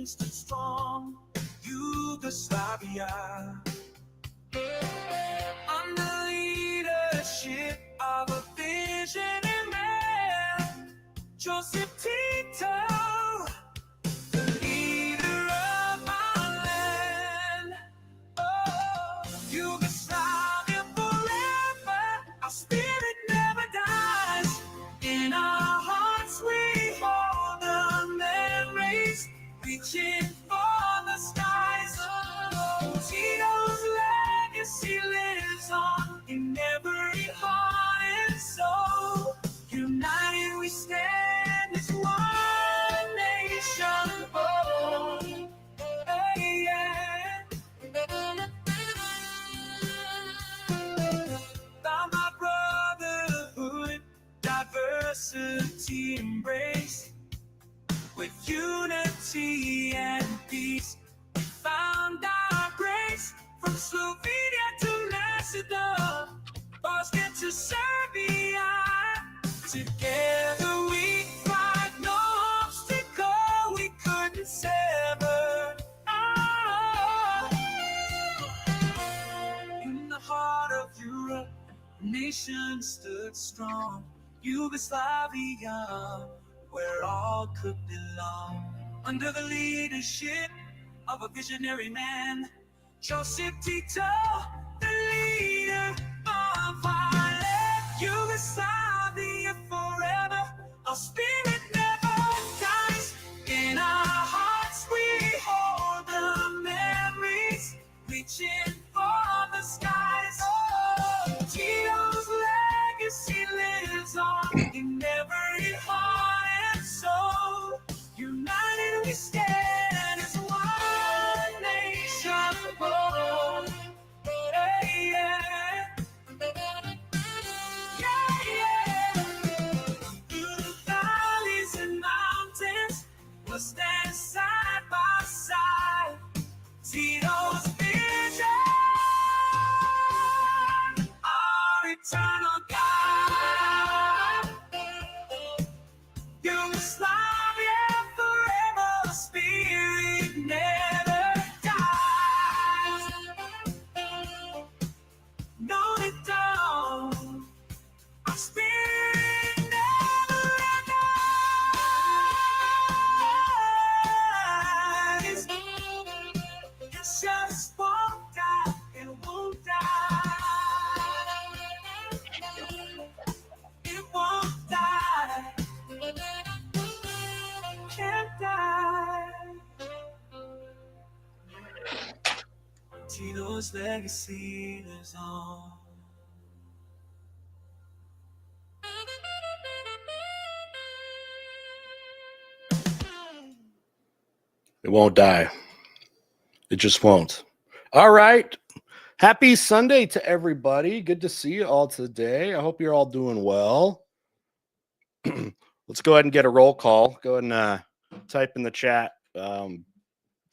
nation stood strong, Yugoslavia. Under the leadership of a visionary man, Joseph Tito, the leader of our land. Oh, Yugoslavia forever, our spirit never dies. In our hearts we hold the memories, reaching for the skies. Oh, Tito's legacy lives on in every heart and soul. United we stand as one nation. Oh, hey, yeah. By my brotherhood, diversity embrace, with unity and peace, we found our grace. From Slovenia to Macedon, Bosnia to Serbia, together we fight, no obstacle we couldn't sever. Oh. In the heart of Europe, a nation stood strong, Yugoslavia, where all could belong. Under the leadership of a visionary man, Joseph Tito, the leader of our land. Yugoslavia forever, our spirit never dies. In our hearts we hold the memories, reaching for the skies. Oh, Tito's legacy lives on in every heart and soul. United we stand as one nation. Oh, hey, yeah. Yeah, yeah. Through the valleys and mountains, we'll stand side by side. Tito's vision, our eternal guide. Yugoslavia forever, spirit never dies. No, it don't. Our spirit never dies. It just won't die. It won't die. It won't die. Can't die. Tito's legacy lives on. It won't die. It just won't. All right. Happy Sunday to everybody. Good to see you all today. I hope you're all doing well. Let's go ahead and get a roll call. Go ahead and type in the chat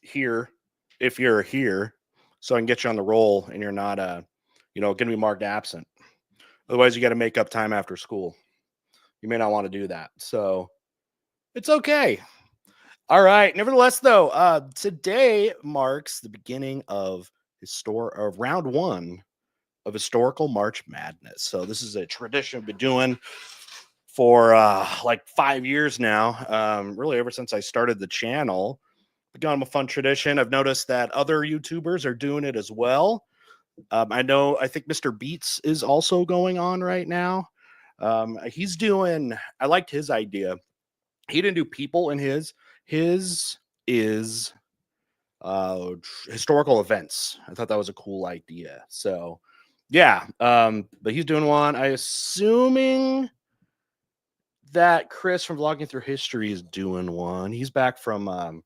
here if you're here, so I can get you on the roll and you're not going to be marked absent. Otherwise, you got to make up time after school. You may not want to do that. So it's okay. All right. Nevertheless, though, today marks the beginning of round one of historical March Madness. So this is a tradition I've been doing for like 5 years now. Really, ever since I started the channel, become a fun tradition. I've noticed that other YouTubers are doing it as well. I think Mr. Beats is also going on right now. He's doing, I liked his idea. He didn't do people in his is historical events. I thought that was a cool idea. So yeah, but he's doing one. I assuming that Chris from Vlogging Through History is doing one. He's back from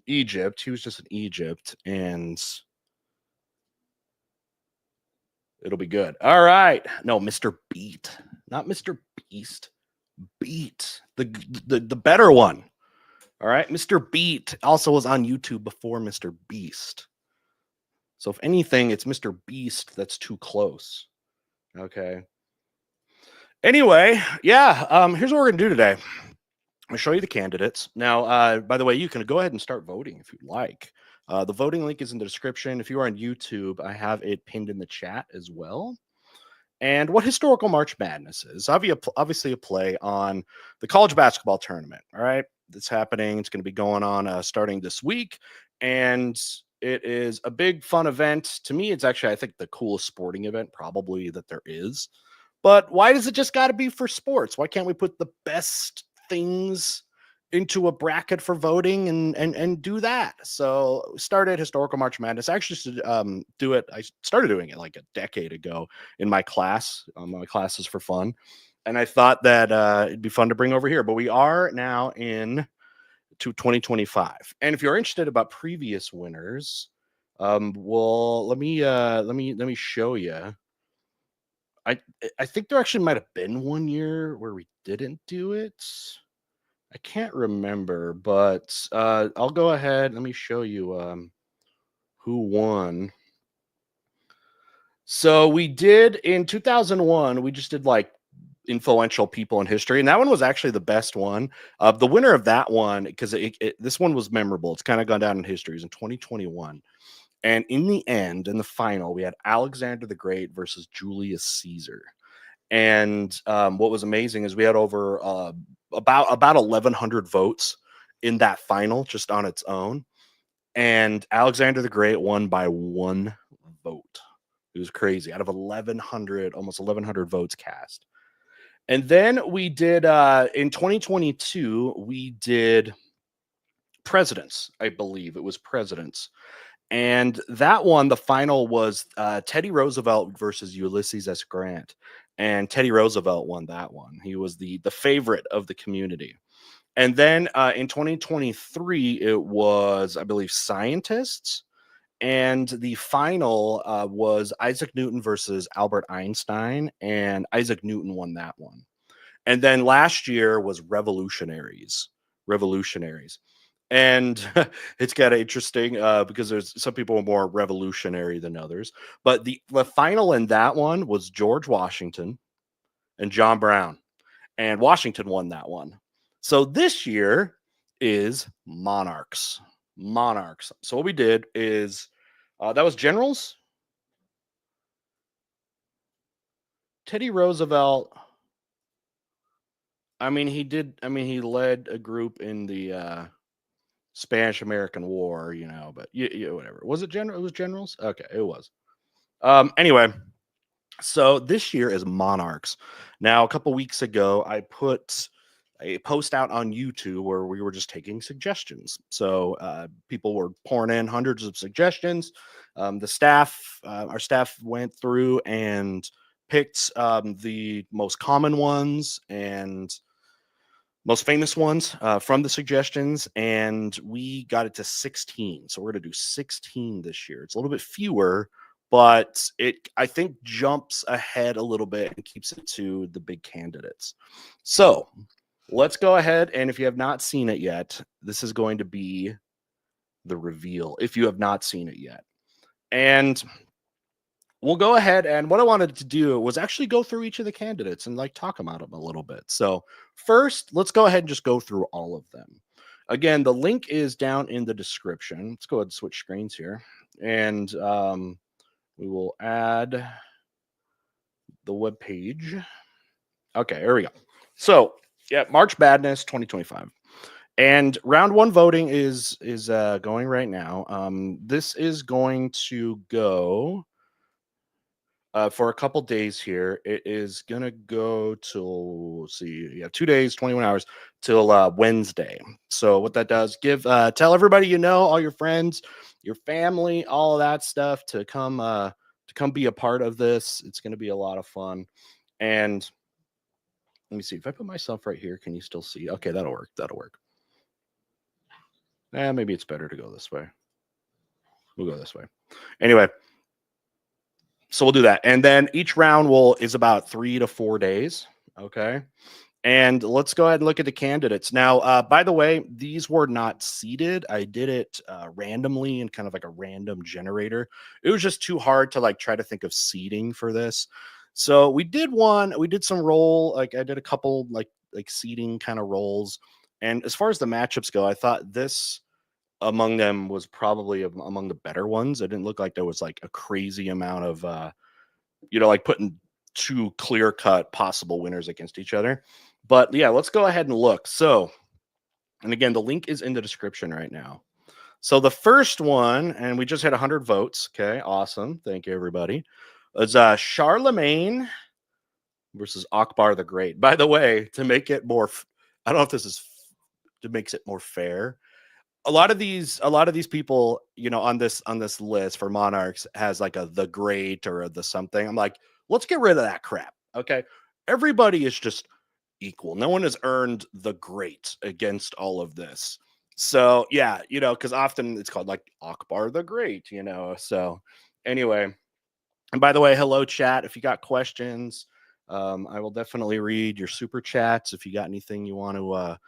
Egypt. He was just in Egypt, and it'll be good. All right. No, Mr. Beat, not Mr. Beast. Beat, the better one. All right. Mr. Beat also was on YouTube before Mr. Beast. So if anything, it's Mr. Beast that's too close. Okay. Anyway, yeah. Here's what we're gonna do today. I'm going to show you the candidates. Now, by the way, you can go ahead and start voting if you'd like. The voting link is in the description. If you are on YouTube, I have it pinned in the chat as well. And what historical March Madness is obviously a play on the college basketball tournament. All right, it's happening. It's going to be going on starting this week, and it is a big fun event. To me, it's actually, I think, the coolest sporting event probably that there is. But why does it just got to be for sports? Why can't we put the best things into a bracket for voting and do that? So we started historical March Madness. I actually should do it. I started doing it like a decade ago in my class. My classes for fun, and I thought that it'd be fun to bring over here. But we are now in to 2025, and if you're interested about previous winners, well, let me show you. I think there actually might have been one year where we didn't do it. I can't remember, but I'll go ahead. Let me show you who won. So we did in 2001. We just did like influential people in history, and that one was actually the best one. The winner of that one, because this one was memorable. It's kind of gone down in history. It was in 2021. And in the end, in the final, we had Alexander the Great versus Julius Caesar. And what was amazing is we had over about 1,100 votes in that final just on its own. And Alexander the Great won by 1 vote. It was crazy. Out of 1,100, almost 1,100 votes cast. And then we did, in 2022, we did presidents, I believe. It was presidents. And that one, the final was Teddy Roosevelt versus Ulysses S. Grant. And Teddy Roosevelt won that one. He was the favorite of the community. And then in 2023, it was, I believe, scientists. And the final was Isaac Newton versus Albert Einstein. And Isaac Newton won that one. And then last year was revolutionaries. And it's kind of interesting because there's some people are more revolutionary than others. But the final in that one was George Washington and John Brown. And Washington won that one. So this year is monarchs. So what we did is that was generals. Teddy Roosevelt. He led a group in the Spanish American War, but whatever. Was it general? It was generals? Okay, it was. Anyway, so this year is monarchs. Now, a couple weeks ago, I put a post out on YouTube where we were just taking suggestions. So people were pouring in hundreds of suggestions. Our staff went through and picked the most common ones and most famous ones from the suggestions, and we got it to 16. So we're going to do 16 this year. It's a little bit fewer, but it, I think, jumps ahead a little bit and keeps it to the big candidates. So let's go ahead, and if you have not seen it yet, this is going to be the reveal if you have not seen it yet. And we'll go ahead, and what I wanted to do was actually go through each of the candidates and like talk about them a little bit. So first, let's go ahead and just go through all of them. Again, the link is down in the description. Let's go ahead and switch screens here, and we will add the web page. Okay, here we go. So yeah, March Madness 2025. And round one voting is going right now. This is going to go for a couple days here. It is going to go till, let's see, you have 2 days, 21 hours till Wednesday. So what that does, tell everybody, all your friends, your family, all of that stuff to come be a part of this. It's going to be a lot of fun. And let me see if I put myself right here. Can you still see? Okay, that'll work. Maybe it's better to go this way. We'll go this way. Anyway, so we'll do that. And then each round is about 3 to 4 days. Okay. And let's go ahead and look at the candidates. Now, by the way, these were not seeded. I did it randomly and kind of like a random generator. It was just too hard to try to think of seeding for this. So we did some roll, I did a couple like seeding kind of rolls. And as far as the matchups go, I thought this among them was probably among the better ones. It didn't look like there was like a crazy amount of like putting two clear-cut possible winners against each other. But yeah, let's go ahead and look. So, and again, the link is in the description right now. So the first one, and we just hit 100 votes. Okay, awesome. Thank you, everybody. It's Charlemagne versus Akbar the Great. By the way, to make it more, I don't know if this is to makes it more fair. A lot of these people, on this list for monarchs has like a the great or the something. I'm like, let's get rid of that crap. Okay, everybody is just equal. No one has earned the great against all of this. So yeah, because often it's called like Akbar the Great. So anyway, and by the way, hello chat. If you got questions, I will definitely read your super chats. If you got anything you want to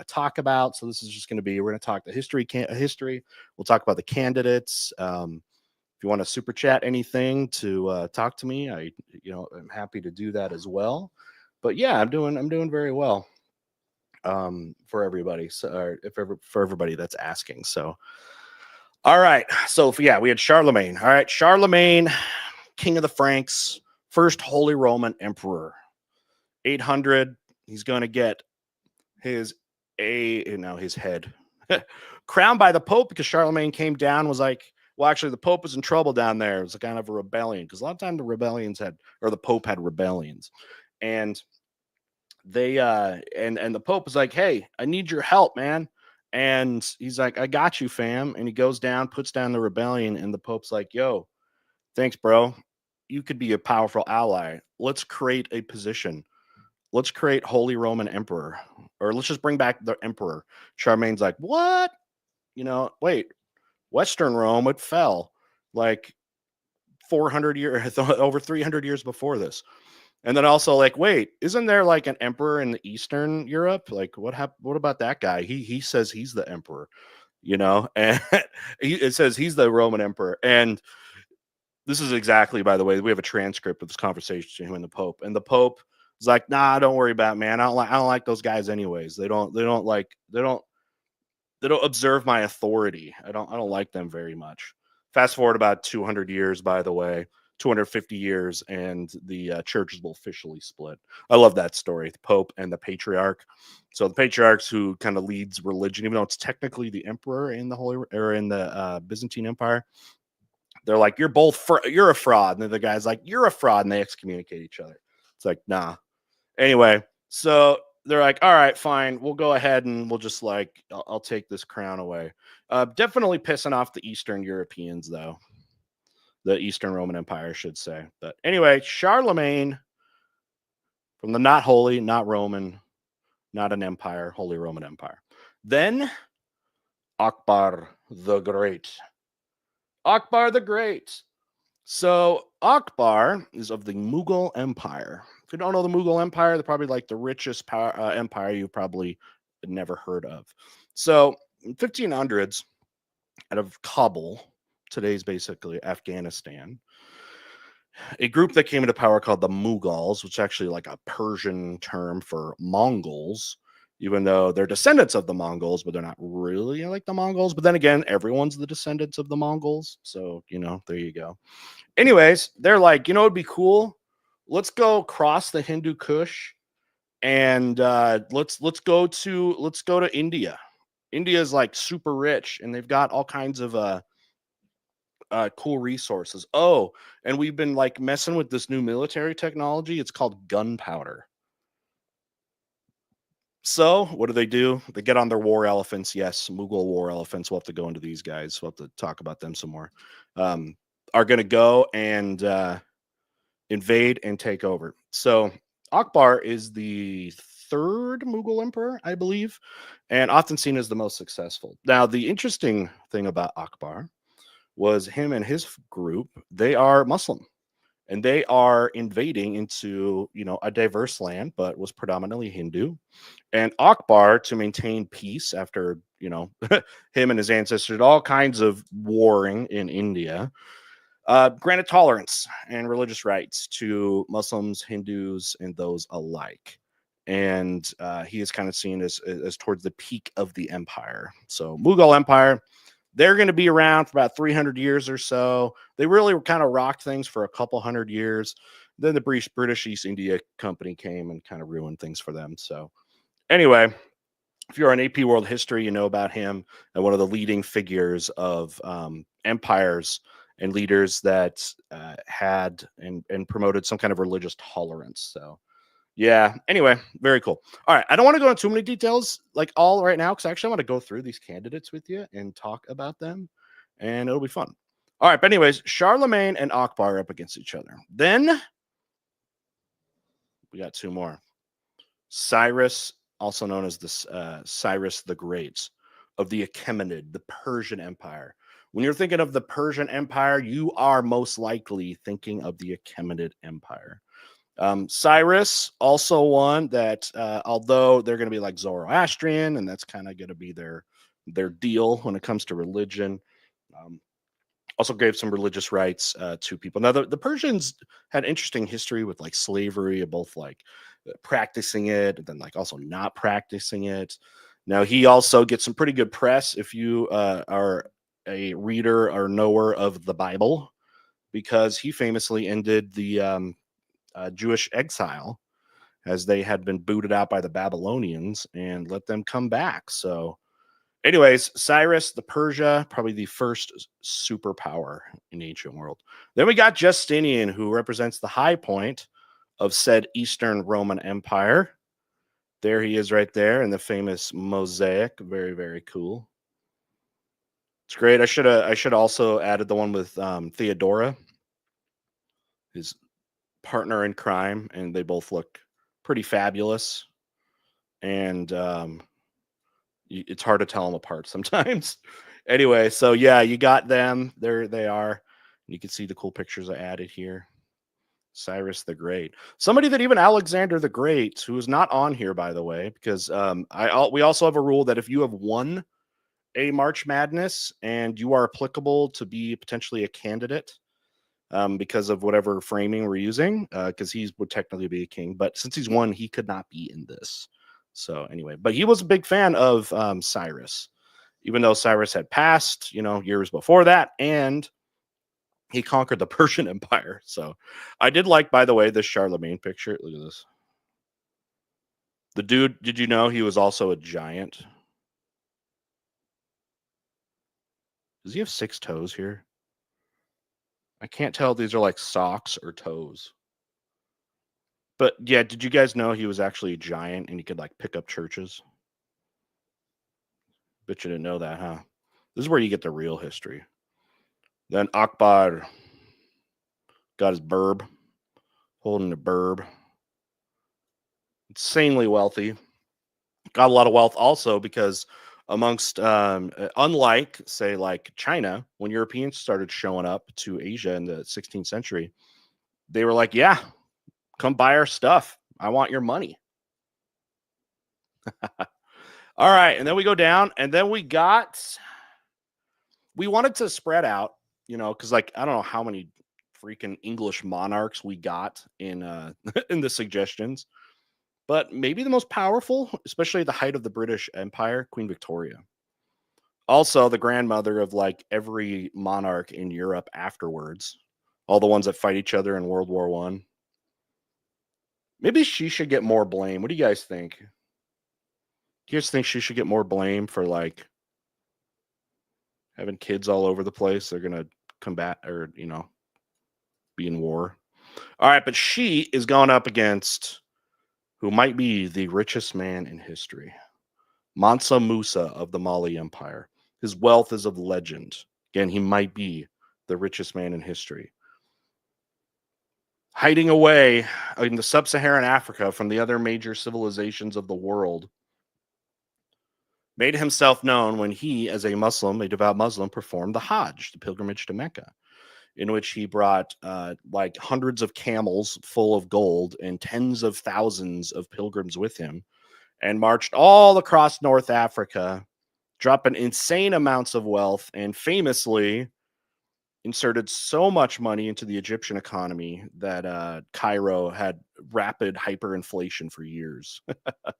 talk about. So this is just going to be, we're going to talk the history. We'll talk about the candidates. If you want to super chat anything to talk to me, I'm happy to do that as well. But yeah, I'm doing very well for everybody. So for everybody that's asking. So all right. So we had Charlemagne. All right, Charlemagne, King of the Franks, first Holy Roman Emperor. 800. He's going to get his head crowned by the Pope because Charlemagne came down. Was like, well, actually, the Pope was in trouble down there. It was a kind of a rebellion because a lot of times the Pope had rebellions, and they and the Pope was like, hey, I need your help, man. And he's like, I got you, fam. And he goes down, puts down the rebellion, and the Pope's like, yo, thanks, bro. You could be a powerful ally. Let's create a position. Let's create Holy Roman Emperor, or let's just bring back the Emperor. Charlemagne's like, what? Wait, Western Rome, it fell like 400 years, over 300 years before this. And then also like, wait, isn't there like an emperor in the Eastern Europe? Like what happened? What about that guy? He says he's the emperor, and it says he's the Roman emperor. And this is exactly, by the way, we have a transcript of this conversation between him and the Pope. And the Pope is like, nah, don't worry about it, man. I don't like those guys anyways. They don't observe my authority. I don't like them very much. Fast forward about 200 years, by the way, 250 years, and the churches will officially split. I love that story, the Pope and the Patriarch. So the Patriarchs, who kind of leads religion, even though it's technically the emperor in the Byzantine Empire, they're like, you're a fraud. And then the guy's like, you're a fraud. And they excommunicate each other. It's like, nah. Anyway, so they're like, all right, fine. We'll go ahead and we'll just like, I'll take this crown away. Definitely pissing off the Eastern Europeans, though. The Eastern Roman Empire, I should say. But anyway, Charlemagne, from the not holy, not Roman, not an empire, Holy Roman Empire. Then Akbar the Great. Akbar the Great. So Akbar is of the Mughal Empire. If you don't know the Mughal Empire, they're probably like the richest empire you've probably never heard of. So in 1500s, out of Kabul, today's basically Afghanistan, a group that came into power called the Mughals, which is actually like a Persian term for Mongols, even though they're descendants of the Mongols, but they're not really like the Mongols. But then again, everyone's the descendants of the Mongols. So, there you go. Anyways, they're like, it'd be cool. Let's go cross the Hindu Kush and let's go to India. India is like super rich and they've got all kinds of cool resources. Oh, and we've been like messing with this new military technology. It's called gunpowder. So what do? They get on their war elephants. Yes, Mughal war elephants. We'll have to go into these guys. We'll have to talk about them some more. Are going to go and invade and take over. So Akbar is the third Mughal emperor, I believe, and often seen as the most successful. Now, the interesting thing about Akbar was him and his group, they are Muslim. And they are invading into, a diverse land, but was predominantly Hindu. And Akbar, to maintain peace after, him and his ancestors did all kinds of warring in India, granted tolerance and religious rights to Muslims, Hindus, and those alike. and he is kind of seen as towards the peak of the empire. So Mughal Empire, they're going to be around for about 300 years or so. They really kind of rocked things for a couple hundred years. Then the British East India Company came and kind of ruined things for them. So anyway, if you're on AP World History, you know about him and one of the leading figures of empires and leaders that had and promoted some kind of religious tolerance. So yeah, anyway, very cool. All right, I don't want to go into too many details like all right now, because actually I want to go through these candidates with you and talk about them, and it'll be fun. All right, but anyways, Charlemagne and Akbar are up against each other. Then we got two more. Cyrus, also known as the Cyrus the Great of the Achaemenid, the Persian Empire. When you're thinking of the Persian Empire, you are most likely thinking of the Achaemenid Empire. Cyrus, also one that, although they're going to be like Zoroastrian, and that's kind of going to be their deal when it comes to religion, also gave some religious rights to people. Now, the Persians had interesting history with like slavery, both like practicing it and then like also not practicing it. Now, he also gets some pretty good press if you are a reader or knower of the Bible, because he famously ended the Jewish exile, as they had been booted out by the Babylonians, and let them come back. So anyways, Cyrus the Persia, probably the first superpower in the ancient world. Then we got Justinian, who represents the high point of said Eastern Roman Empire. There he is right there in the famous mosaic. Very, very cool. It's great. I should also added the one with Theodora, his partner in crime, and they both look pretty fabulous. And it's hard to tell them apart sometimes. Anyway, so yeah, you got them. There they are. You can see the cool pictures I added here. Cyrus the Great, somebody that even Alexander the Great, who is not on here, by the way, because we also have a rule that if you have won a March Madness and you are applicable to be potentially a candidate, because of whatever framing we're using, because he would technically be a king, but since he's won, he could not be in this. So anyway, but he was a big fan of Cyrus, even though Cyrus had passed, years before that, and he conquered the Persian Empire. So I did like, by the way, this Charlemagne picture. Look at this. The dude, did you know he was also a giant? Does he have 6 toes here? I can't tell if these are like socks or toes. But yeah, did you guys know he was actually a giant and he could like pick up churches? Bet you didn't know that, huh? This is where you get the real history. Then Akbar got his burb, holding a burb. Insanely wealthy. Got a lot of wealth also because amongst, unlike, say, like China, when Europeans started showing up to Asia in the 16th century, they were like, yeah, come buy our stuff. I want your money. All right. And then we go down, and then we wanted to spread out, because like, I don't know how many freaking English monarchs we got in in the suggestions, but maybe the most powerful, especially at the height of the British Empire, Queen Victoria. Also the grandmother of like every monarch in Europe afterwards, all the ones that fight each other in World War I. Maybe she should get more blame. What do you guys think? Do you guys think she should get more blame for like having kids all over the place? They're gonna combat or be in war. All right, but she is going up against who might be the richest man in history, Mansa Musa of the Mali Empire. His wealth is of legend. Again, he might be the richest man in history. Hiding away in the sub-Saharan Africa from the other major civilizations of the world, made himself known when he, as a Muslim, a devout Muslim, performed the Hajj, the pilgrimage to Mecca, in which he brought like hundreds of camels full of gold and tens of thousands of pilgrims with him, and marched all across North Africa, dropping insane amounts of wealth, and famously inserted so much money into the Egyptian economy that Cairo had rapid hyperinflation for years. But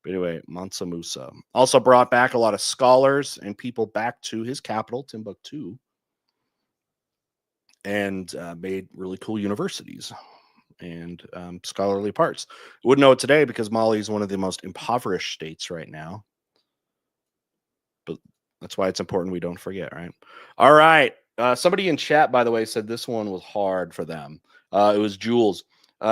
anyway, Mansa Musa also brought back a lot of scholars and people back to his capital, Timbuktu, and made really cool universities and scholarly parts. Wouldn't know it today because Mali is one of the most impoverished states right now. But that's why it's important we don't forget, right? All right. Somebody in chat, by the way, said this one was hard for them. It was Jules.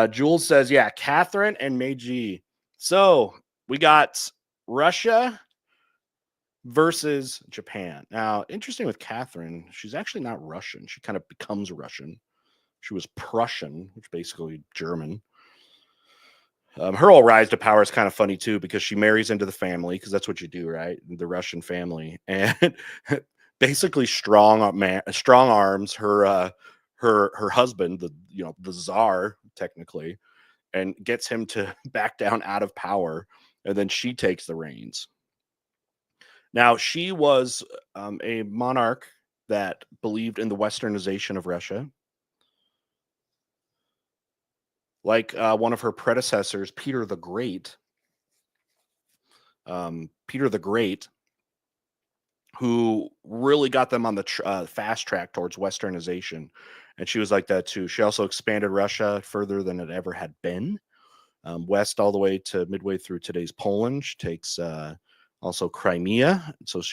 Jules says, yeah, Catherine and Meiji. So we got Russia versus Japan. Now, interesting with Catherine, she's actually not Russian. She kind of becomes Russian. She was Prussian, which basically German. Her whole rise to power is kind of funny too because she marries into the family because that's what you do, right? The Russian family, and basically strong arms her husband, the czar technically, and gets him to back down out of power, and then she takes the reins. Now she was a monarch that believed in the westernization of Russia. Like one of her predecessors, Peter the Great, who really got them on the fast track towards westernization. And she was like that too. She also expanded Russia further than it ever had been, west all the way to midway through today's Poland. She takes also Crimea, so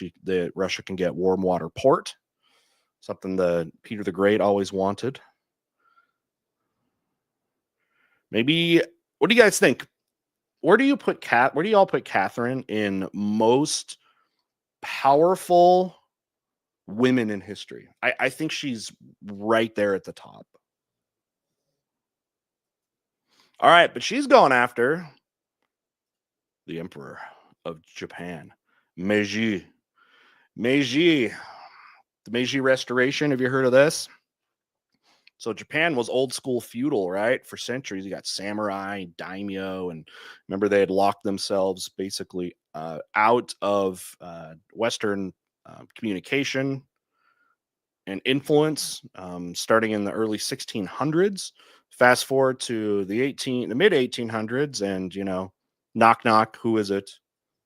Russia can get warm water port, something that Peter the Great always wanted. Maybe, what do you guys think? Where do you all put Catherine in most powerful women in history? I think she's right there at the top. All right, but she's going after the Emperor of Japan, Meiji. The Meiji Restoration. Have you heard of this? So Japan was old school feudal, right? For centuries, you got samurai, daimyo, and remember they had locked themselves basically out of Western communication and influence, starting in the early 1600s. Fast forward to the mid 1800s, and knock knock, who is it?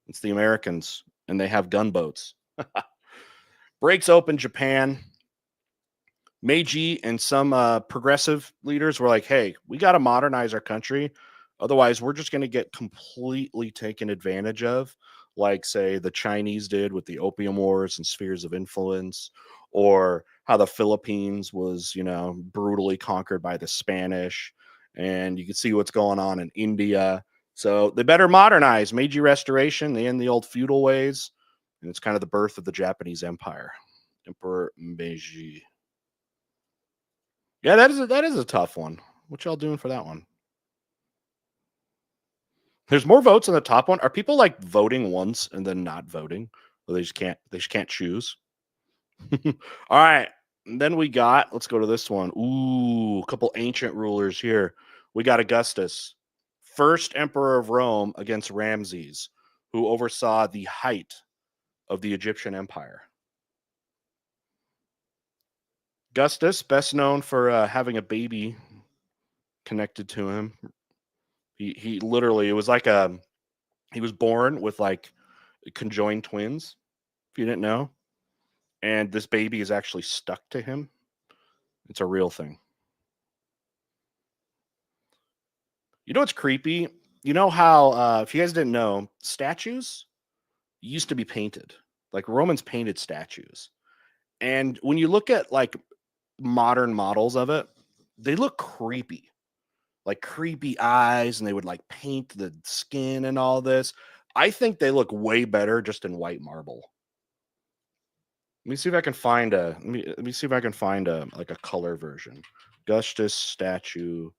It's the Americans, and they have gunboats. Breaks open Japan. Meiji and some progressive leaders were like, hey, we got to modernize our country. Otherwise, we're just going to get completely taken advantage of, like, say, the Chinese did with the Opium Wars and spheres of influence, or how the Philippines was, brutally conquered by the Spanish. And you can see what's going on in India. So they better modernize. Meiji Restoration, they end the old feudal ways. And it's kind of the birth of the Japanese Empire. Emperor Meiji. Yeah, that is a tough one. What y'all doing for that one? There's more votes on the top one. Are people like voting once and then not voting? Or they just can't choose? All right. And then let's go to this one. Ooh, a couple ancient rulers here. We got Augustus, first emperor of Rome, against Ramses, who oversaw the height of the Egyptian Empire. Augustus, best known for having a baby connected to him. He literally, it was like he was born with like conjoined twins, if you didn't know. And this baby is actually stuck to him. It's a real thing. You know what's creepy? You know how, if you guys didn't know, statues used to be painted. Like Romans painted statues. And when you look at like modern models of it, they look creepy. Like creepy eyes, and they would like paint the skin and all this. I think they look way better just in white marble. Let me see if I can find like a color version. Augustus statue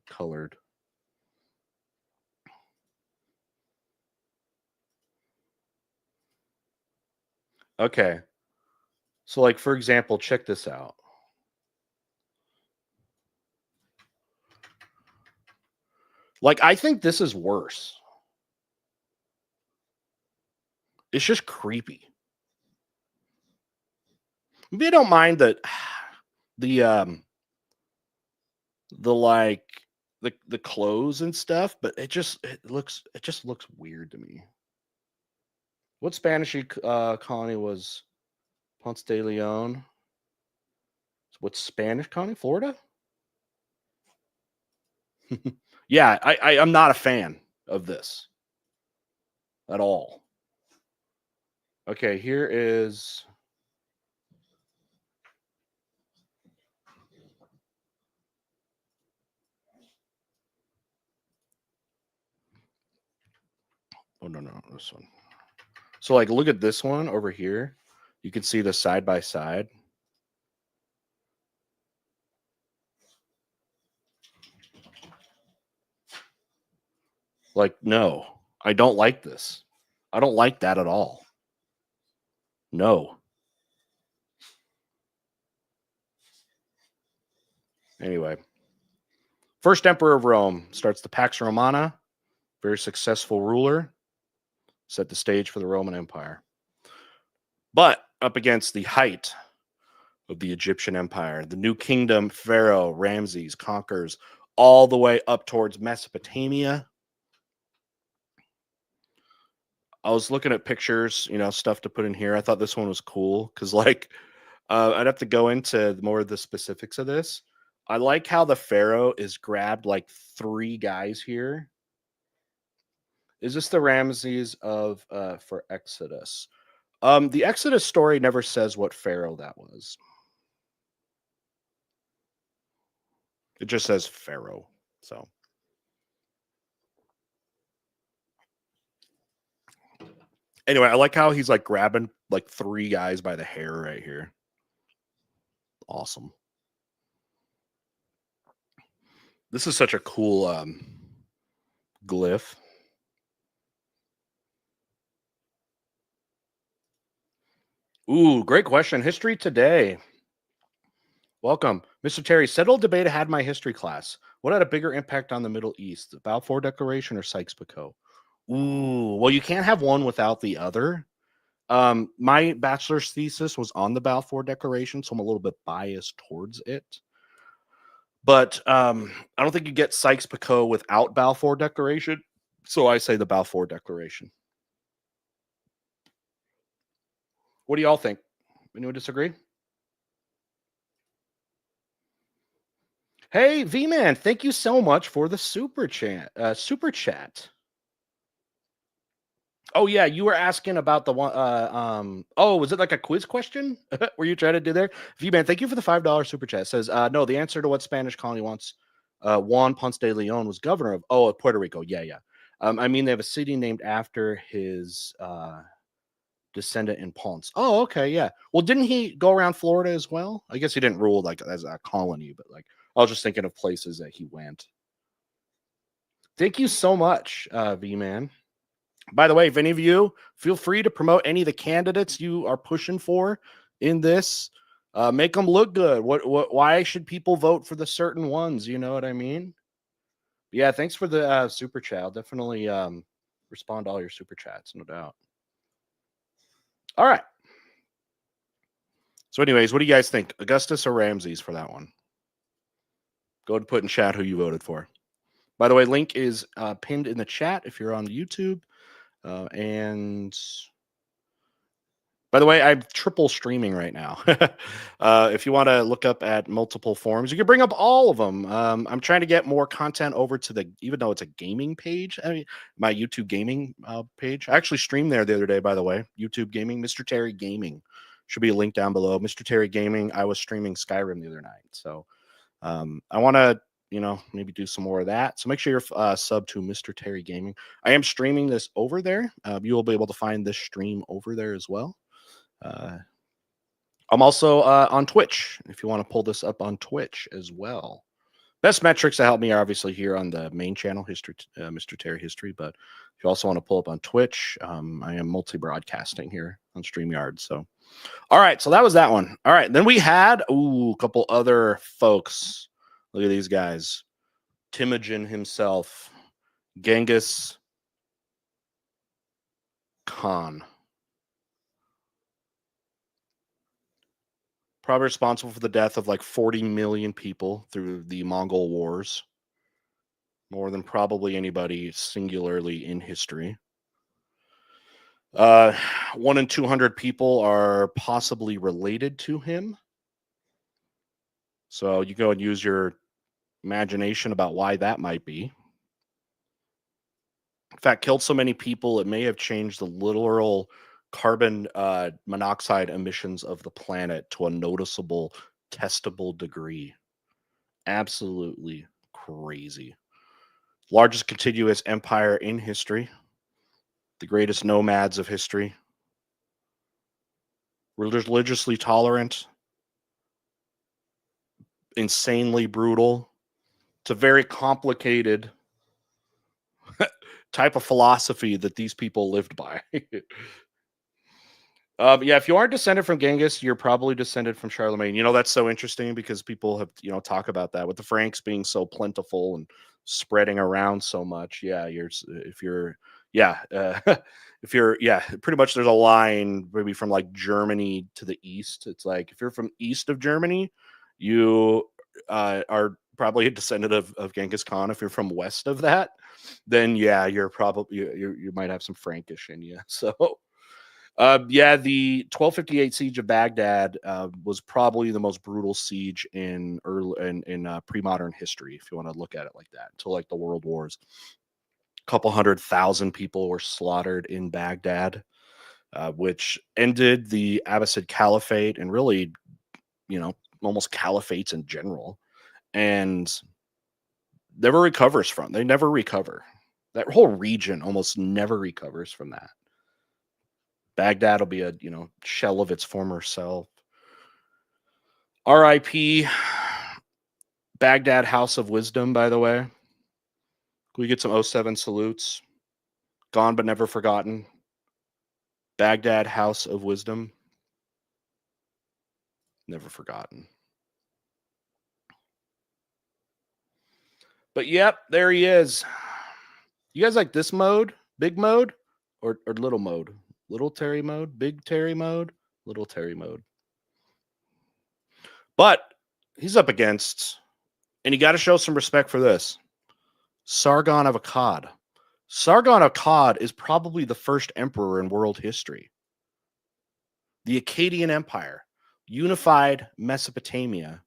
colored. Okay. So like for example, check this out. Like I think this is worse. It's just creepy. Maybe I don't mind that. the like the clothes and stuff, but it just looks weird to me. What Spanish colony was Ponce de Leon? What Spanish colony? Florida? Yeah, I'm not a fan of this at all. Okay, here is oh no, this one. So like look at this one over here. You can see the side by side. Like, no, I don't like this. I don't like that at all. No. Anyway, first emperor of Rome starts the Pax Romana, very successful ruler, set the stage for the Roman Empire. But up against the height of the Egyptian Empire, the new kingdom, Pharaoh Ramses conquers all the way up towards Mesopotamia. I was looking at pictures, stuff to put in here. I thought this one was cool because, like, I'd have to go into more of the specifics of this. I like how the Pharaoh is grabbed like 3 guys here. Is this the Ramses of for Exodus? The Exodus story never says what Pharaoh that was. It just says Pharaoh. So anyway, I like how he's like grabbing like 3 guys by the hair right here. Awesome. This is such a cool glyph. Ooh, great question. History today. Welcome. Mr. Terry, settled debate I had in my history class. What had a bigger impact on the Middle East, the Balfour Declaration or Sykes-Picot? Ooh, well, you can't have one without the other. My bachelor's thesis was on the Balfour Declaration, so I'm a little bit biased towards it. But I don't think you get Sykes-Picot without Balfour Declaration, so I say the Balfour Declaration. What do y'all think? Anyone disagree? Hey, V-Man, thank you so much for the super chat. Oh yeah, you were asking about the one. Oh, was it like a quiz question? Were you trying to do there? V-Man, thank you for the $5 super chat. It says no. The answer to what Spanish colony wants Juan Ponce de Leon was governor of Puerto Rico. Yeah. I mean, they have a city named after his descendant in Ponce. Oh, okay, yeah. Well, didn't he go around Florida as well? I guess he didn't rule like as a colony, but like I was just thinking of places that he went. Thank you so much, V-Man. By the way, if any of you feel free to promote any of the candidates you are pushing for in this, make them look good. Why should people vote for the certain ones? You know what I mean? Yeah, thanks for the super chat. I'll definitely respond to all your super chats, no doubt. All right. So, anyways, what do you guys think? Augustus or Ramses for that one? Go ahead and put in chat who you voted for. By the way, link is pinned in the chat if you're on YouTube. And by the way, I'm triple streaming right now. If you want to look up at multiple forums, you can bring up all of them. I'm trying to get more content over to even though it's a gaming page, my YouTube gaming page. I actually streamed there the other day, by the way. YouTube gaming, Mr. Terry Gaming. Should be a link down below. Mr. Terry Gaming. I was streaming Skyrim the other night. So I want to, maybe do some more of that. So make sure you're sub to Mr. Terry Gaming. I am streaming this over there. You will be able to find this stream over there as well. I'm also on Twitch if you want to pull this up on Twitch as well. Best metrics to help me are obviously here on the main channel, History, Mr. Terry History. But if you also want to pull up on Twitch, I am multi-broadcasting here on StreamYard. So, all right. So that was that one. All right. Then we had a couple other folks. Look at these guys. Temujin himself, Genghis Khan. Probably responsible for the death of like 40 million people through the Mongol Wars. More than probably anybody singularly in history. 1 in 200 people are possibly related to him. So you go and use your imagination about why that might be. In fact, killed so many people, it may have changed the literal carbon monoxide emissions of the planet to a noticeable, testable degree. Absolutely crazy. Largest contiguous empire in history. The greatest nomads of history. Religiously tolerant. Insanely brutal. It's a very complicated type of philosophy that these people lived by. Yeah, if you aren't descended from Genghis, you're probably descended from Charlemagne. You know, that's so interesting because people have, talk about that with the Franks being so plentiful and spreading around so much. Yeah, if you're, pretty much there's a line maybe from like Germany to the east. It's like if you're from east of Germany, you are probably a descendant of Genghis Khan. If you're from west of that, then yeah, you're probably you might have some Frankish in you. So. The 1258 siege of Baghdad was probably the most brutal siege in pre-modern history, if you want to look at it like that, until like the World Wars. A couple 100,000 people were slaughtered in Baghdad, which ended the Abbasid Caliphate and really, almost caliphates in general, and never recovers from. They never recover. That whole region almost never recovers from that. Baghdad will be a shell of its former self. R.I.P. Baghdad House of Wisdom, by the way. Can we get some 07 salutes? Gone but never forgotten. Baghdad House of Wisdom. Never forgotten. But yep, there he is. You guys like this mode? Big mode? Or little mode? Little Terry mode? Big Terry mode? Little Terry mode. But he's up against, and you got to show some respect for this, Sargon of Akkad. Sargon of Akkad is probably the first emperor in world history. The Akkadian Empire, unified Mesopotamia,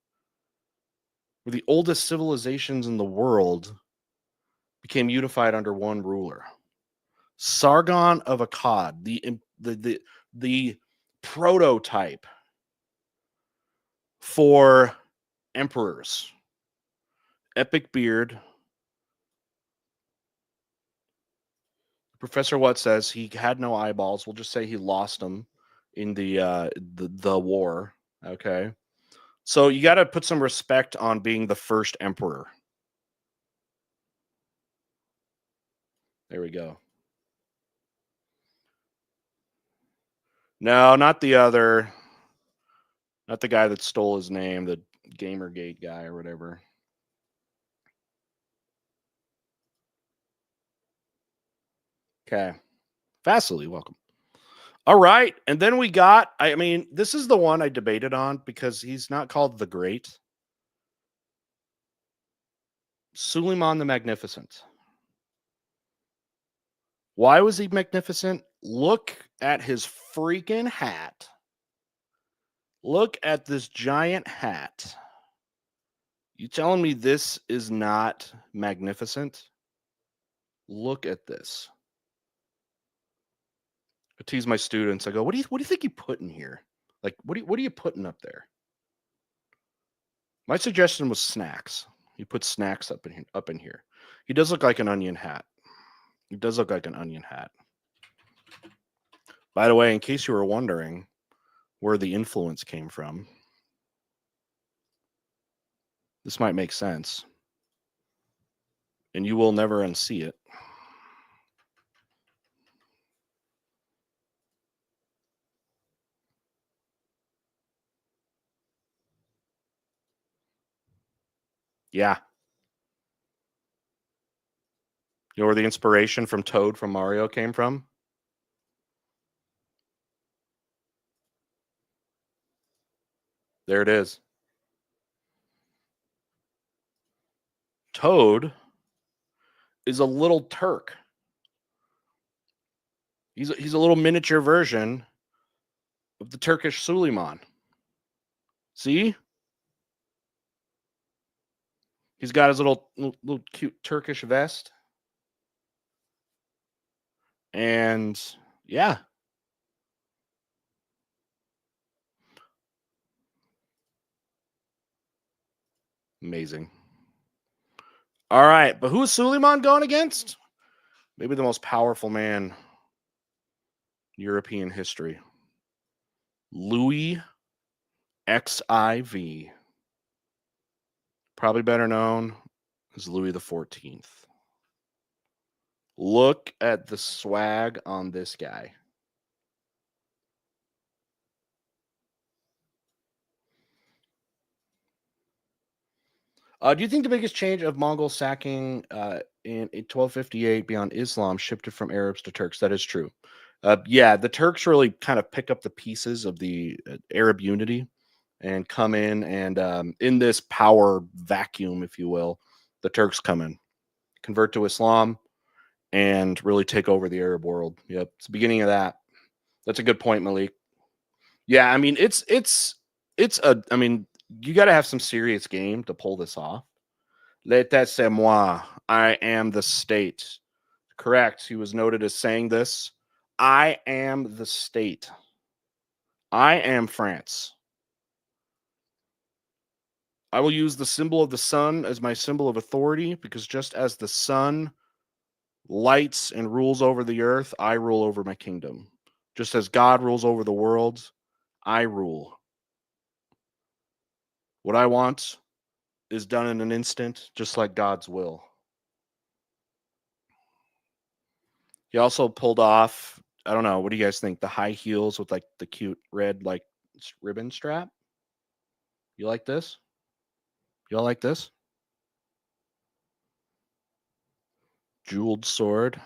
where the oldest civilizations in the world became unified under one ruler. Sargon of Akkad, the prototype for emperors. Epic beard. Professor What says he had no eyeballs. We'll just say he lost them in the war. Okay. So you got to put some respect on being the first emperor. There we go. No, not the other. Not the guy that stole his name, the Gamergate guy or whatever. Okay. Vasily, welcome. All right. And then we got, this is the one I debated on because he's not called the Great. Suleiman the Magnificent. Why was he magnificent? Look at his freaking hat. Look at this giant hat. You telling me this is not magnificent? Look at this. I tease my students. I go, what do you think you put in here? Like, what are you putting up there? My suggestion was snacks. He put snacks up in here. He does look like an onion hat. He does look like an onion hat. By the way, in case you were wondering where the influence came from, this might make sense. And you will never unsee it. Yeah. You know where the inspiration from Toad from Mario came from? There it is. Toad is a little Turk. He's a little miniature version of the Turkish Suleiman. See? He's got his little cute Turkish vest. And yeah. Amazing. All right, but who's Suleiman going against? Maybe the most powerful man in European history. Louis XIV. Probably better known as Louis XIV. Look at the swag on this guy. Do you think the biggest change of Mongol sacking in 1258 beyond Islam shifted from Arabs to Turks? That is true. Yeah, the Turks really kind of pick up the pieces of the Arab unity and come in, and in this power vacuum, if you will, the Turks come in, convert to Islam, and really take over the Arab world. Yep, it's the beginning of that. That's a good point, Malik. Yeah, I mean, I mean, you got to have some serious game to pull this off. L'état c'est moi. I am the state. Correct. He was noted as saying this. I am the state. I am France. I will use the symbol of the sun as my symbol of authority, because just as the sun lights and rules over the earth, I rule over my kingdom. Just as God rules over the world, I rule. What I want is done in an instant, just like God's will. He also pulled off, I don't know, what do you guys think? The high heels with like the cute red like ribbon strap. You like this? Y'all like this? Jeweled sword.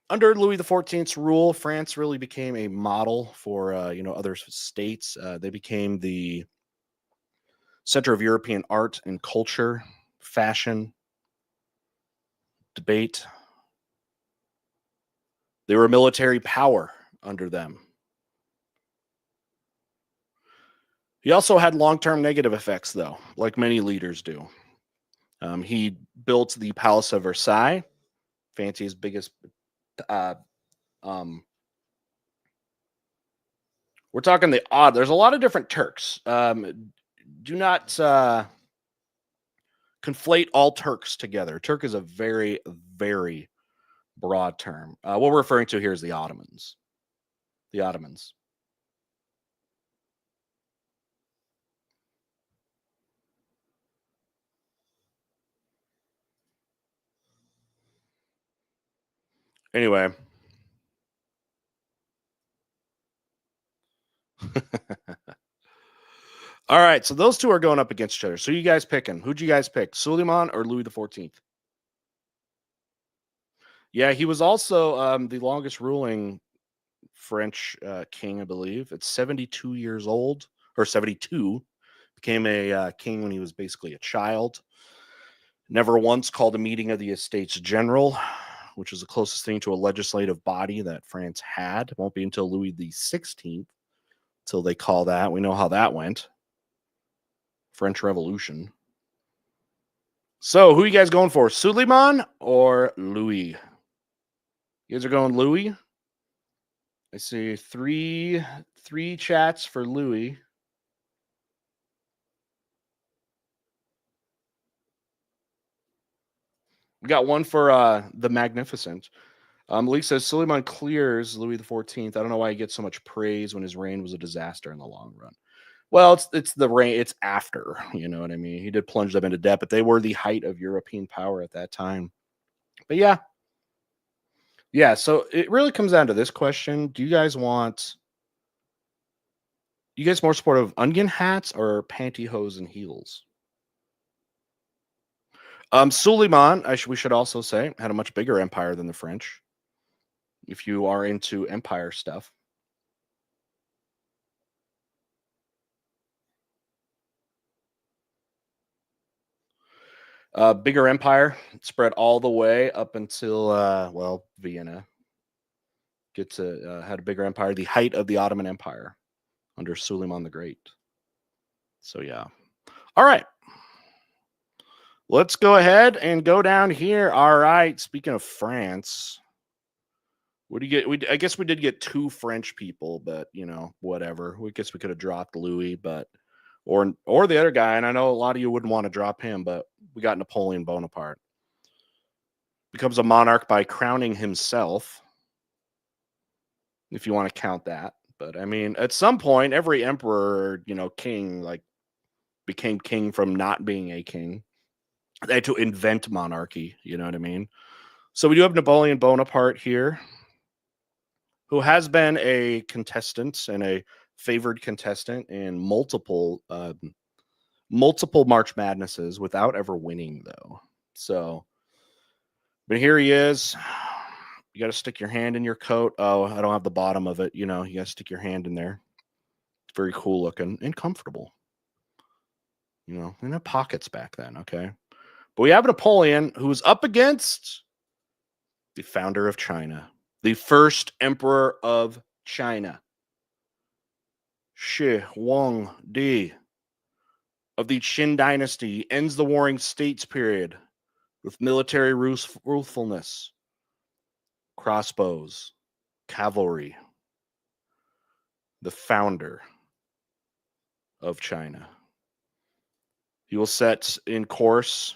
Under Louis XIV's rule, France really became a model for other states. They became the center of European art and culture, fashion, debate. They were a military power under them. He also had long-term negative effects, though, like many leaders do. He built the Palace of Versailles, Fancy's biggest. We're talking the odd. There's a lot of different Turks. Do not conflate all Turks together. Turk is a very, very broad term. What we're referring to here is the Ottomans. The Ottomans. Anyway. All right, so those two are going up against each other. So you guys picking? Who'd you guys pick? Suleiman or Louis XIV? Yeah, he was also the longest ruling French king, I believe. At 72 years old, or 72, became a king when he was basically a child. Never once called a meeting of the Estates General, which is the closest thing to a legislative body that France had. It won't be until Louis XVI till they call that. We know how that went. French Revolution. So, who are you guys going for? Suleiman or Louis? You guys are going Louis? I see three chats for Louis. We got one for the Magnificent. Malik says Suleiman clears Louis XIV. I don't know why he gets so much praise when his reign was a disaster in the long run. Well, it's the reign. It's after, you know what I mean? He did plunge them into debt, but they were the height of European power at that time. But yeah. Yeah, so it really comes down to this question. Do you guys more supportive of onion hats or pantyhose and heels? Suleiman, we should also say, had a much bigger empire than the French. If you are into empire stuff. Bigger empire, spread all the way up until Vienna. Had a bigger empire, the height of the Ottoman Empire under Suleiman the Great. So yeah. All right. Let's go ahead and go down here. All right. Speaking of France, what do you get? I guess we did get 2 French people, but whatever. We guess we could have dropped Louis, but or the other guy, and I know a lot of you wouldn't want to drop him, but we got Napoleon Bonaparte. Becomes a monarch by crowning himself, if you want to count that. But I mean, at some point, every emperor, king, became king from not being a king. They had to invent monarchy, you know what I mean? So we do have Napoleon Bonaparte here, who has been a contestant and a favored contestant in multiple March Madnesses without ever winning, though. So, but here he is. You got to stick your hand in your coat. Oh, I don't have the bottom of it. You got to stick your hand in there. It's very cool looking and comfortable. And have pockets back then, okay? But we have Napoleon, who was up against the founder of China, the first emperor of China, Shi Huangdi of the Qin dynasty, ends the Warring States period with military ruthlessness, crossbows, cavalry, the founder of China. He will set in course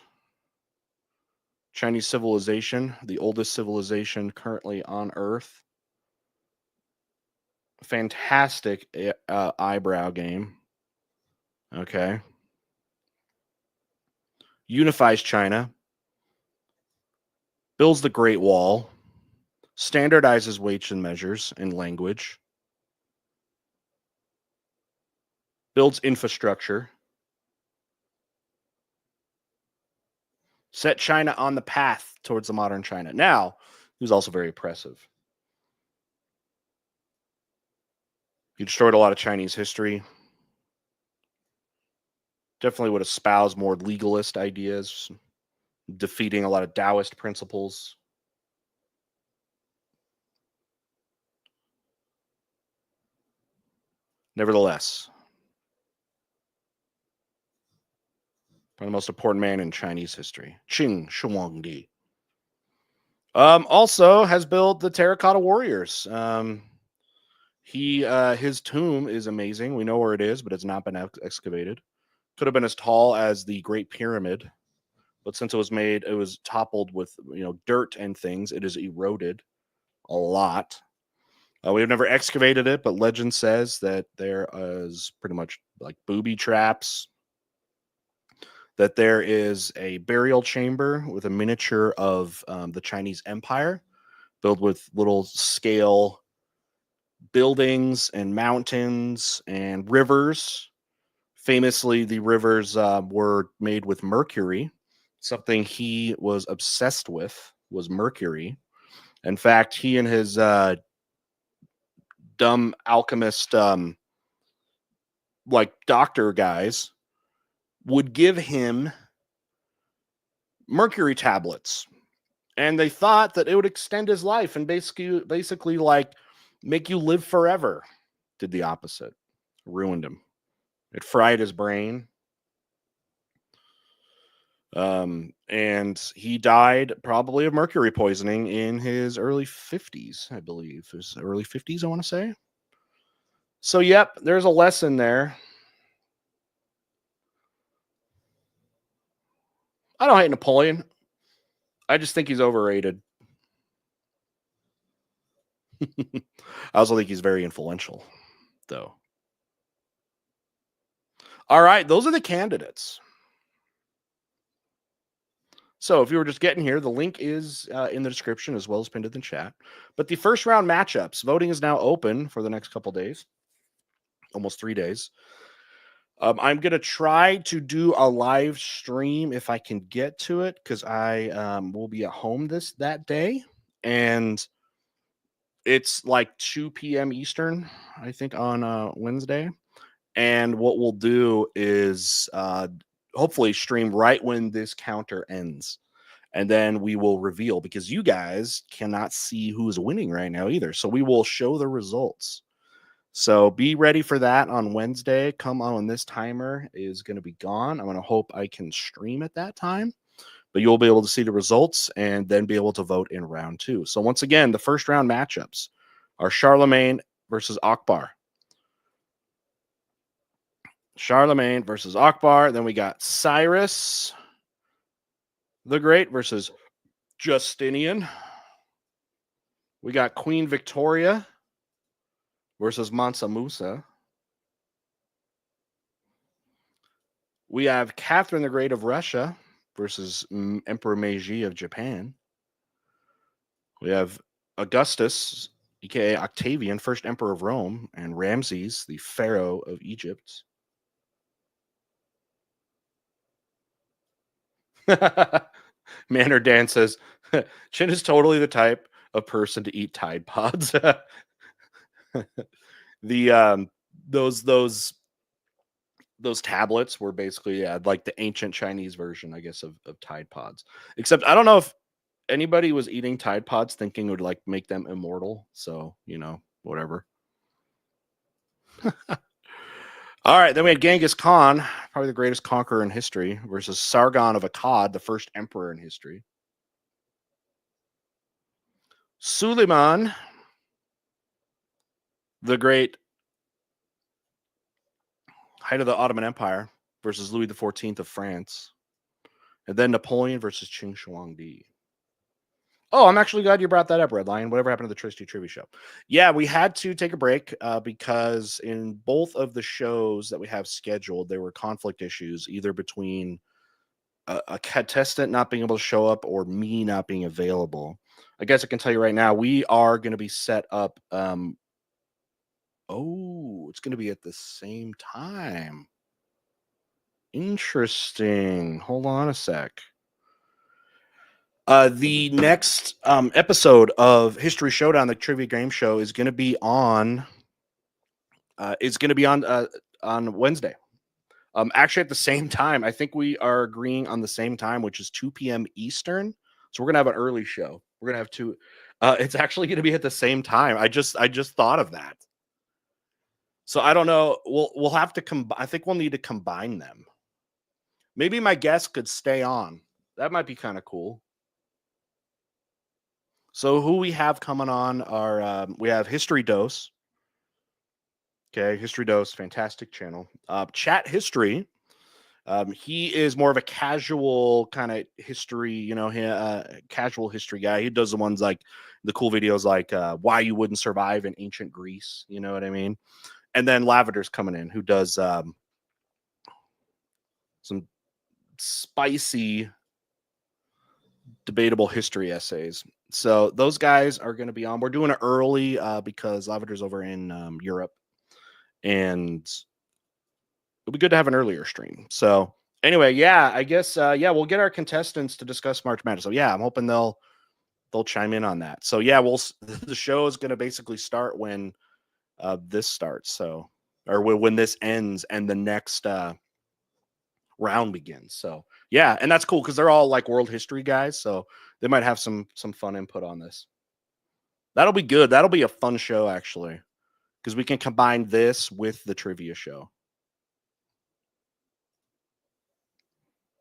Chinese civilization, the oldest civilization currently on Earth. Fantastic eyebrow game. Okay. Unifies China. Builds the Great Wall. Standardizes weights and measures and language. Builds infrastructure. Set China on the path towards the modern China. Now, he was also very oppressive. He destroyed a lot of Chinese history. Definitely would espouse more legalist ideas, defeating a lot of Taoist principles. Nevertheless, one of the most important men in Chinese history, Qin Shi Huangdi. Also has built the Terracotta Warriors. His tomb is amazing. We know where it is, but it's not been excavated. Could have been as tall as the Great Pyramid, but since it was toppled with dirt and things, it is eroded a lot. We have never excavated it, but legend says that there is pretty much like booby traps, that there is a burial chamber with a miniature of the Chinese Empire, built with little scale buildings and mountains and rivers. Famously, the rivers were made with mercury. Something he was obsessed with was mercury. In fact, he and his dumb alchemist, doctor guys, would give him mercury tablets, and they thought that it would extend his life and basically make you live forever. Did the opposite. Ruined him. It fried his brain. And he died probably of mercury poisoning in his early 50s, I believe. His early 50s, I want to say. So, yep, there's a lesson there. I don't hate Napoleon. I just think he's overrated. I also think he's very influential, though. All right, those are the candidates. So if you were just getting here, the link is in the description as well as pinned in the chat. But the first round matchups, voting is now open for the next couple days, almost 3 days. I'm going to try to do a live stream if I can get to it, because I will be at home that day. And it's like 2 p.m. Eastern, I think, on Wednesday. And what we'll do is hopefully stream right when this counter ends. And then we will reveal, because you guys cannot see who's winning right now either. So we will show the results. So be ready for that on Wednesday. Come on when this timer is going to be gone. I'm going to hope I can stream at that time. But you'll be able to see the results and then be able to vote in round 2. So once again, the first round matchups are Charlemagne versus Akbar. Charlemagne versus Akbar. Then we got Cyrus the Great versus Justinian. We got Queen Victoria versus Mansa Musa. We have Catherine the Great of Russia versus Emperor Meiji of Japan. We have Augustus, aka Octavian, first emperor of Rome, and Ramses, the pharaoh of Egypt. Manor Dan says, Chin is totally the type of person to eat Tide Pods. Those tablets were basically like the ancient Chinese version, I guess, of Tide Pods. Except I don't know if anybody was eating Tide Pods thinking it would like make them immortal. So, whatever. All right, then we had Genghis Khan, probably the greatest conqueror in history, versus Sargon of Akkad, the first emperor in history. Suleiman, the great height of the Ottoman Empire, versus Louis XIV of France. And then Napoleon versus Qin Shi Huangdi. Oh, I'm actually glad you brought that up, Red Lion. Whatever happened to the Tristy Trivia Show? Yeah, we had to take a break because in both of the shows that we have scheduled, there were conflict issues, either between a contestant not being able to show up or me not being available. I guess I can tell you right now, we are going to be set up. It's going to be at the same time. Interesting. Hold on a sec. The next episode of History Showdown, the trivia game show, is going to be on. On Wednesday. Actually, at the same time. I think we are agreeing on the same time, which is 2 p.m. Eastern. So we're gonna have an early show. We're gonna have two. It's actually going to be at the same time. I just thought of that. So I don't know. We'll have to combine. I think we'll need to combine them. Maybe my guest could stay on. That might be kind of cool. So who we have coming on are we have History Dose. Okay, History Dose, fantastic channel. Chat History. He is more of a casual kind of history, casual history guy. He does the ones like the cool videos like why you wouldn't survive in ancient Greece. You know what I mean? And then Lavender's coming in, who does some spicy, debatable history essays. So those guys are going to be on. We're doing it early because Lavender's over in Europe, and it'll be good to have an earlier stream. So anyway, yeah, I guess we'll get our contestants to discuss March Madness. So yeah, I'm hoping they'll chime in on that. So yeah, the show is going to basically start when this starts. So or when this ends and the next round begins. So yeah, and that's cool because they're all like world history guys, so they might have some fun input on this. That'll be good. That'll be a fun show actually, because we can combine this with the trivia show.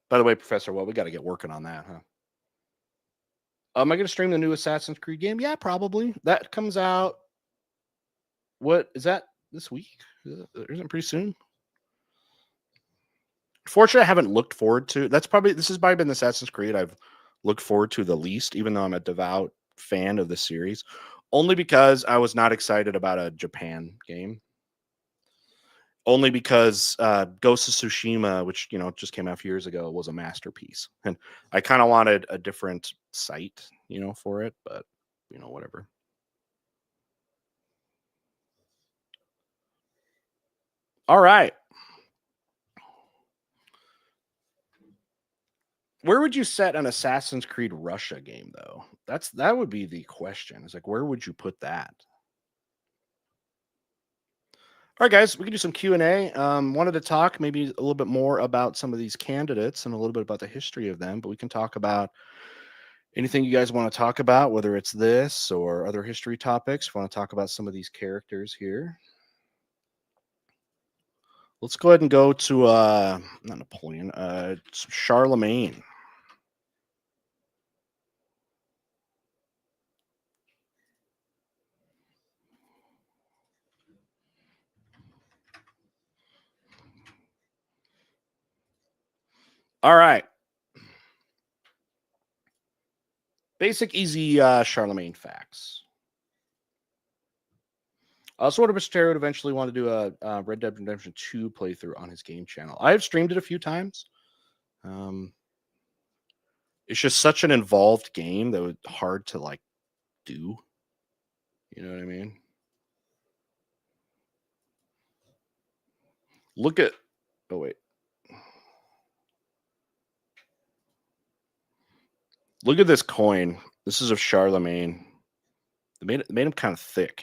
By the way, Professor, well, we got to get working on that, huh? Am I going to stream the new Assassin's Creed game? Yeah, probably. That comes out. What is that this week? Isn't it pretty soon? Fortunately, I haven't looked forward to. This has probably been the Assassin's Creed I've looked forward to the least, even though I'm a devout fan of the series, only because I was not excited about a Japan game. Only because Ghost of Tsushima, which just came out a few years ago, was a masterpiece, and I kind of wanted a different site, for it, but whatever. All right. Where would you set an Assassin's Creed Russia game, though? That would be the question. It's like, where would you put that? All right, guys, we can do some Q&A. Wanted to talk maybe a little bit more about some of these candidates and a little bit about the history of them, but we can talk about anything you guys want to talk about, whether it's this or other history topics. We want to talk about some of these characters here. Let's go ahead and go to not Napoleon, Charlemagne. All right. Basic, easy Charlemagne facts. Sword of Mystera would eventually want to do a Red Dead Redemption 2 playthrough on his game channel. I have streamed it a few times. It's just such an involved game that was hard to like do. You know what I mean? Look at. Oh wait. Look at this coin. This is of Charlemagne. They made him kind of thick.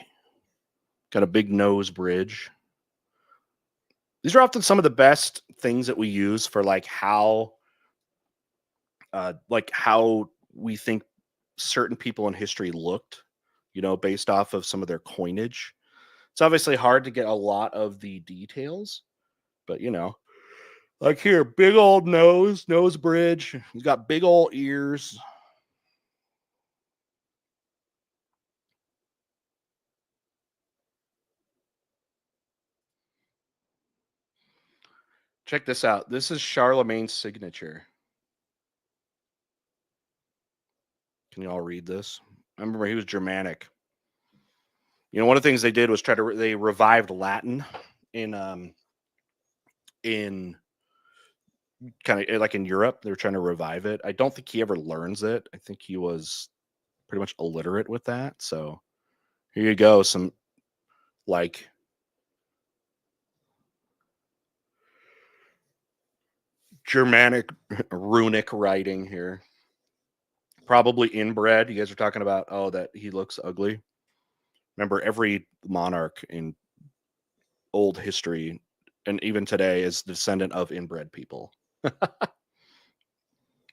Got a big nose bridge. These are often some of the best things that we use for like how we think certain people in history looked, you know, based off of some of their coinage. It's obviously hard to get a lot of the details, but you know, like here, big old nose bridge. He's got big old ears. Check this out. This is Charlemagne's signature. Can you all read this? I remember he was Germanic. You know, one of the things they did was they revived Latin in kind of like in Europe. They were trying to revive it. I don't think he ever learns it. I think he was pretty much illiterate with that. So here you go. Some like Germanic runic writing here. Probably inbred. You guys are talking about, oh, that he looks ugly. Remember, every monarch in old history and even today is descendant of inbred people.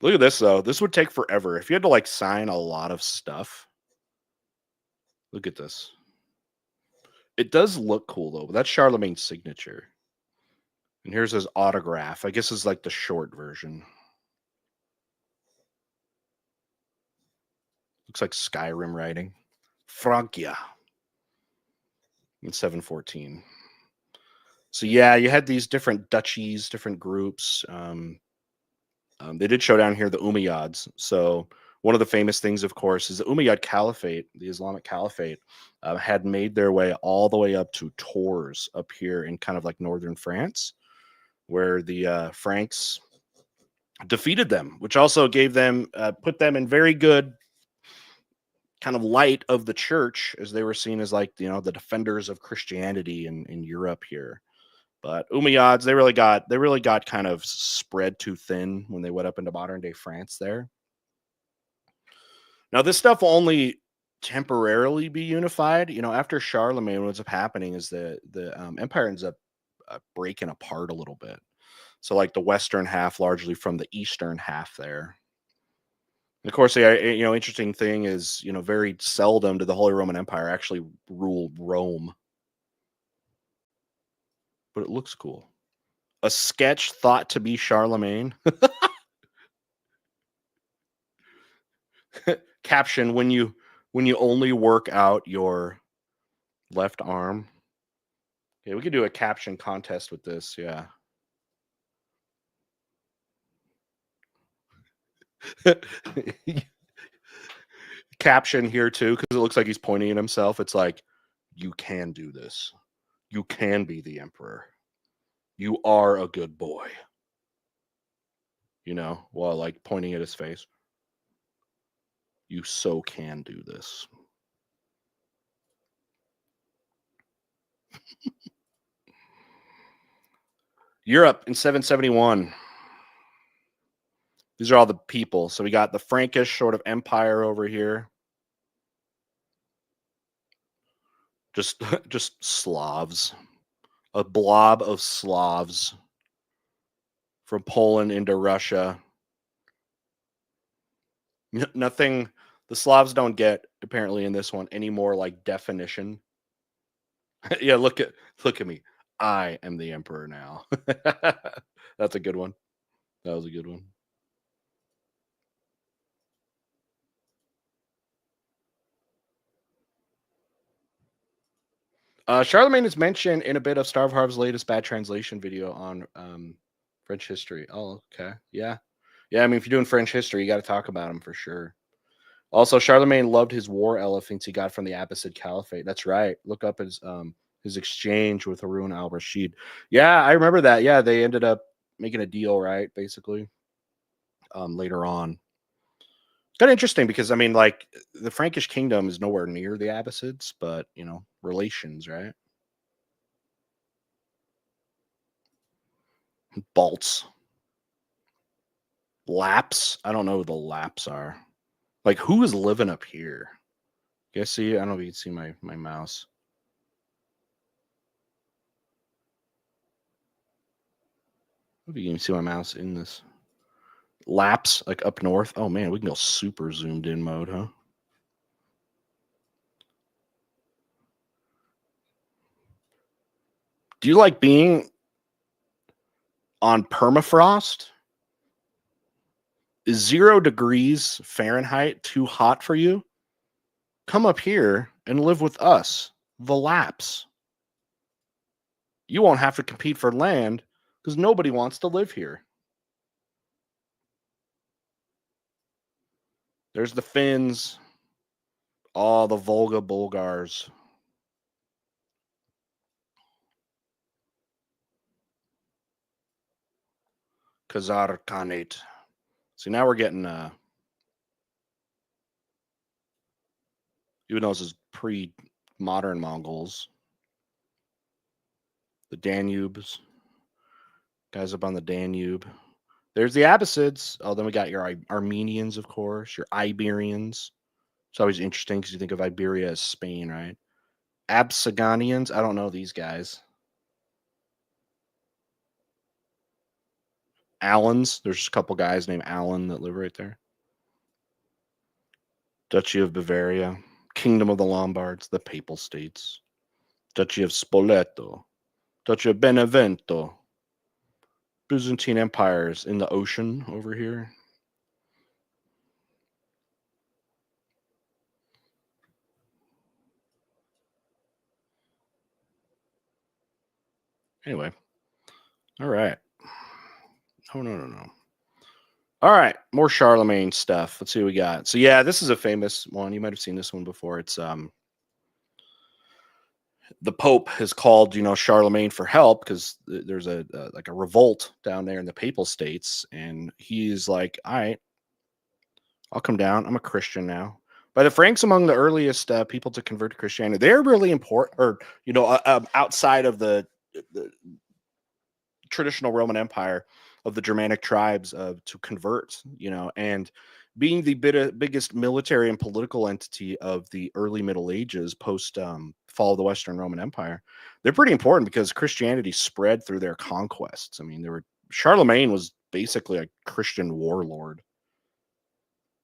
Look at this, though. This would take forever. If you had to like sign a lot of stuff. Look at this. It does look cool, though. But that's Charlemagne's signature. And here's his autograph. I guess it's like the short version. Looks like Skyrim writing. Francia in 714. So yeah, you had these different duchies, different groups. They did show down here the Umayyads. So one of the famous things, of course, is the Umayyad Caliphate, the Islamic Caliphate, had made their way all the way up to Tours up here in kind of like northern France, where the Franks defeated them, which also gave them, put them in very good kind of light of the church, as they were seen as like, you know, the defenders of Christianity in Europe here. But Umayyads, they really got kind of spread too thin when they went up into modern day France there. Now, this stuff will only temporarily be unified. You know, after Charlemagne, what's up happening is the empire ends up breaking apart a little bit. So, like the western half, largely from the eastern half there. And of course, the interesting thing is, you know, very seldom did the Holy Roman Empire actually rule Rome. But it looks cool. A sketch thought to be Charlemagne. Caption: when you only work out your left arm. Okay, we could do a caption contest with this. Yeah. Caption here too, because it looks like he's pointing at himself. It's like, you can do this. You can be the emperor. You are a good boy. You know, while like pointing at his face. You so can do this. Europe in 771. These are all the people. So we got the Frankish sort of empire over here. Just Slavs. a blob of Slavs from Poland into Russia. Nothing. The Slavs don't get, apparently, in this one any more like definition. Yeah, look at me. I am the emperor now. That's a good one. That was a good one. Charlemagne is mentioned in a bit of Starvharv's latest bad translation video on French history. Oh, okay. Yeah. Yeah, I mean, if you're doing French history, you got to talk about him for sure. Also, Charlemagne loved his war elephants he got from the Abbasid Caliphate. That's right. Look up his exchange with Harun al-Rashid. Yeah, I remember that. Yeah, they ended up making a deal, right? Basically, later on. Kind of interesting because I mean, like the Frankish kingdom is nowhere near the Abbasids, but relations, right? Balts, Laps. I don't know who the Laps are. Like, who is living up here? You guys see? I don't know if you can see my mouse. If you can see my mouse in this. Laps, like up north. Oh man, we can go super zoomed in mode, huh? Do you like being on permafrost? Is 0 degrees Fahrenheit too hot for you? Come up here and live with us, the Laps. You won't have to compete for land because nobody wants to live here. There's the Finns, all the Volga Bulgars. Khazar Khanate. See, now we're getting, even though this is pre-modern Mongols, the Danubes, guys up on the Danube. There's the Abbasids. Oh, then we got your Armenians, of course, your Iberians. It's always interesting because you think of Iberia as Spain, right? Absaganians. I don't know these guys. Allens. There's a couple guys named Allen that live right there. Duchy of Bavaria. Kingdom of the Lombards. The Papal States. Duchy of Spoleto. Duchy of Benevento. Byzantine empires in the ocean over here. Anyway. All right. Oh, no. All right. More Charlemagne stuff. Let's see what we got. So, yeah, this is a famous one. You might have seen this one before. It's the Pope has called, Charlemagne for help because there's a like a revolt down there in the Papal States, and he's like, "All right, I'll come down. I'm a Christian now." By the Franks, among the earliest people to convert to Christianity, they're really important, or outside of the traditional Roman Empire of the Germanic tribes to convert, and being the biggest military and political entity of the early Middle Ages post fall of the Western Roman Empire, they're pretty important because Christianity spread through their conquests. I mean, Charlemagne was basically a Christian warlord.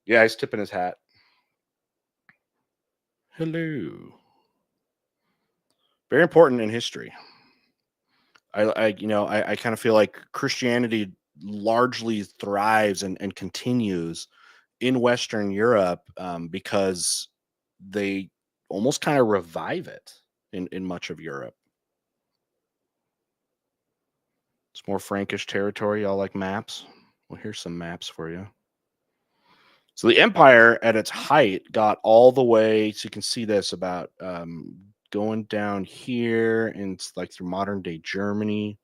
Yeah, he's tipping his hat. Hello. Very important in history. I kind of feel like Christianity largely thrives and continues in Western Europe because they almost kind of revive it in much of Europe. It's more Frankish territory. Y'all like maps? Well, here's some maps for you. So the empire at its height got all the way, so you can see this about going down here and it's like through modern day Germany.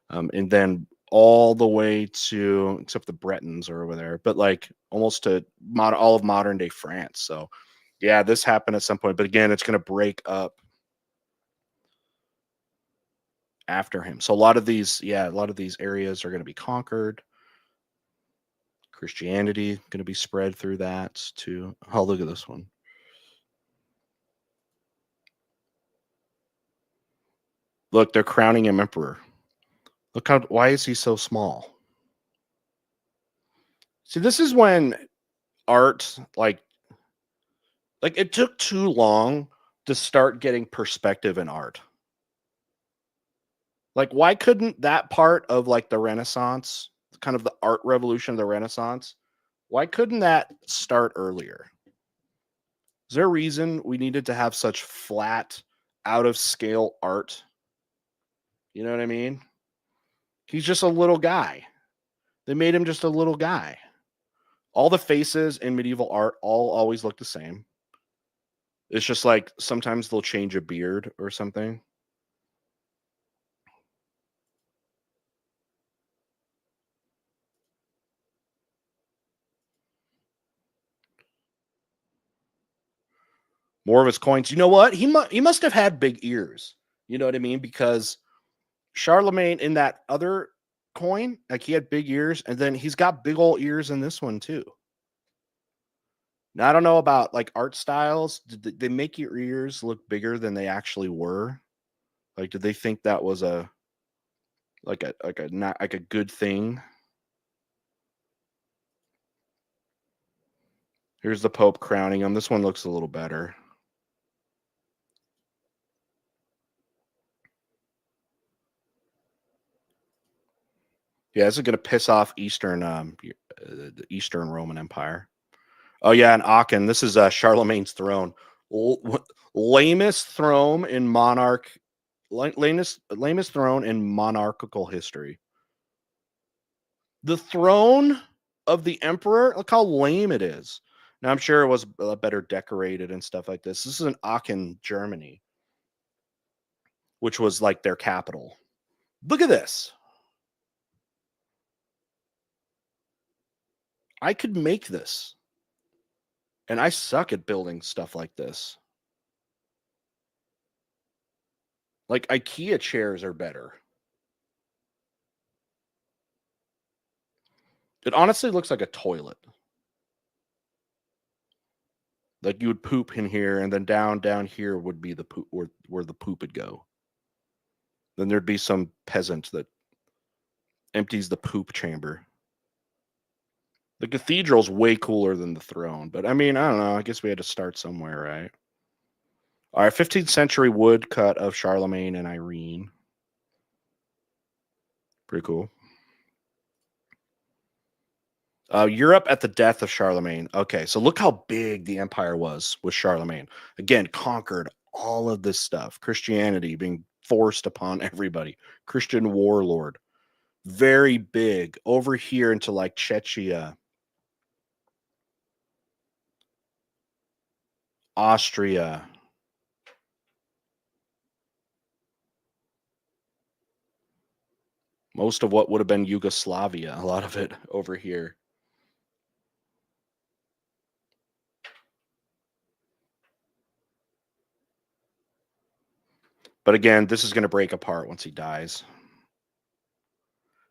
And then all the way to, except the Bretons are over there, but like almost to all of modern day France. So yeah, this happened at some point, but again, it's going to break up after him. So a lot of these areas are going to be conquered. Christianity going to be spread through that too. Oh, look at this one. Look, they're crowning him emperor. Look why is he so small? See, this is when art, like it took too long to start getting perspective in art. Like, why couldn't that part of like the Renaissance, kind of the art revolution of the Renaissance, why couldn't that start earlier? Is there a reason we needed to have such flat, out of scale art? You know what I mean? He's just a little guy. They made him just a little guy. All the faces in medieval art all always look the same. It's just like sometimes they'll change a beard or something. More of his coins. You know what? He must have had big ears. You know what I mean? Because Charlemagne in that other coin, like he had big ears, and then he's got big old ears in this one too. Now I don't know about like art styles. Did they make your ears look bigger than they actually were? Like, did they think that was a not like a good thing? Here's the Pope crowning him. This one looks a little better. Yeah, this is gonna piss off the Eastern Roman Empire. Oh yeah, and Aachen. This is Charlemagne's throne. Lamest throne in lamest throne in monarchical history. The throne of the emperor. Look how lame it is. Now I'm sure it was better decorated and stuff like this. This is in Aachen, Germany, which was like their capital. Look at this. I could make this. And I suck at building stuff like this. Like IKEA chairs are better. It honestly looks like a toilet. Like you would poop in here, and then down here would be the poop where the poop would go. Then there'd be some peasant that empties the poop chamber. The cathedral's way cooler than the throne, but I mean, I don't know. I guess we had to start somewhere, right? All right, 15th century woodcut of Charlemagne and Irene. Pretty cool. Europe at the death of Charlemagne. Okay, so look how big the empire was with Charlemagne. Again, conquered all of this stuff. Christianity being forced upon everybody. Christian warlord. Very big. Over here into like Czechia, Austria. Most of what would have been Yugoslavia, a lot of it over here. But again, this is going to break apart once he dies.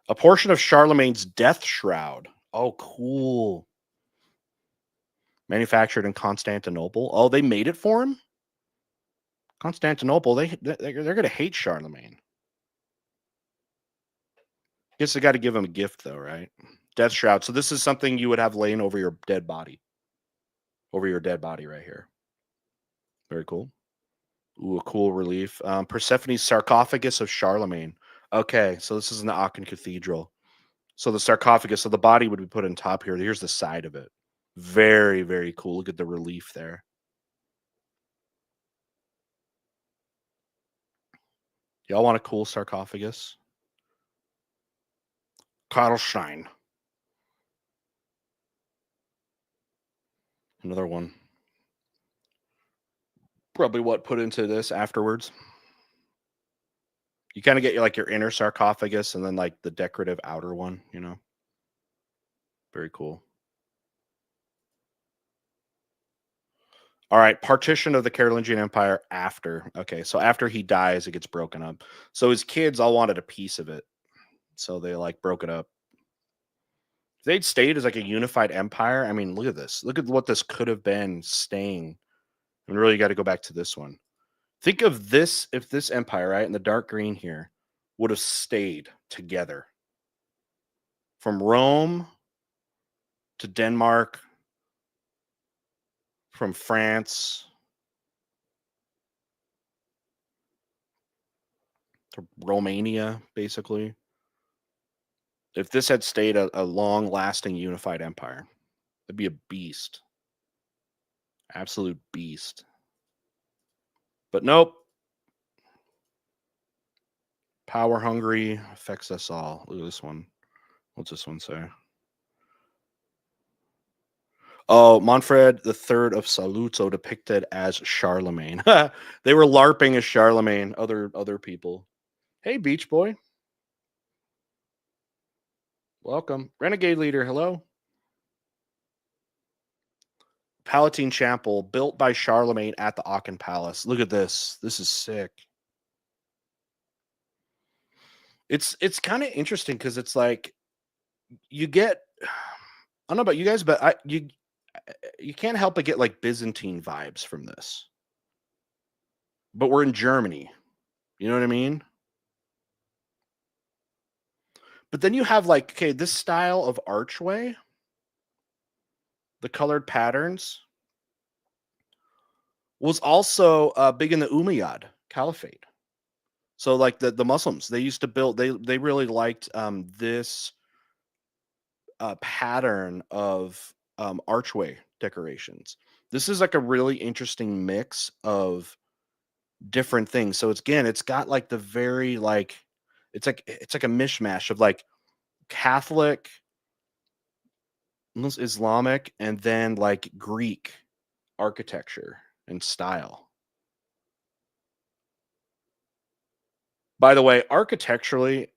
A portion of Charlemagne's death shroud. Oh, cool. Manufactured in Constantinople. Oh, they made it for him? Constantinople, they're going to hate Charlemagne. Guess they got to give him a gift, though, right? Death shroud. So this is something you would have laying over your dead body. Over your dead body right here. Very cool. Ooh, a cool relief. Persephone's sarcophagus of Charlemagne. Okay, so this is in the Aachen Cathedral. So the sarcophagus, so the body would be put on top here. Here's the side of it. Very, very cool. Look at the relief there. Y'all want a cool sarcophagus? Karlstein. Another one. Probably what put into this afterwards. You kind of get like your inner sarcophagus and then like the decorative outer one, you know? Very cool. All right, partition of the Carolingian Empire after. Okay, so after he dies, it gets broken up. So his kids all wanted a piece of it. So they like broke it up. If they'd stayed as like a unified empire, I mean, look at this. Look at what this could have been staying. And really, you got to go back to this one. Think of this, if this empire, right, in the dark green here, would have stayed together from Rome to Denmark, from France to Romania, basically. If this had stayed a long-lasting unified empire, it'd be a beast. Absolute beast. But nope. Power hungry affects us all. Look at this one. What's this one say? Oh, Manfred III of Saluzzo depicted as Charlemagne. They were LARPing as Charlemagne, other people. Hey, Beach Boy. Welcome. Renegade Leader, hello. Palatine Chapel, built by Charlemagne at the Aachen Palace. Look at this. This is sick. It's kind of interesting because it's like you get, I don't know about you guys, but you can't help but get like Byzantine vibes from this. But we're in Germany. You know what I mean? But then you have like, okay, this style of archway, the colored patterns, was also big in the Umayyad Caliphate. So like the Muslims, they used to build, they really liked this pattern of archway decorations. This is like a really interesting mix of different things. So it's got like the very like it's like a mishmash of like Catholic, Islamic, and then like Greek architecture and style. By the way, architecturally,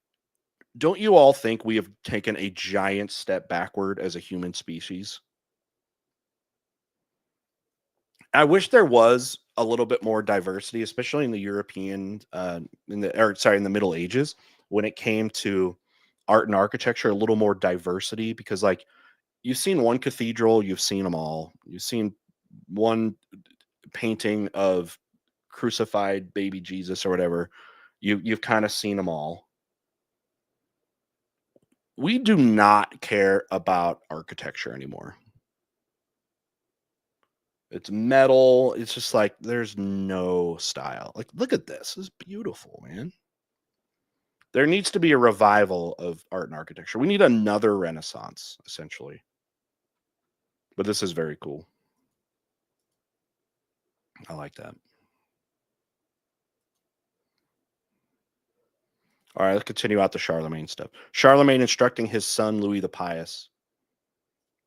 don't you all think we have taken a giant step backward as a human species? I wish there was a little bit more diversity, especially in the European, in the Middle Ages, when it came to art and architecture. A little more diversity, because like you've seen one cathedral, you've seen them all. You've seen one painting of crucified baby Jesus or whatever. You've kind of seen them all. We do not care about architecture anymore. It's metal. It's just like there's no style. Like, look at this. This is beautiful, man. There needs to be a revival of art and architecture. We need another renaissance, essentially. But this is very cool. I like that. All right, let's continue out the Charlemagne stuff. Charlemagne instructing his son Louis the Pious.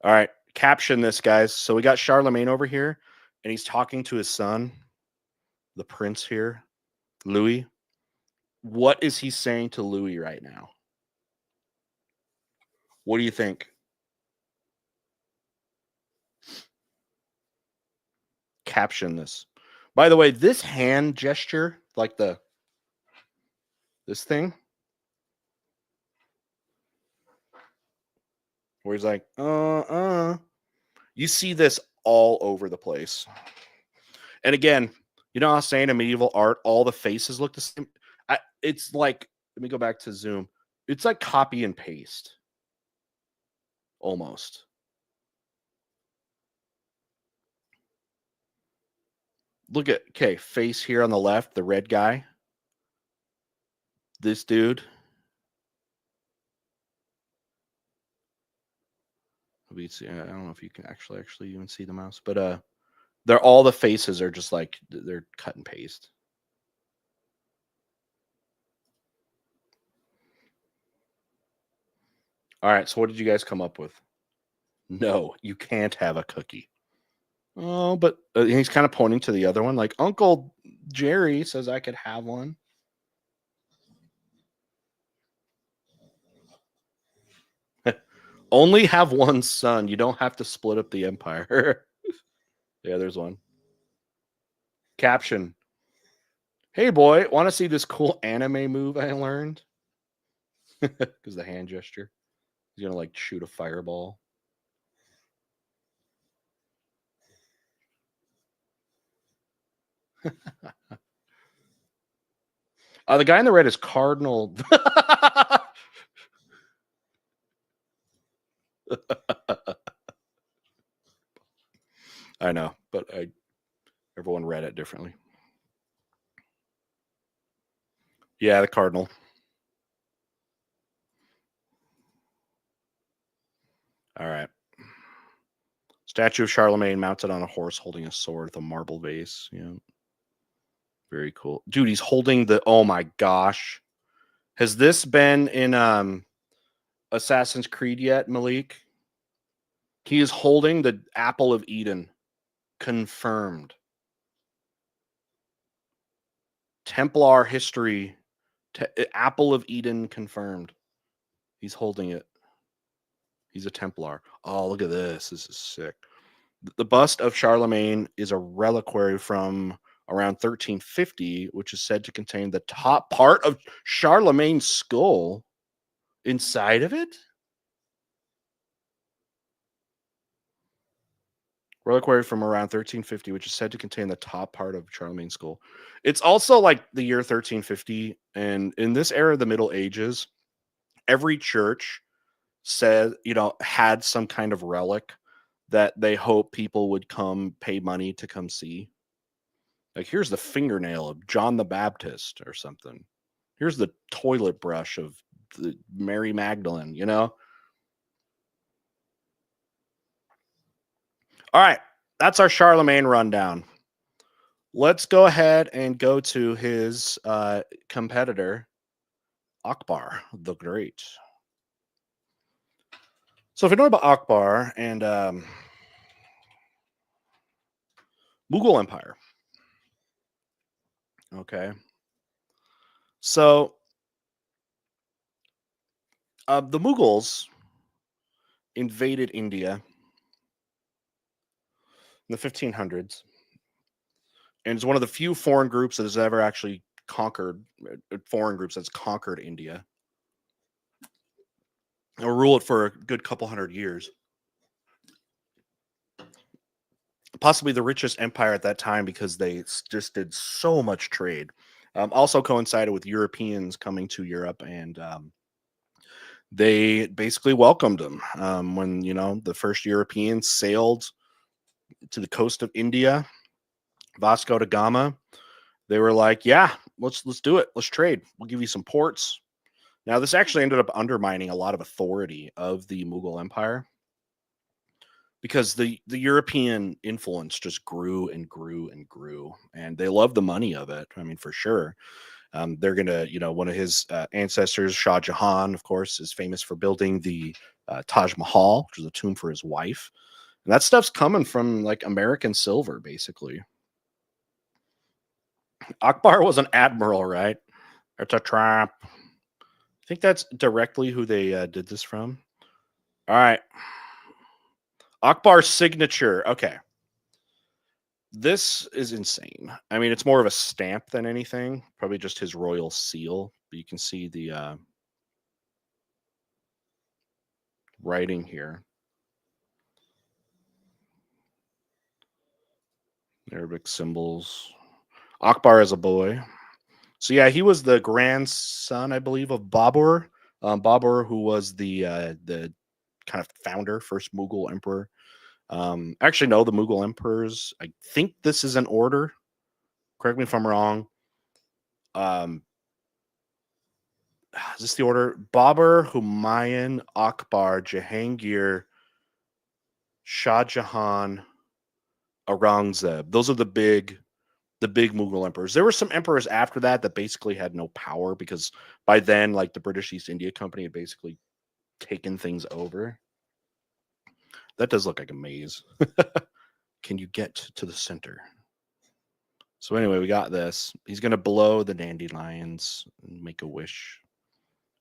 All right, caption this, guys. So we got Charlemagne over here, and he's talking to his son, the prince here, Louis. What is he saying to Louis right now? What do you think? Caption this. By the way, this hand gesture, like this thing, where he's like, you see this all over the place. And again, you know how I was saying in medieval art, all the faces look the same? It's like, let me go back to Zoom. It's like copy and paste. Almost. Look at, okay, face here on the left, the red guy. This dude. I don't know if you can actually even see the mouse, but they're all the faces are just like they're cut and paste. All right, so what did you guys come up with? No, you can't have a cookie. Oh, but he's kind of pointing to the other one, like Uncle Jerry says I could have one. Only have one son. You don't have to split up the empire. Yeah, there's one. Caption. Hey boy, want to see this cool anime move I learned? Because the hand gesture. He's gonna like shoot a fireball. The guy in the red is Cardinal. I know, but everyone read it differently. Yeah, the Cardinal. All right. Statue of Charlemagne mounted on a horse holding a sword with a marble vase. Yeah. Very cool. Dude, he's holding the oh my gosh. Has this been in Assassin's Creed yet, Malik? He is holding the Apple of Eden. Confirmed. Templar history. Apple of Eden confirmed. He's holding it. He's a Templar. Oh, look at this. This is sick. The bust of Charlemagne is a reliquary from around 1350, which is said to contain the top part of Charlemagne's skull inside of it. Reliquary from around 1350, which is said to contain the top part of Charlemagne's skull. It's also like the year 1350, and in this era of the Middle Ages, every church said, had some kind of relic that they hope people would come pay money to come see. Like, here's the fingernail of John the Baptist or something. Here's the toilet brush of the Mary Magdalene, All right. That's our Charlemagne rundown. Let's go ahead and go to his competitor, Akbar the Great. So if you know about Akbar and Mughal Empire, okay. So the Mughals invaded India in the 1500s, and it's one of the few foreign groups that has ever actually conquered India or ruled it for a good couple hundred years. Possibly the richest empire at that time because they just did so much trade. Also coincided with Europeans coming to Europe, and they basically welcomed them when the first Europeans sailed to the coast of India. Vasco da Gama. They were like, "Yeah, let's do it. Let's trade. We'll give you some ports." Now, this actually ended up undermining a lot of authority of the Mughal Empire because the European influence just grew and grew and grew, and they loved the money of it. I mean, for sure. They're gonna, one of his ancestors, Shah Jahan, of course, is famous for building the Taj Mahal, which is a tomb for his wife, and that stuff's coming from like American silver, basically. Akbar was an admiral, right? It's a trap. I think that's directly who they did this from. All right. Akbar's signature. Okay. This is insane. I mean, it's more of a stamp than anything. Probably just his royal seal. But you can see the writing here. Arabic symbols. Akbar as a boy. So yeah, he was the grandson, I believe, of Babur. Babur, who was the kind of founder, first Mughal emperor. Actually, no, the Mughal emperors. I think this is an order. Correct me if I'm wrong. Is this the order? Babur, Humayun, Akbar, Jahangir, Shah Jahan, Aurangzeb. Those are the big Mughal emperors. There were some emperors after that basically had no power because by then, like the British East India Company had basically taken things over. That does look like a maze. Can you get to the center? So anyway, we got this. He's going to blow the dandelions and make a wish.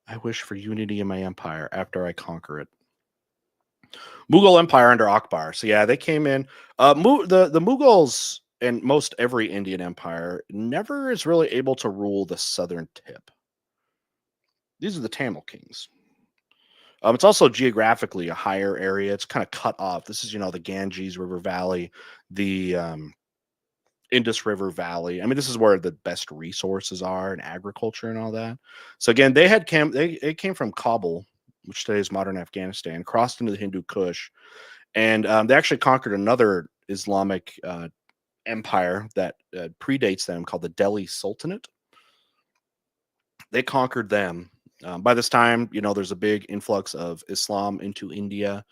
I wish for unity in my empire after I conquer it. Mughal Empire under Akbar. So yeah, they came in. The Mughals and most every Indian empire never is really able to rule the southern tip. These are the Tamil kings. It's also geographically a higher area. It's kind of cut off. This is, the Ganges River Valley, the Indus River Valley. I mean, this is where the best resources are in agriculture and all that. So again, they had it came from Kabul, which today is modern Afghanistan, crossed into the Hindu Kush, and they actually conquered another Islamic empire that predates them called the Delhi Sultanate. They conquered them. By this time, there's a big influx of Islam into India.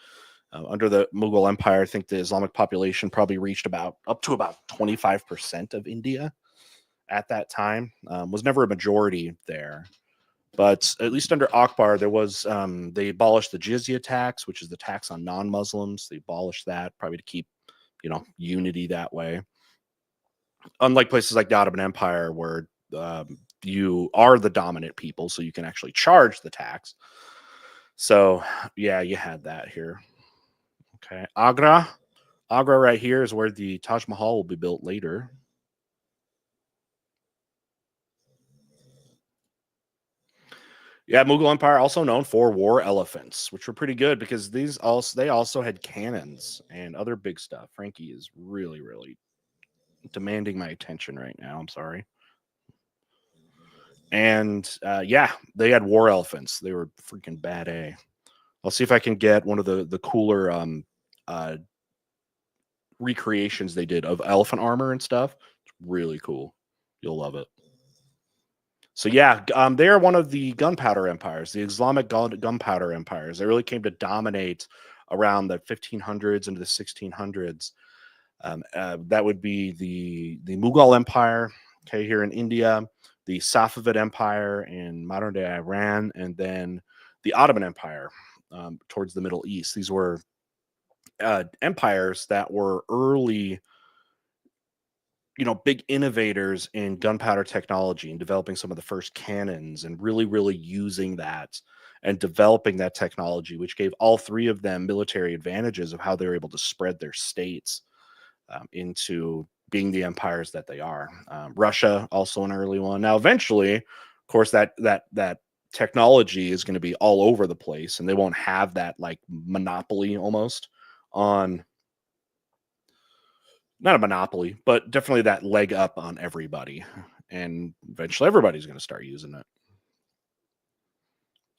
Under the Mughal Empire, I think the Islamic population probably reached up to about 25% of India at that time. Was never a majority there. But at least under Akbar, there was they abolished the jizya tax, which is the tax on non-Muslims. They abolished that probably to keep, unity that way. Unlike places like the Ottoman Empire, where you are the dominant people, so you can actually charge the tax. So yeah, you had that here. Okay, Agra right here is where the Taj Mahal will be built later. Yeah, Mughal Empire also known for war elephants, which were pretty good because they also had cannons and other big stuff. Frankie is really, really demanding my attention right now. I'm sorry. And yeah, they had war elephants. They were freaking bad A. I'll see if I can get one of the cooler uh, recreations they did of elephant armor and stuff. It's really cool. You'll love it. So yeah, they are one of the gunpowder empires, the Islamic gunpowder empires. They really came to dominate around the 1500s into the 1600s. That would be the Mughal Empire, okay, here in India, the Safavid Empire in modern day Iran, and then the Ottoman Empire towards the Middle East. These were empires that were early, big innovators in gunpowder technology and developing some of the first cannons and really, really using that and developing that technology, which gave all three of them military advantages of how they were able to spread their states into being the empires that they are. Russia, also an early one. Now, eventually, of course, that technology is going to be all over the place, and they won't have that like monopoly almost on, not a monopoly, but definitely that leg up on everybody. And eventually everybody's going to start using it.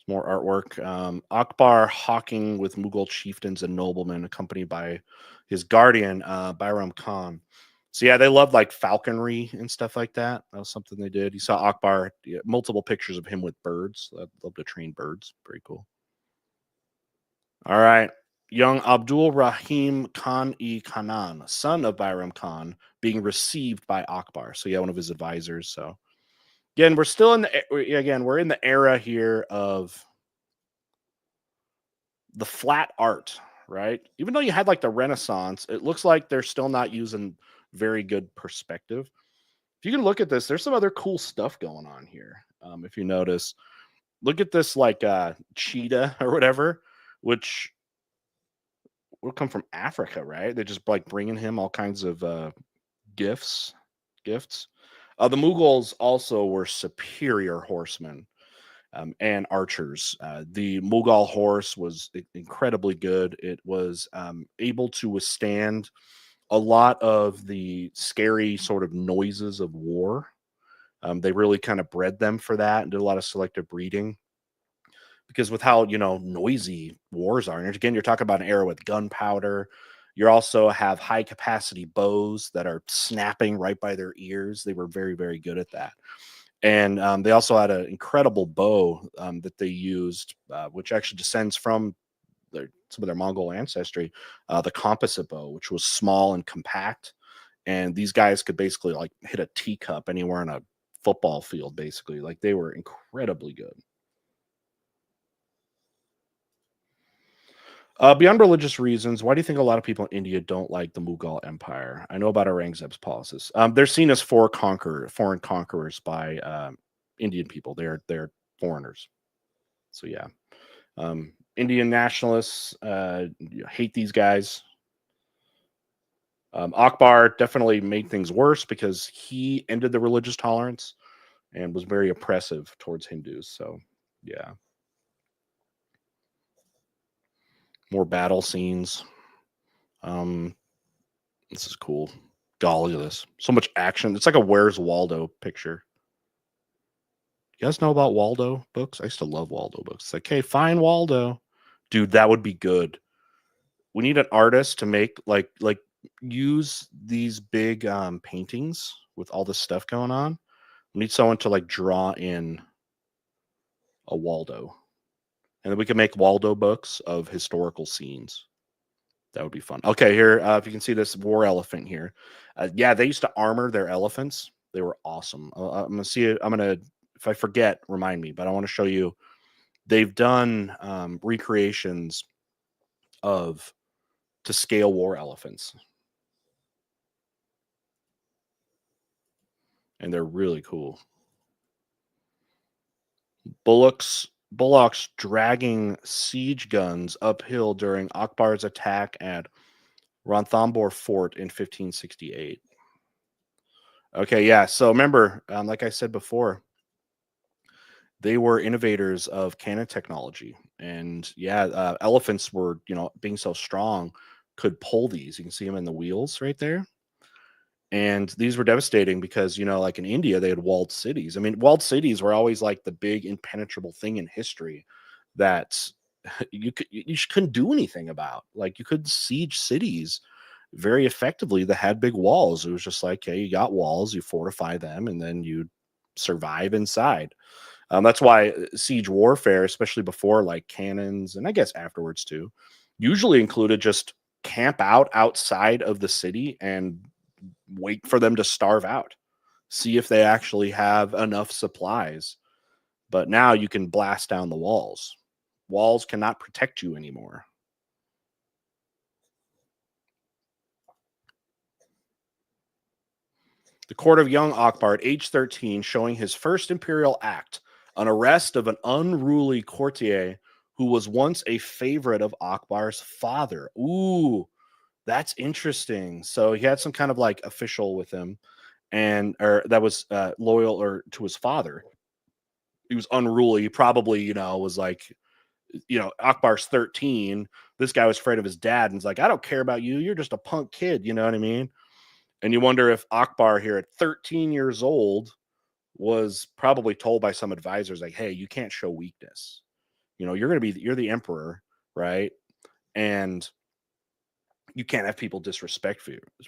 More artwork. Akbar hawking with Mughal chieftains and noblemen, accompanied by his guardian, Bairam Khan. So yeah, they loved like falconry and stuff like that. That was something they did. You saw Akbar, multiple pictures of him with birds. I'd love to train birds. Very cool. All right. Young Abdul Rahim Khan-e-Khanan, son of Bairam Khan, being received by Akbar. So yeah, one of his advisors. So again, we're in the era here of the flat art, right? Even though you had like the Renaissance, it looks like they're still not using very good perspective. If you can look at this, there's some other cool stuff going on here. If you notice, look at this like cheetah or whatever, which would come from Africa, right? They're just like bringing him all kinds of gifts. The Mughals also were superior horsemen and archers. The Mughal horse was incredibly good. It was able to withstand a lot of the scary sort of noises of war. They really kind of bred them for that and did a lot of selective breeding because with how noisy wars are, and again, you're talking about an era with gunpowder. You also have high capacity bows that are snapping right by their ears. They were very, very good at that. And they also had an incredible bow that they used, which actually descends from some of their Mongol ancestry, the composite bow, which was small and compact. And these guys could basically like hit a teacup anywhere in a football field, basically. Like they were incredibly good. Beyond religious reasons, why do you think a lot of people in India don't like the Mughal Empire? I know about Aurangzeb's policies. They're seen as foreign conquerors by Indian people. They're foreigners. So yeah, Indian nationalists hate these guys. Akbar definitely made things worse because he ended the religious tolerance and was very oppressive towards Hindus. So yeah, more battle scenes. This is cool. God, look at this. So much action. It's like a Where's Waldo picture. You guys know about Waldo books? I used to love Waldo books. It's like, hey, find Waldo. Dude, that would be good. We need an artist to make like use these big paintings with all this stuff going on. We need someone to like draw in a Waldo. And then we can make Waldo books of historical scenes. That would be fun. Okay, here, if you can see this war elephant here. Yeah, they used to armor their elephants. They were awesome. I'm going to see it. I'm going to, if I forget, remind me, but I want to show you. They've done recreations of to scale war elephants. And they're really cool. Bullocks dragging siege guns uphill during Akbar's attack at Ranthambore Fort in 1568. Okay, yeah. So remember, like I said before, they were innovators of cannon technology, and yeah, elephants were, being so strong, could pull these. You can see them in the wheels right there. And these were devastating because, like in India, they had walled cities. I mean, walled cities were always like the big impenetrable thing in history that you couldn't do anything about. Like you could siege cities very effectively that had big walls. It was just like, hey, you got walls, you fortify them, and then you survive inside. That's why siege warfare, especially before like cannons, and I guess afterwards too, usually included just camp out outside of the city and wait for them to starve out, see if they actually have enough supplies. But now you can blast down the walls. Walls cannot protect you anymore. The court of young Akbar at age 13, showing his first imperial act, an arrest of an unruly courtier who was once a favorite of Akbar's father. Ooh, that's interesting. So he had some kind of like official with him, or that was loyal or to his father. He was unruly. He probably, was like, Akbar's 13. This guy was afraid of his dad and was like, I don't care about you. You're just a punk kid. You know what I mean? And you wonder if Akbar here at 13 years old was probably told by some advisors, like, hey, you can't show weakness. You're the emperor, right? And you can't have people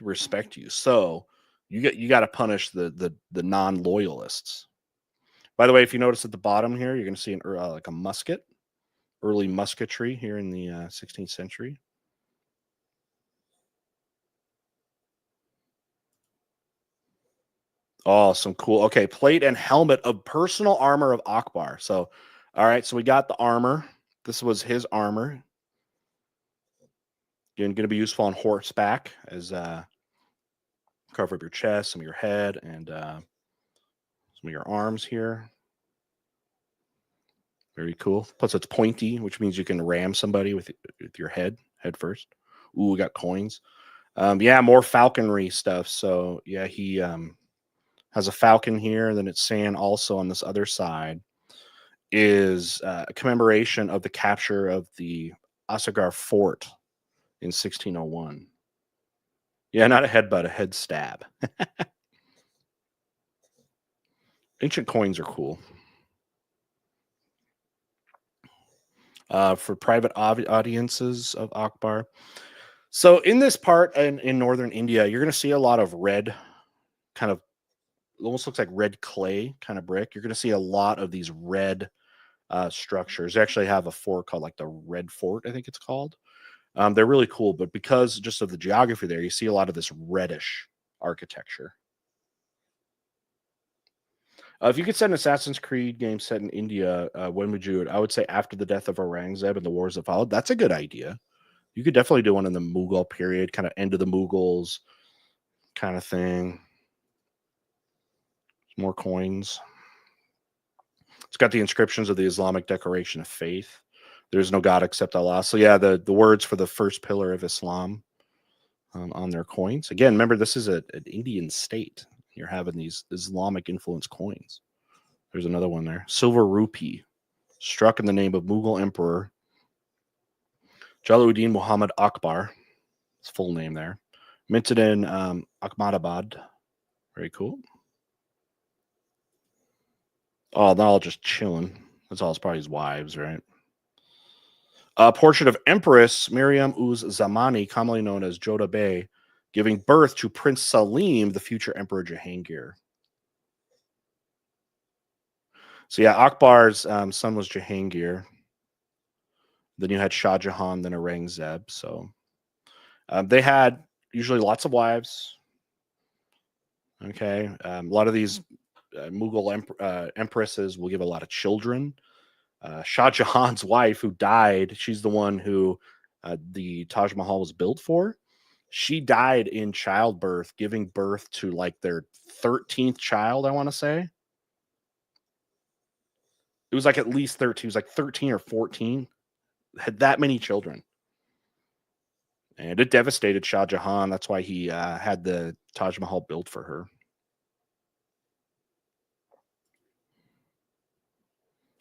respect you. So you got to punish the non-loyalists. By the way, if you notice at the bottom here, you're going to see like a musket, early musketry here in the 16th century. Oh, some cool. Okay, plate and helmet of personal armor of Akbar. So, all right, so we got the armor. This was his armor. Again, going to be useful on horseback as cover up your chest, some of your head, and some of your arms here. Very cool. Plus, it's pointy, which means you can ram somebody with your head first. Ooh, we got coins. Yeah, more falconry stuff. So, yeah, he has a falcon here. And then it's saying also on this other side is a commemoration of the capture of the Asagar Fort in 1601. Yeah, not a headbutt, a head stab. Ancient coins are cool. For private audiences of Akbar. So in this part in northern India, you're going to see a lot of red, kind of, it almost looks like red clay kind of brick. You're going to see a lot of these red structures. They actually have a fort called like the Red Fort, I think it's called. They're really cool, but because just of the geography there, you see a lot of this reddish architecture. If you could set an Assassin's Creed game set in India, when would you? I would say after the death of Aurangzeb and the wars that followed. That's a good idea. You could definitely do one in the Mughal period, kind of end of the Mughals kind of thing. More coins. It's got the inscriptions of the Islamic Declaration of Faith. There's no God except Allah. So yeah, the words for the first pillar of Islam on their coins. Again, remember, this is an Indian state. You're having these Islamic influenced coins. There's another one there. Silver rupee, struck in the name of Mughal Emperor Jalaluddin Muhammad Akbar. His full name there. Minted in Ahmadabad. Very cool. Oh, they're all just chilling. That's all. It's probably his wives, right? A portrait of Empress Miriam Uz Zamani, commonly known as Joda Bey, giving birth to Prince Salim, the future Emperor Jahangir. So yeah, Akbar's son was Jahangir. Then you had Shah Jahan, then Aurangzeb. So they had usually lots of wives. Okay, a lot of these Mughal empresses will give a lot of children. Shah Jahan's wife, who died, she's the one who the Taj Mahal was built for. She died in childbirth, giving birth to like their 13th child, I want to say. It was like at least 13. It was like 13 or 14. Had that many children. And it devastated Shah Jahan. That's why he had the Taj Mahal built for her.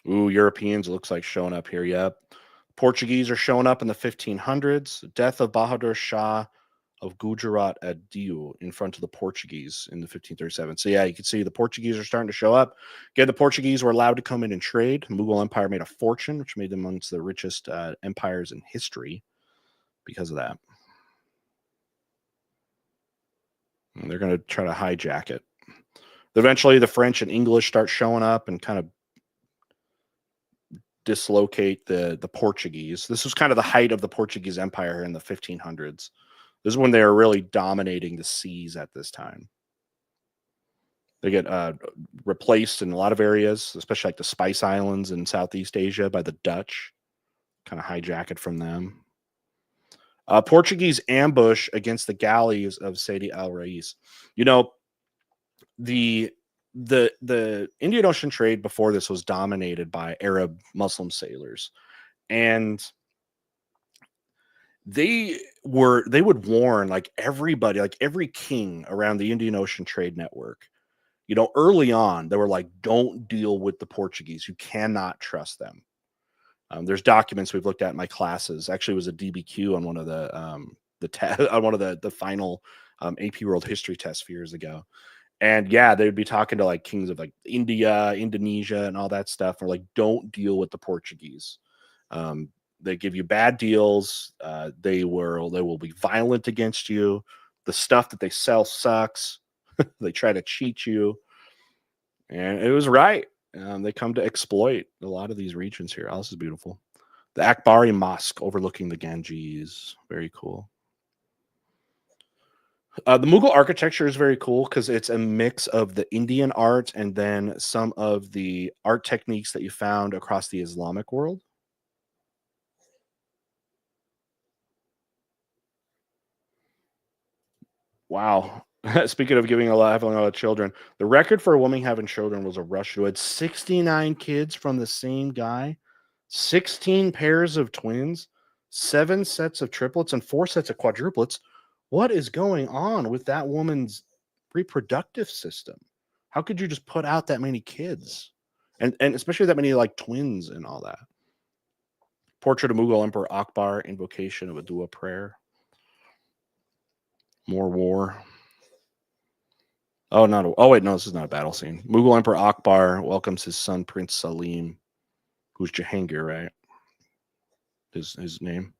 Ooh, Europeans, it looks like showing up here. Yep. Portuguese are showing up in the 1500s. Death of Bahadur Shah of Gujarat at Diu in front of the Portuguese in the 1537. So yeah, you can see the Portuguese are starting to show up. Again, the Portuguese were allowed to come in and trade. The Mughal Empire made a fortune, which made them amongst the richest empires in history because of that. And they're going to try to hijack it. Eventually, the French and English start showing up and kind of dislocate the Portuguese. This was kind of the height of the Portuguese Empire in the 1500s. This is when they are really dominating the seas at this time. They get replaced in a lot of areas, especially like the Spice Islands in Southeast Asia by the Dutch. Kind of hijack it from them. Portuguese ambush against the galleys of Sidi Al Rais. You know, the Indian Ocean trade before this was dominated by Arab Muslim sailors, and they would warn like everybody, like every king around the Indian Ocean trade network. You know, early on, they were like, "Don't deal with the Portuguese. You cannot trust them." There's documents we've looked at in my classes. Actually, it was a DBQ on one of the on one of the final AP World History tests a few years ago. And yeah, they would be talking to like kings of like India, Indonesia, and all that stuff. Or like, don't deal with the Portuguese. They give you bad deals. They will be violent against you. The stuff that they sell sucks. They try to cheat you, and it was right. They come to exploit a lot of these regions here. Oh, this is beautiful. The Akbari Mosque overlooking the Ganges. Very cool. The Mughal architecture is very cool because it's a mix of the Indian art and then some of the art techniques that you found across the Islamic world. Wow. Speaking of having a lot of children, the record for a woman having children was a Russian who had 69 kids from the same guy, 16 pairs of twins, 7 sets of triplets, and 4 sets of quadruplets. What is going on with that woman's reproductive system? How could you just put out that many kids? And especially that many like twins and all that. Portrait of Mughal Emperor Akbar, invocation of a dua prayer. More war. Oh, not. Oh, wait, no, this is not a battle scene. Mughal Emperor Akbar welcomes his son Prince Salim, who's Jahangir, right? His name.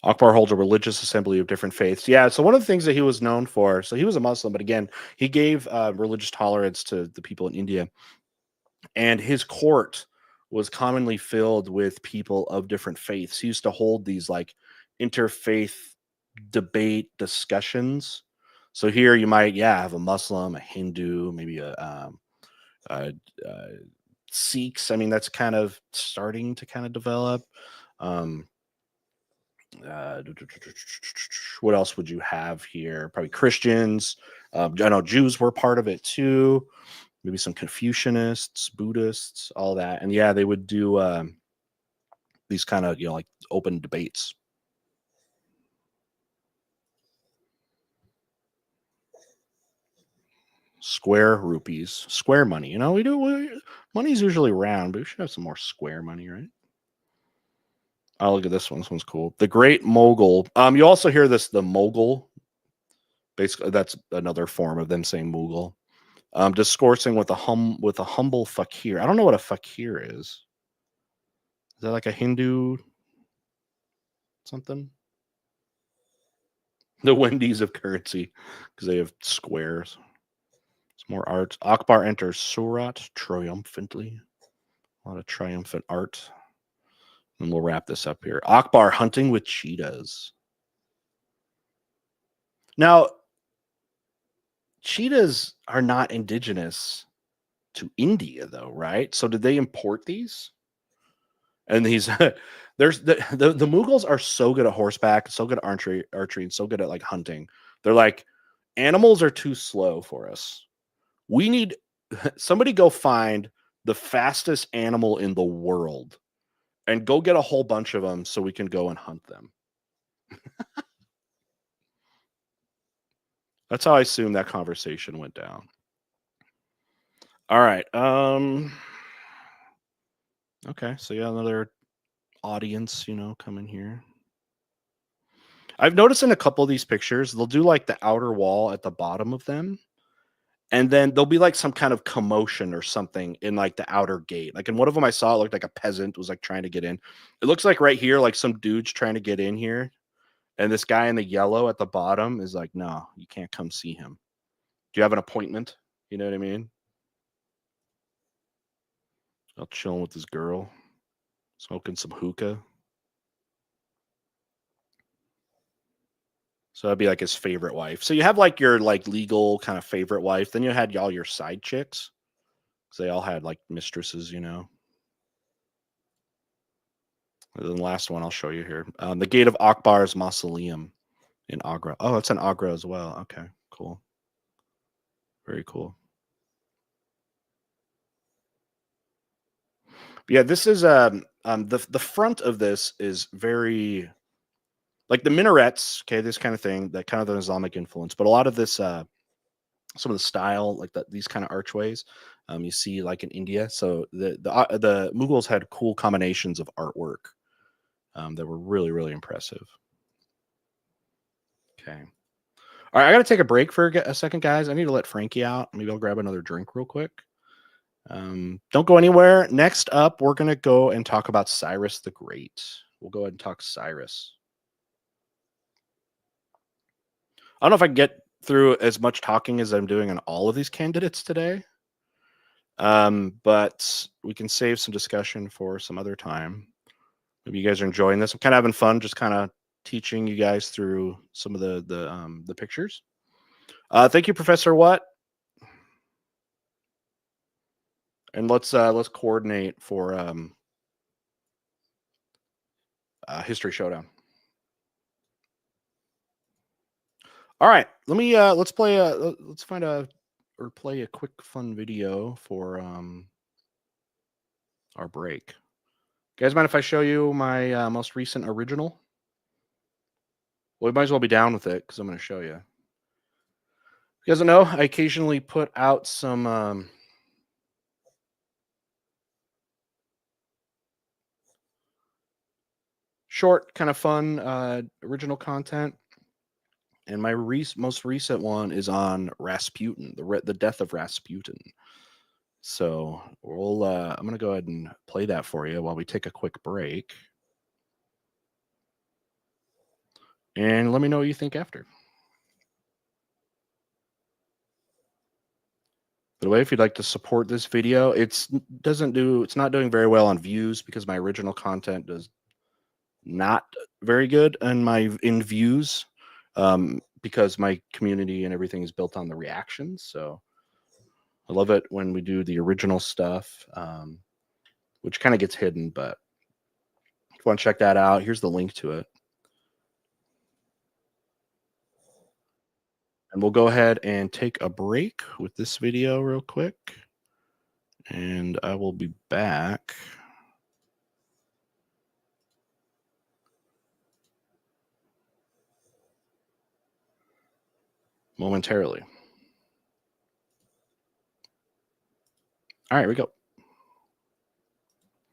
Akbar holds a religious assembly of different faiths. Yeah, so one of the things that he was known for, so he was a Muslim, but again, he gave religious tolerance to the people in India, and his court was commonly filled with people of different faiths. He used to hold these like interfaith debate discussions. So here you might, have a Muslim, a Hindu, maybe a Sikhs. I mean, that's kind of starting to kind of develop. What else would you have here? Probably Christians. I know Jews were part of it too. Maybe some Confucianists, Buddhists, all that. And yeah, they would do these kind of, like open debates. Square rupees, square money. You know, money's usually round, but we should have some more square money, right? Oh, look at this one. This one's cool. The Great Mogul. You also hear this, the Mogul. Basically, that's another form of them saying Mughal. Discoursing with a humble fakir. I don't know what a fakir is. Is that like a Hindu something? The Wendy's of currency, because they have squares. It's more art. Akbar enters Surat triumphantly. A lot of triumphant art. And we'll wrap this up here. Akbar hunting with cheetahs. Now, cheetahs are not indigenous to India, though, right? So did they import these? And these, there's the Mughals are so good at horseback, so good at archery, and so good at like hunting. They're like, animals are too slow for us. We need somebody go find the fastest animal in the world and go get a whole bunch of them so we can go and hunt them. That's how I assume that conversation went down. All right. Okay, so yeah, another audience, coming here. I've noticed in a couple of these pictures, they'll do like the outer wall at the bottom of them. And then there'll be like some kind of commotion or something in like the outer gate. Like in one of them I saw, it looked like a peasant was like trying to get in. It looks like right here, like some dude's trying to get in here. And this guy in the yellow at the bottom is like, no, you can't come see him. Do you have an appointment? You know what I mean? I'll chilling with this girl, smoking some hookah. So that'd be like his favorite wife. So you have like your like legal kind of favorite wife. Then you had all your side chicks. Because they all had like mistresses, And then the last one I'll show you here. The Gate of Akbar's Mausoleum in Agra. Oh, it's in Agra as well. Okay, cool. Very cool. But yeah, this is the front of this is very like the minarets, okay, this kind of thing, that kind of the Islamic influence, but a lot of this some of the style, like these kind of archways, you see like in India. So the Mughals had cool combinations of artwork that were really, really impressive. Okay. All right, I got to take a break for a second, guys. I need to let Frankie out. Maybe I'll grab another drink real quick. Don't go anywhere. Next up, we're going to go and talk about Cyrus the Great. We'll go ahead and talk Cyrus. I don't know if I can get through as much talking as I'm doing on all of these candidates today. But we can save some discussion for some other time. Maybe you guys are enjoying this. I'm kind of having fun, just kind of teaching you guys through some of the pictures. Thank you, Professor What. And let's coordinate for History Showdown. All right, let's play play a quick fun video for our break. You guys mind if I show you my most recent original? Well, we might as well be down with it because I'm going to show you. You guys know I occasionally put out some short, kind of fun original content. And my most recent one is on Rasputin, the death of Rasputin. So I'm going to go ahead and play that for you while we take a quick break. And let me know what you think after. By the way, if you'd like to support this video, it's not doing very well on views because my original content does not very good in views, because my community and everything is built on the reactions. So I love it when we do the original stuff, which kind of gets hidden, but if you want to check that out, here's the link to it. And we'll go ahead and take a break with this video real quick. And I will be back momentarily. All right, here we go.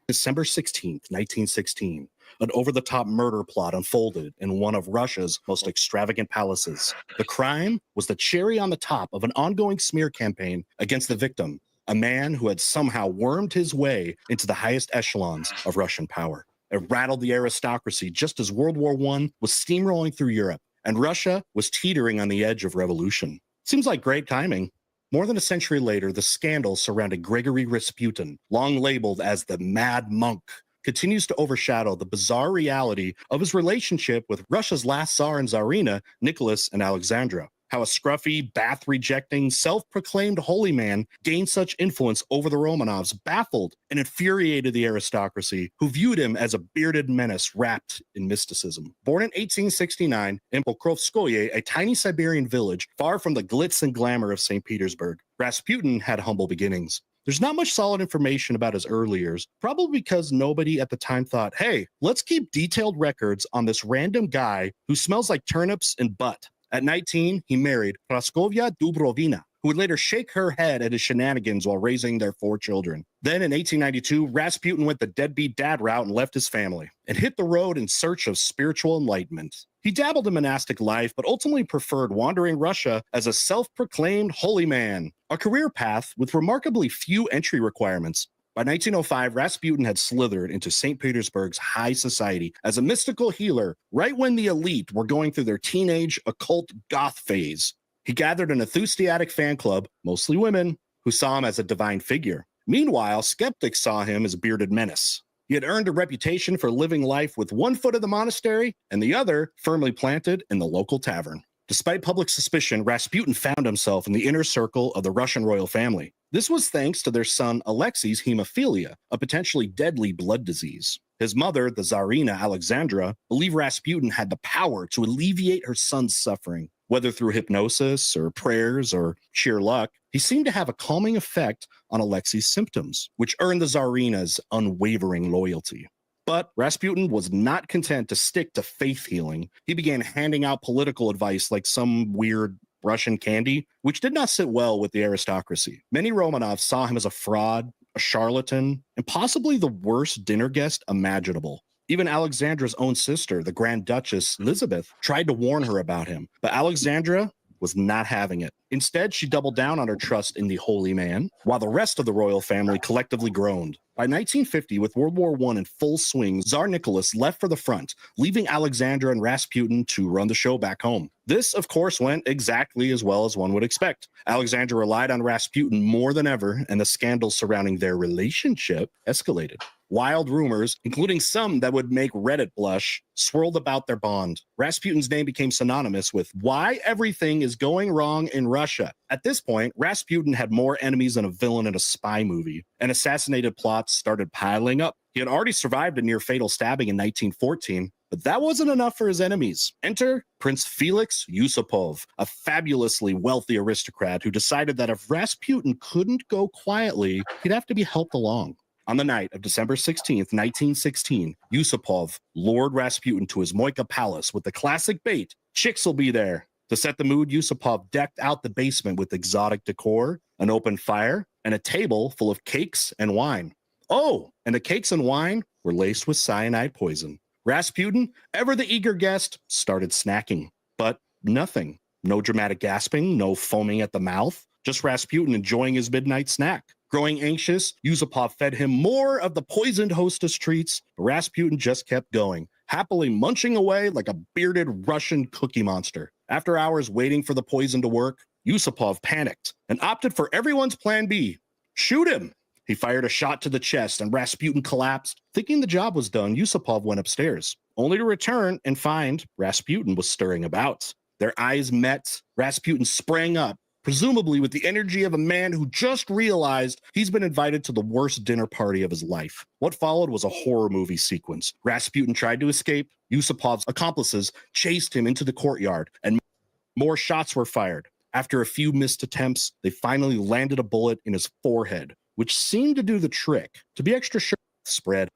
December 16th, 1916. An over-the-top murder plot unfolded in one of Russia's most extravagant palaces. The crime was the cherry on the top of an ongoing smear campaign against the victim, a man who had somehow wormed his way into the highest echelons of Russian power. It rattled the aristocracy just as World War I was steamrolling through Europe, and Russia was teetering on the edge of revolution. Seems like great timing. More than a century later, the scandal surrounding Grigory Rasputin, long labeled as the Mad Monk, continues to overshadow the bizarre reality of his relationship with Russia's last Tsar and Tsarina, Nicholas and Alexandra. How a scruffy, bath-rejecting, self-proclaimed holy man gained such influence over the Romanovs baffled and infuriated the aristocracy, who viewed him as a bearded menace wrapped in mysticism. Born in 1869 in Pokrovskoye, a tiny Siberian village far from the glitz and glamour of St. Petersburg, Rasputin had humble beginnings. There's not much solid information about his early years, probably because nobody at the time thought, hey, let's keep detailed records on this random guy who smells like turnips and butt. At 19, he married Praskovya Dubrovina, who would later shake her head at his shenanigans while raising their 4 children. Then in 1892, Rasputin went the deadbeat dad route and left his family and hit the road in search of spiritual enlightenment. He dabbled in monastic life, but ultimately preferred wandering Russia as a self-proclaimed holy man, a career path with remarkably few entry requirements. By 1905, Rasputin had slithered into St. Petersburg's high society as a mystical healer right when the elite were going through their teenage occult goth phase. He gathered an enthusiastic fan club, mostly women, who saw him as a divine figure. Meanwhile, skeptics saw him as a bearded menace. He had earned a reputation for living life with one foot in the monastery and the other firmly planted in the local tavern. Despite public suspicion, Rasputin found himself in the inner circle of the Russian royal family. This was thanks to their son Alexei's hemophilia, a potentially deadly blood disease. His mother, the Tsarina Alexandra, believed Rasputin had the power to alleviate her son's suffering. Whether through hypnosis or prayers or sheer luck, he seemed to have a calming effect on Alexei's symptoms, which earned the Tsarina's unwavering loyalty. But Rasputin was not content to stick to faith healing. He began handing out political advice like some weird Russian candy, which did not sit well with the aristocracy. Many Romanovs saw him as a fraud, a charlatan, and possibly the worst dinner guest imaginable. Even Alexandra's own sister, the Grand Duchess Elizabeth, tried to warn her about him, but Alexandra was not having it. Instead, she doubled down on her trust in the holy man, while the rest of the royal family collectively groaned. By 1950, with World War I in full swing, Tsar Nicholas left for the front, leaving Alexandra and Rasputin to run the show back home. This, of course, went exactly as well as one would expect. Alexandra relied on Rasputin more than ever, and the scandals surrounding their relationship escalated. Wild rumors, including some that would make Reddit blush, swirled about their bond. Rasputin's name became synonymous with why everything is going wrong in Russia. At this point, Rasputin had more enemies than a villain in a spy movie, and assassinated plots started piling up. He had already survived a near-fatal stabbing in 1914, but that wasn't enough for his enemies. Enter Prince Felix Yusupov, a fabulously wealthy aristocrat who decided that if Rasputin couldn't go quietly, he'd have to be helped along. On the night of December 16th, 1916, Yusupov lured Rasputin to his Moika palace with the classic bait, "Chicks will be there." To set the mood, Yusupov decked out the basement with exotic decor, an open fire, and a table full of cakes and wine. Oh, and the cakes and wine were laced with cyanide poison. Rasputin, ever the eager guest, started snacking, but nothing. No dramatic gasping, no foaming at the mouth, just Rasputin enjoying his midnight snack. Growing anxious, Yusupov fed him more of the poisoned hostess treats, but Rasputin just kept going, happily munching away like a bearded Russian cookie monster. After hours waiting for the poison to work, Yusupov panicked and opted for everyone's plan B. Shoot him! He fired a shot to the chest and Rasputin collapsed. Thinking the job was done, Yusupov went upstairs, only to return and find Rasputin was stirring about. Their eyes met. Rasputin sprang up, presumably with the energy of a man who just realized he's been invited to the worst dinner party of his life. What followed was a horror movie sequence. Rasputin tried to escape. Yusupov's accomplices chased him into the courtyard, and more shots were fired. After a few missed attempts, they finally landed a bullet in his forehead, which seemed to do the trick. To be extra sure, spread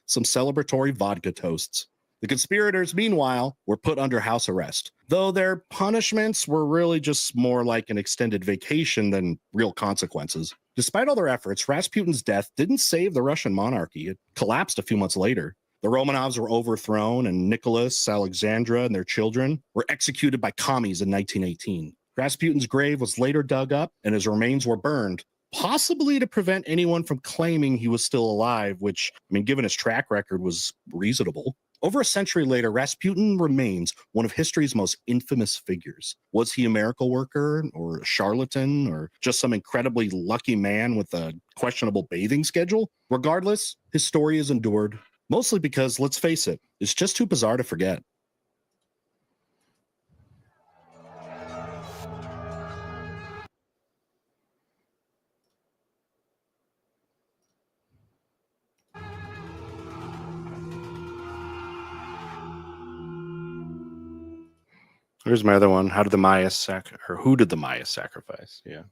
some celebratory vodka toasts. The conspirators, meanwhile, were put under house arrest, though their punishments were really just more like an extended vacation than real consequences. Despite all their efforts, Rasputin's death didn't save the Russian monarchy. It collapsed a few months later. The Romanovs were overthrown, and Nicholas, Alexandra, and their children were executed by commies in 1918. Rasputin's grave was later dug up, and his remains were burned, possibly to prevent anyone from claiming he was still alive, which, I mean, given his track record, was reasonable. Over a century later, Rasputin remains one of history's most infamous figures. Was he a miracle worker, or a charlatan, or just some incredibly lucky man with a questionable bathing schedule? Regardless, his story has endured, mostly because, let's face it, it's just too bizarre to forget. Here's my other one. Who did the Mayas sacrifice? Yeah.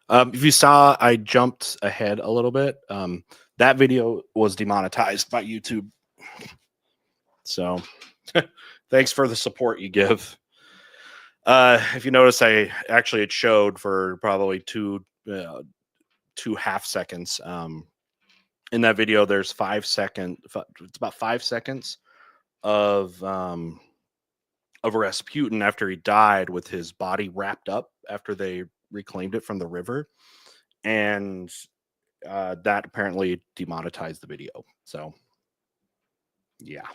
If you saw, I jumped ahead a little bit. That video was demonetized by YouTube. So thanks for the support you give. If you notice, it showed for probably two half seconds. In that video, there's 5 seconds. It's about 5 seconds of Rasputin after he died, with his body wrapped up after they reclaimed it from the river, and that apparently demonetized the video. So yeah,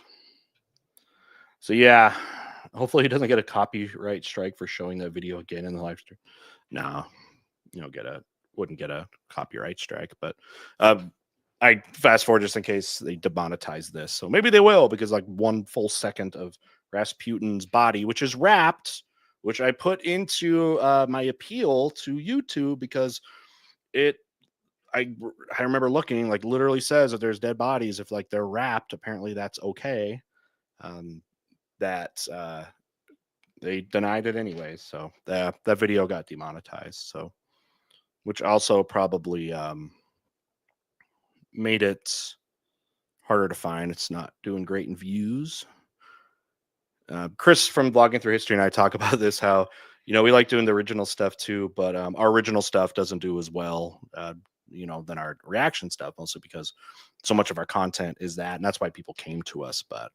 hopefully he doesn't get a copyright strike for showing that video again in the live stream. No, wouldn't get a copyright strike, but I fast forward just in case they demonetize this. So maybe they will, because like 1 full second of Rasputin's body, which is wrapped, which I put into my appeal to YouTube, because I remember looking, like, literally says that there's dead bodies, if like they're wrapped, apparently that's okay. They denied it anyways, so that video got demonetized. So, which also probably made it harder to find. It's not doing great in views. Chris from Blogging Through History and I talk about this, how, we like doing the original stuff too, but our original stuff doesn't do as well, than our reaction stuff, mostly because so much of our content is that, and that's why people came to us, but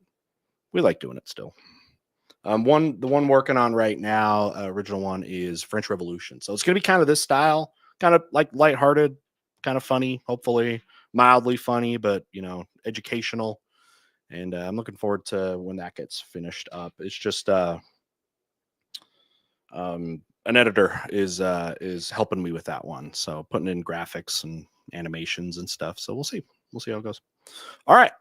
we like doing it still. The one working on right now, original one, is French Revolution. So it's going to be kind of this style, kind of like lighthearted, kind of funny, hopefully mildly funny, but, educational. And I'm looking forward to when that gets finished up. It's just an editor is helping me with that one, so putting in graphics and animations and stuff. So we'll see how it goes. All right,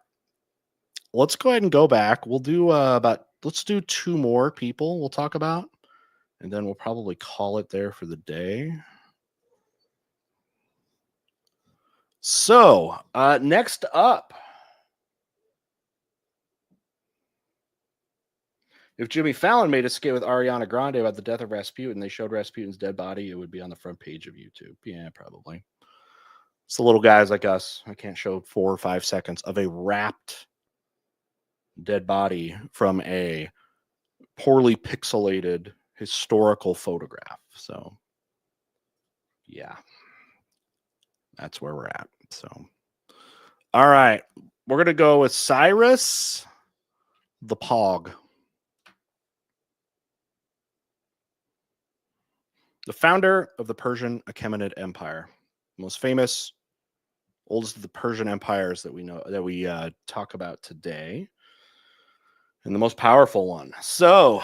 let's go ahead and go back. We'll do let's do 2 more people we'll talk about, and then we'll probably call it there for the day. So next up, if Jimmy Fallon made a skit with Ariana Grande about the death of Rasputin, they showed Rasputin's dead body, it would be on the front page of YouTube. Yeah, probably. It's the little guys like us. I can't show 4 or 5 seconds of a wrapped dead body from a poorly pixelated historical photograph. So yeah, that's where we're at. So, all right, we're going to go with Cyrus the Pog. The founder of the Persian Achaemenid Empire, most famous, oldest of the Persian empires that we know, that we talk about today, and the most powerful one. So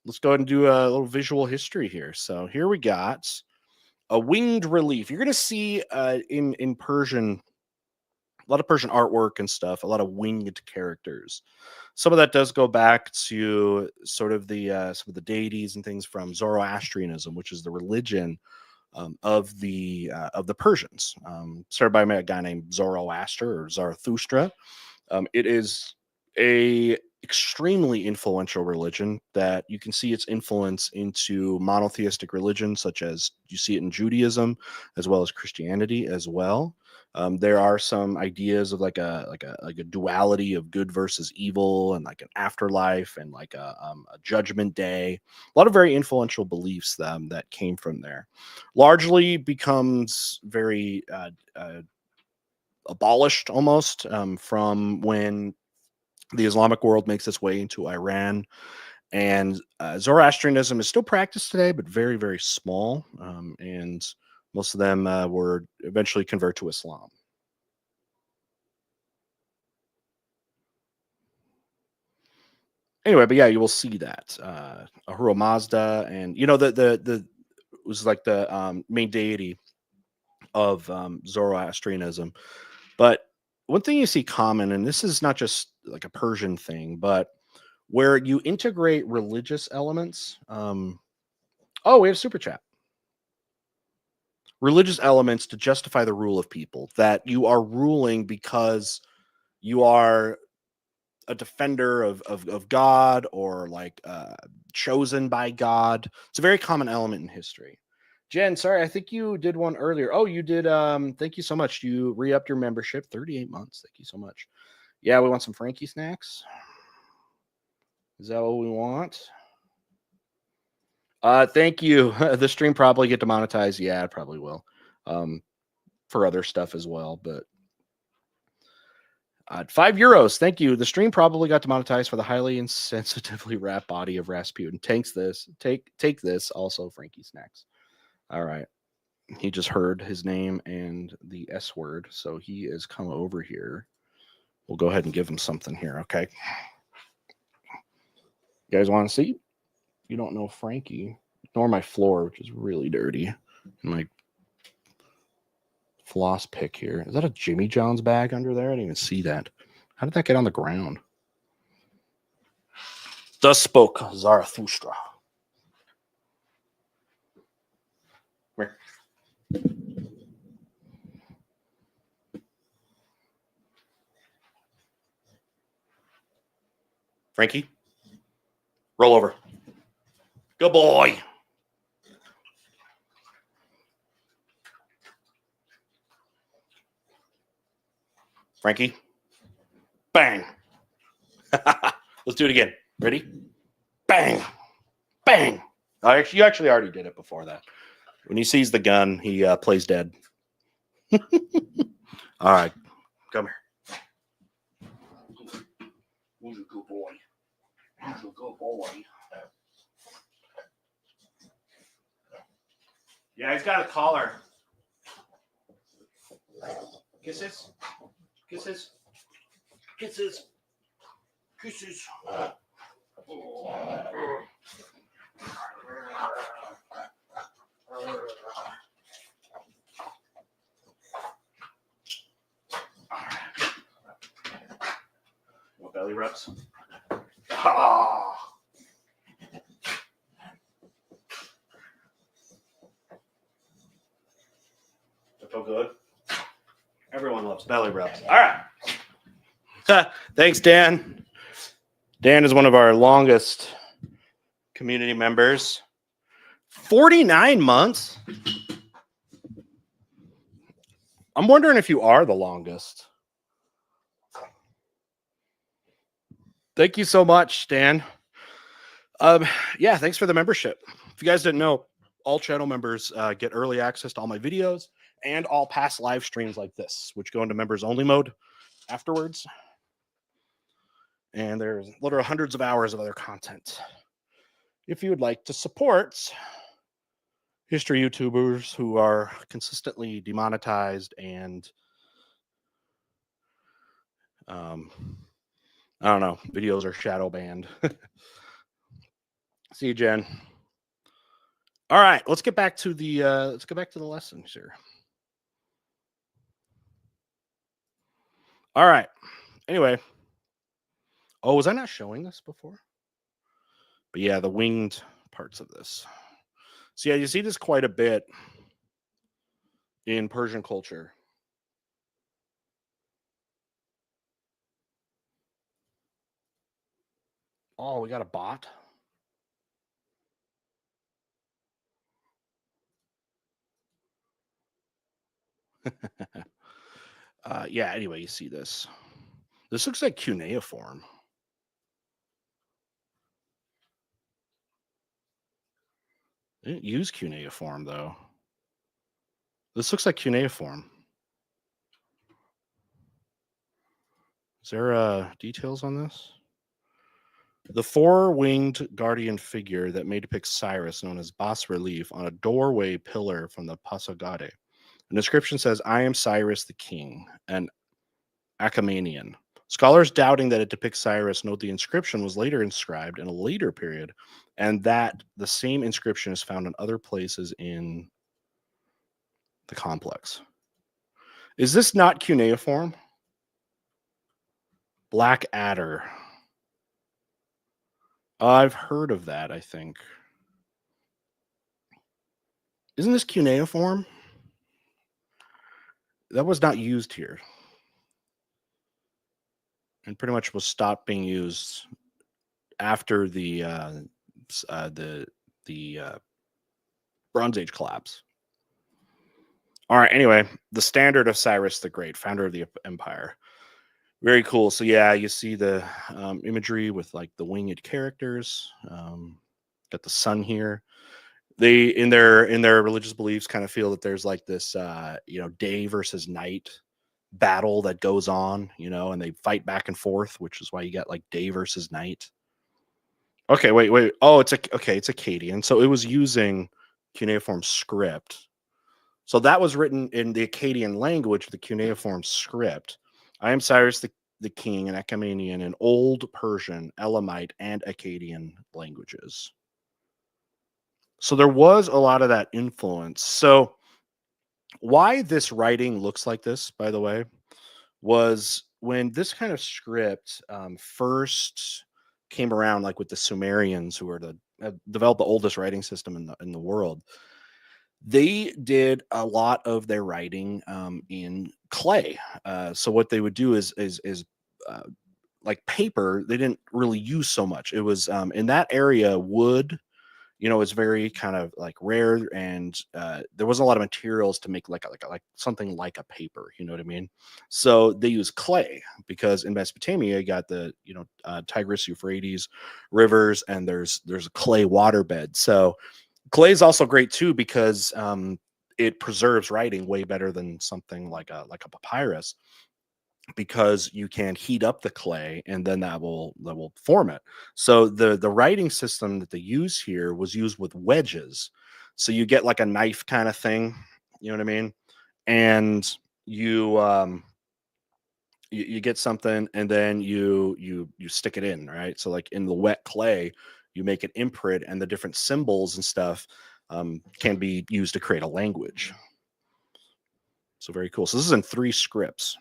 let's go ahead and do a little visual history here. So here we got a winged relief. You're going to see in Persian, a lot of Persian artwork and stuff, a lot of winged characters. Some of that does go back to sort of the some of the deities and things from Zoroastrianism, which is the religion of the Persians, started by a guy named Zoroaster or Zarathustra. It is a extremely influential religion that you can see its influence into monotheistic religions, such as you see it in Judaism, as well as Christianity as well. There are some ideas of like a duality of good versus evil, and like an afterlife, and like a judgment day. A lot of very influential beliefs that came from there. Largely becomes very abolished almost from when The Islamic world makes its way into Iran, and Zoroastrianism is still practiced today, but very, very small. And most of them were eventually convert to Islam. Anyway, but yeah, you will see that Ahura Mazda, and the was like the main deity of Zoroastrianism. But one thing you see common, and this is not just like a Persian thing, but where you integrate religious elements. Oh, we have super chat. Religious elements to justify the rule of people, that you are ruling because you are a defender of God, or like chosen by God. It's a very common element in history. Jen, sorry, I think you did one earlier. Oh, you did. Thank you so much. You re-upped your membership, 38 months. Thank you so much. Yeah, we want some Frankie snacks. Is that what we want? Thank you. The stream probably get demonetized. Yeah, it probably will. For other stuff as well, but €5. Thank you. The stream probably got demonetized for the highly insensitively wrapped body of Rasputin. Take this. Also, Frankie snacks. All right. He just heard his name and the S word, so he is come over here. We'll go ahead and give him something here, okay? You guys want to see? You don't know Frankie, nor my floor, which is really dirty. And my floss pick here. Is that a Jimmy John's bag under there? I didn't even see that. How did that get on the ground? Thus spoke Zarathustra. Where? Frankie, roll over. Good boy. Frankie, bang. Let's do it again. Ready? Bang, bang. You actually already did it before that. When he sees the gun, he plays dead. All right, come here. Who's a good boy? Who's a good boy? Yeah, he's got a collar. Kisses. Kisses. Kisses. Kisses. What belly rubs? Ah. That feel good? Everyone loves belly rubs. All right. Thanks, Dan. Dan is one of our longest community members. 49 months? I'm wondering if you are the longest. Thank you so much, Dan. Yeah, thanks for the membership. If you guys didn't know, all channel members get early access to all my videos and all past live streams like this, which go into members only mode afterwards. And there's literally hundreds of hours of other content. If you would like to support history YouTubers who are consistently demonetized and I don't know, videos are shadow banned. See you, Jen. All right, let's get back to the lessons here. All right. Anyway. Oh, was I not showing this before? But yeah, the winged parts of this. So yeah, you see this quite a bit in Persian culture. Oh, we got a bot. Yeah, anyway, you see this. This looks like cuneiform. They didn't use cuneiform, though. This looks like cuneiform. Is there details on this? The four-winged guardian figure that may depict Cyrus, known as bas relief, on a doorway pillar from the Pasogade. The inscription says, "I am Cyrus the king, an Achaemenian." Scholars doubting that it depicts Cyrus note the inscription was later inscribed in a later period, and that the same inscription is found in other places in the complex. Is this not cuneiform? Black Adder. I've heard of that, I think. Isn't this cuneiform? That was not used here. And pretty much was stopped being used after the Bronze Age collapse. All right, anyway, the standard of Cyrus the Great, founder of the empire. Very cool. So yeah, you see the imagery with like the winged characters. Got the sun here. They in their religious beliefs kind of feel that there's like this day versus night battle that goes on, and they fight back and forth, which is why you got like day versus night. Okay, wait. Oh, it's Akkadian. So it was using cuneiform script. So that was written in the Akkadian language, the cuneiform script. I am Cyrus the king, an Achaemenian, in Old Persian, Elamite, and Akkadian languages. So there was a lot of that influence. So why this writing looks like this, by the way, was when this kind of script first came around, like with the Sumerians, who were developed the oldest writing system in the world. They did a lot of their writing in clay. So what they would do is like paper. They didn't really use so much. It was in that area, wood. Is very kind of like rare, and there wasn't a lot of materials to make like something like a paper. You know what I mean? So they use clay because in Mesopotamia you got the Tigris, Euphrates rivers, and there's a clay waterbed. So clay is also great too because it preserves writing way better than something like a papyrus, because you can heat up the clay and then that will form it. So the writing system that they use here was used with wedges. So you get like a knife kind of thing, you know what I mean? And you get something and then you stick it in, right? So like in the wet clay, you make an imprint, and the different symbols and stuff can be used to create a language. So very cool. So this is in 3 scripts.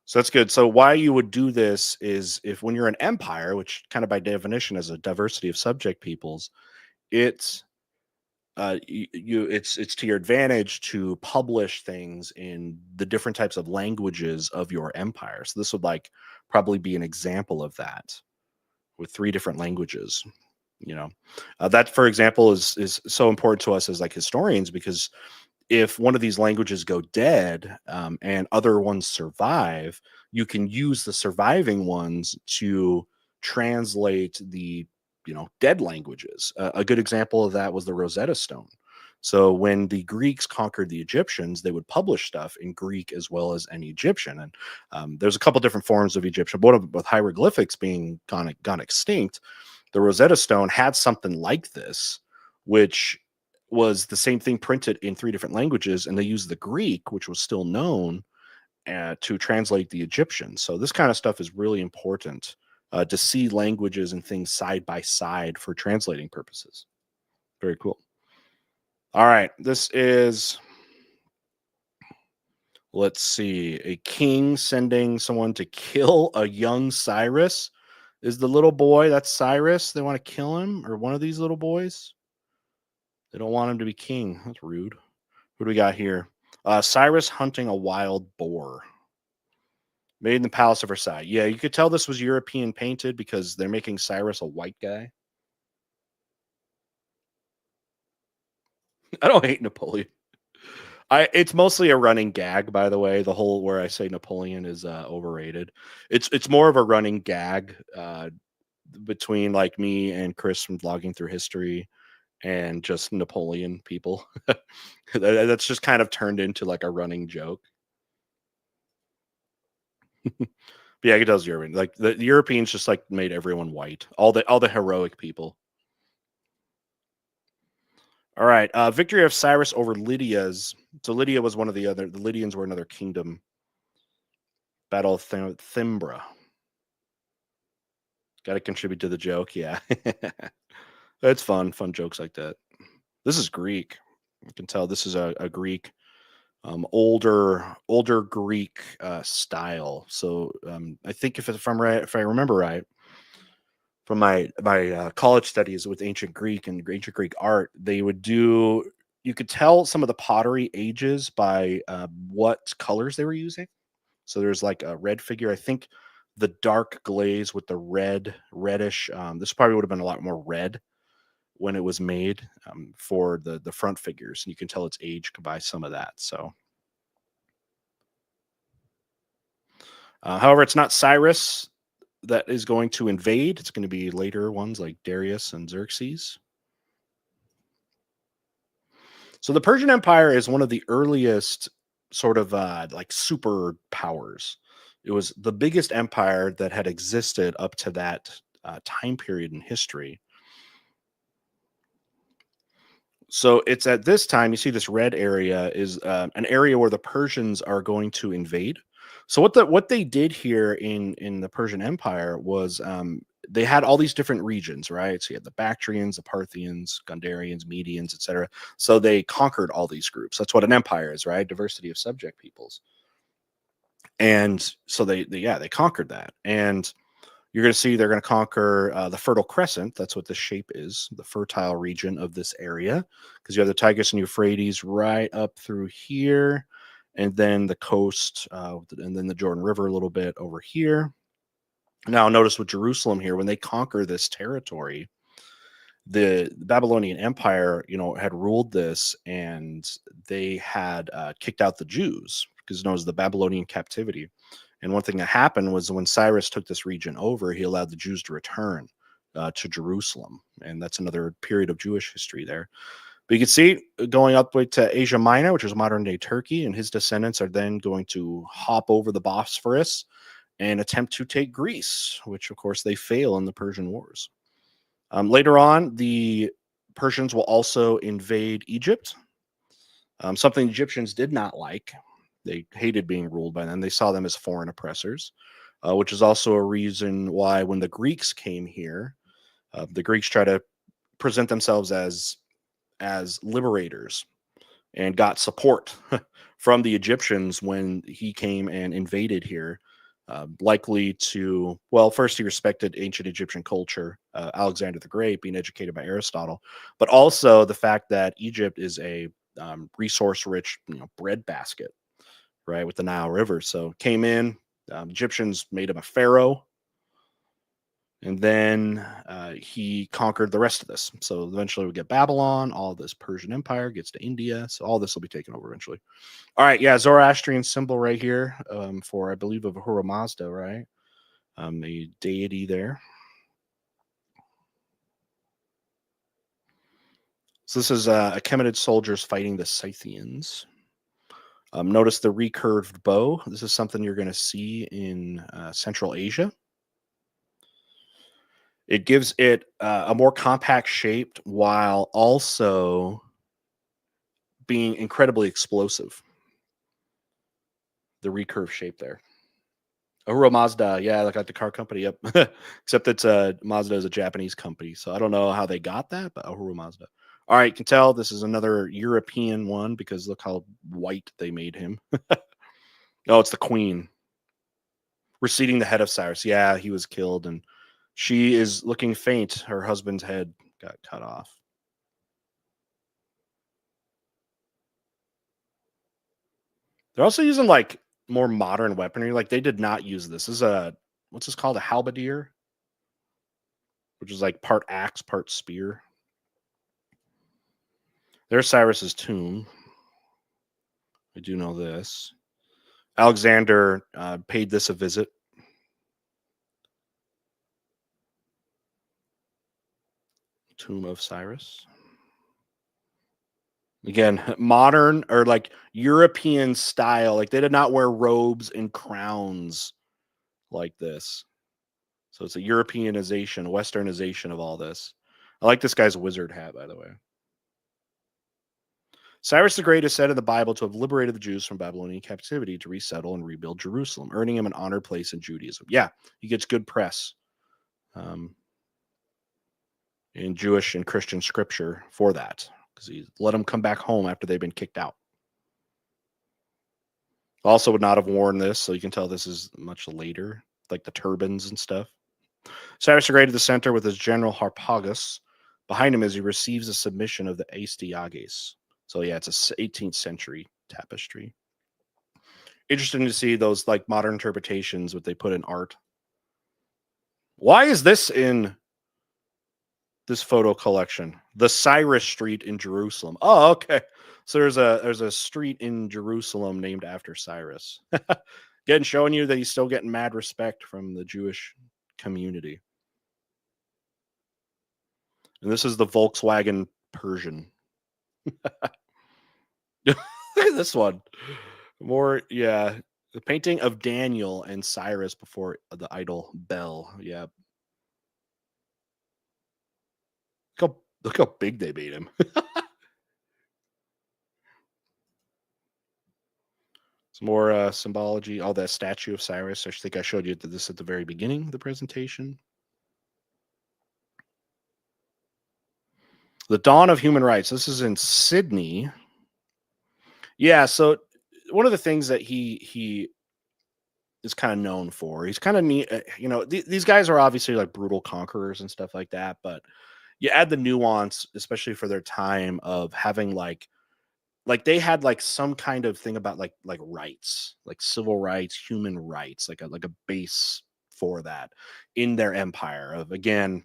So that's good. So why you would do this is if when you're an empire, which kind of by definition is a diversity of subject peoples, it's it's to your advantage to publish things in the different types of languages of your empire. So this would like probably be an example of that with 3 different languages. That, for example, is so important to us as like historians, because if one of these languages go dead and other ones survive, you can use the surviving ones to translate the dead languages. A good example of that was the Rosetta Stone. So when the Greeks conquered the Egyptians, they would publish stuff in Greek as well as in Egyptian. And there's a couple different forms of Egyptian, but with hieroglyphics being gone extinct, the Rosetta Stone had something like this, which was the same thing printed in 3 different languages, and they used the Greek, which was still known, to translate the Egyptian. So this kind of stuff is really important to see languages and things side by side for translating purposes. Very cool. All right, this is, let's see, a king sending someone to kill a young Cyrus. Is the little boy, that's Cyrus, they want to kill him, or one of these little boys? They don't want him to be king. That's rude. What do we got here? Cyrus hunting a wild boar. Made in the Palace of Versailles. Yeah, you could tell this was European painted because they're making Cyrus a white guy. I don't hate Napoleon. It's mostly a running gag, by the way. The whole where I say Napoleon is overrated. It's more of a running gag between like me and Chris from Vlogging Through History and just Napoleon people. That's just kind of turned into like a running joke. But yeah, it does European. Like the Europeans just like made everyone white. All the heroic people. All right. Victory of Cyrus over Lydia's. So Lydia was one of the other. The Lydians were another kingdom. Battle of Thimbra. Got to contribute to the joke. Yeah, that's fun. Fun jokes like that. This is Greek. You can tell this is a Greek, older Greek style. So I think if I'm right, if I remember right, from my college studies with ancient Greek and ancient Greek art, they would do. You could tell some of the pottery ages by what colors they were using. So there's like a red figure. I think the dark glaze with the reddish. This probably would have been a lot more red when it was made for the front figures, and you can tell its age by some of that. So, however, it's not Cyrus that is going to invade. It's going to be later ones like Darius and Xerxes. So the Persian Empire is one of the earliest sort of like super powers. It was the biggest empire that had existed up to that time period in history. So it's at this time you see this red area is an area where the Persians are going to invade. So what they did here in the Persian Empire was they had all these different regions, right? So you had the Bactrians, the Parthians, Gondarians, Medians, etc. So they conquered all these groups. That's what an empire is, right? Diversity of subject peoples. And so they conquered that. And you're going to see they're going to conquer the Fertile Crescent. That's what this shape is, the fertile region of this area, because you have the Tigris and Euphrates right up through here, and then the coast, and then the Jordan River a little bit over here. Now, notice with Jerusalem here, when they conquer this territory, the Babylonian Empire, had ruled this, and they had kicked out the Jews because it was the Babylonian captivity. And one thing that happened was when Cyrus took this region over, he allowed the Jews to return to Jerusalem, and that's another period of Jewish history there. But you can see going up to Asia Minor, which is modern day Turkey, and his descendants are then going to hop over the Bosphorus and attempt to take Greece, which of course they fail in the Persian Wars. Later on, the Persians will also invade Egypt, something the Egyptians did not like. They hated being ruled by them. They saw them as foreign oppressors, which is also a reason why when the Greeks came here, the Greeks try to present themselves as liberators and got support from the Egyptians when he came and invaded here. Likely to, well, first he respected ancient Egyptian culture, Alexander the Great being educated by Aristotle, but also the fact that Egypt is a resource-rich, breadbasket, right, with the Nile River. So came in, Egyptians made him a pharaoh, and then he conquered the rest of this. So eventually we get Babylon, all this Persian Empire gets to India. So all this will be taken over eventually. All right, yeah, Zoroastrian symbol right here for, I believe, of Ahura Mazda, right? A deity there. So this is Achaemenid soldiers fighting the Scythians. Notice the recurved bow. This is something you're going to see in Central Asia. It gives it a more compact shape while also being incredibly explosive. The recurve shape there. Ahura Mazda, yeah, like the car company. Yep. Except that Mazda is a Japanese company, so I don't know how they got that, but Ahura Mazda. All right, you can tell this is another European one because look how white they made him. Oh, it's the queen. Receding the head of Cyrus. Yeah, he was killed, and she is looking faint. Her husband's head got cut off. They're also using like more modern weaponry. Like they did not use this. This is a what's this called? A halberdier, which is like part axe, part spear. There's Cyrus's tomb. I do know this. Alexander paid this a visit. Tomb of Cyrus. Again, modern or like European style. Like they did not wear robes and crowns like this. So it's a Europeanization, Westernization of all this. I like this guy's wizard hat, by the way. Cyrus the Great is said in the Bible to have liberated the Jews from Babylonian captivity to resettle and rebuild Jerusalem, earning him an honored place in Judaism. Yeah, he gets good press in Jewish and Christian scripture for that, because he let them come back home after they've been kicked out. Also would not have worn this, so you can tell this is much later, like the turbans and stuff. Cyrus the Great at the center with his general Harpagus behind him as he receives the submission of the Astyages. So yeah, it's a 18th century tapestry. Interesting to see those like modern interpretations, what they put in art. Why is this in this photo collection? The Cyrus Street in Jerusalem. Oh, okay. So there's a street in Jerusalem named after Cyrus. Again, showing you that he's still getting mad respect from the Jewish community. And this is the Volkswagen Persian. Look at this one. More, yeah. The painting of Daniel and Cyrus before the idol Bel. Yeah. Look how big they made him. Some more symbology. Oh, that statue of Cyrus. I think I showed you this at the very beginning of the presentation. The Dawn of Human Rights. This is in Sydney. Yeah, so one of the things that he is kind of known for, he's kind of neat. These guys are obviously like brutal conquerors and stuff like that, but you add the nuance, especially for their time, of having like they had like some kind of thing about like rights, like civil rights, human rights, like a base for that in their empire of, again,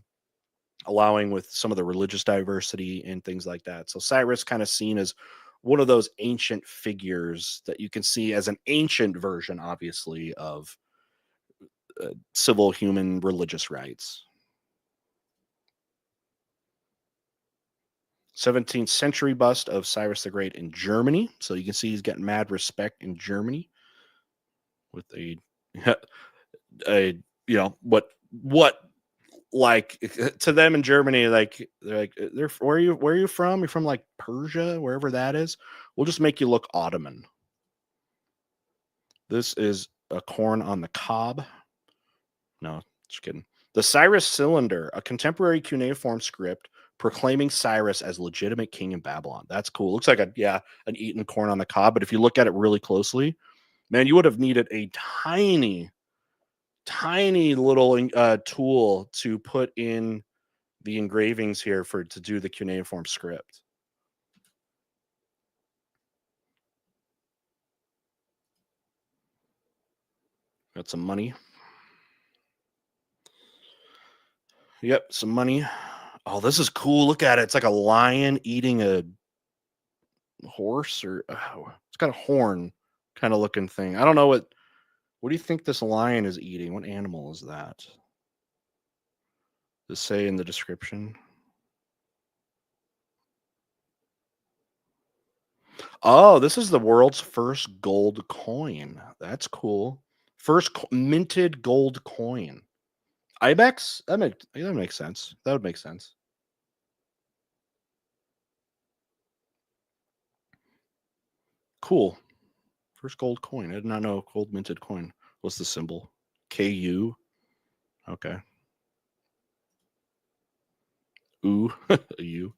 allowing with some of the religious diversity and things like that. So Cyrus kind of seen as one of those ancient figures that you can see as an ancient version, obviously, of civil, human, religious rights. 17th century bust of Cyrus the Great in Germany. So you can see he's getting mad respect in Germany with a what like to them in Germany, like they're where are you from? You're from like Persia, wherever that is. We'll just make you look Ottoman. This is a corn on the cob. No, just kidding. The Cyrus Cylinder, a contemporary cuneiform script proclaiming Cyrus as legitimate king in Babylon. That's cool. Looks like an eaten corn on the cob, but if you look at it really closely, man, you would have needed a tiny little tool to put in the engravings here to do the cuneiform script. Got some money. Yep, some money. Oh, this is cool. Look at it. It's like a lion eating a horse, or it's got a horn kind of looking thing. I don't know what do you think this lion is eating? What animal is that? Does it say in the description? Oh, this is the world's first gold coin. That's cool. First minted gold coin. Ibex? That makes sense. That would make sense. Cool. First gold coin. I did not know gold minted coin. What's the symbol? KU. Okay. Ooh, U.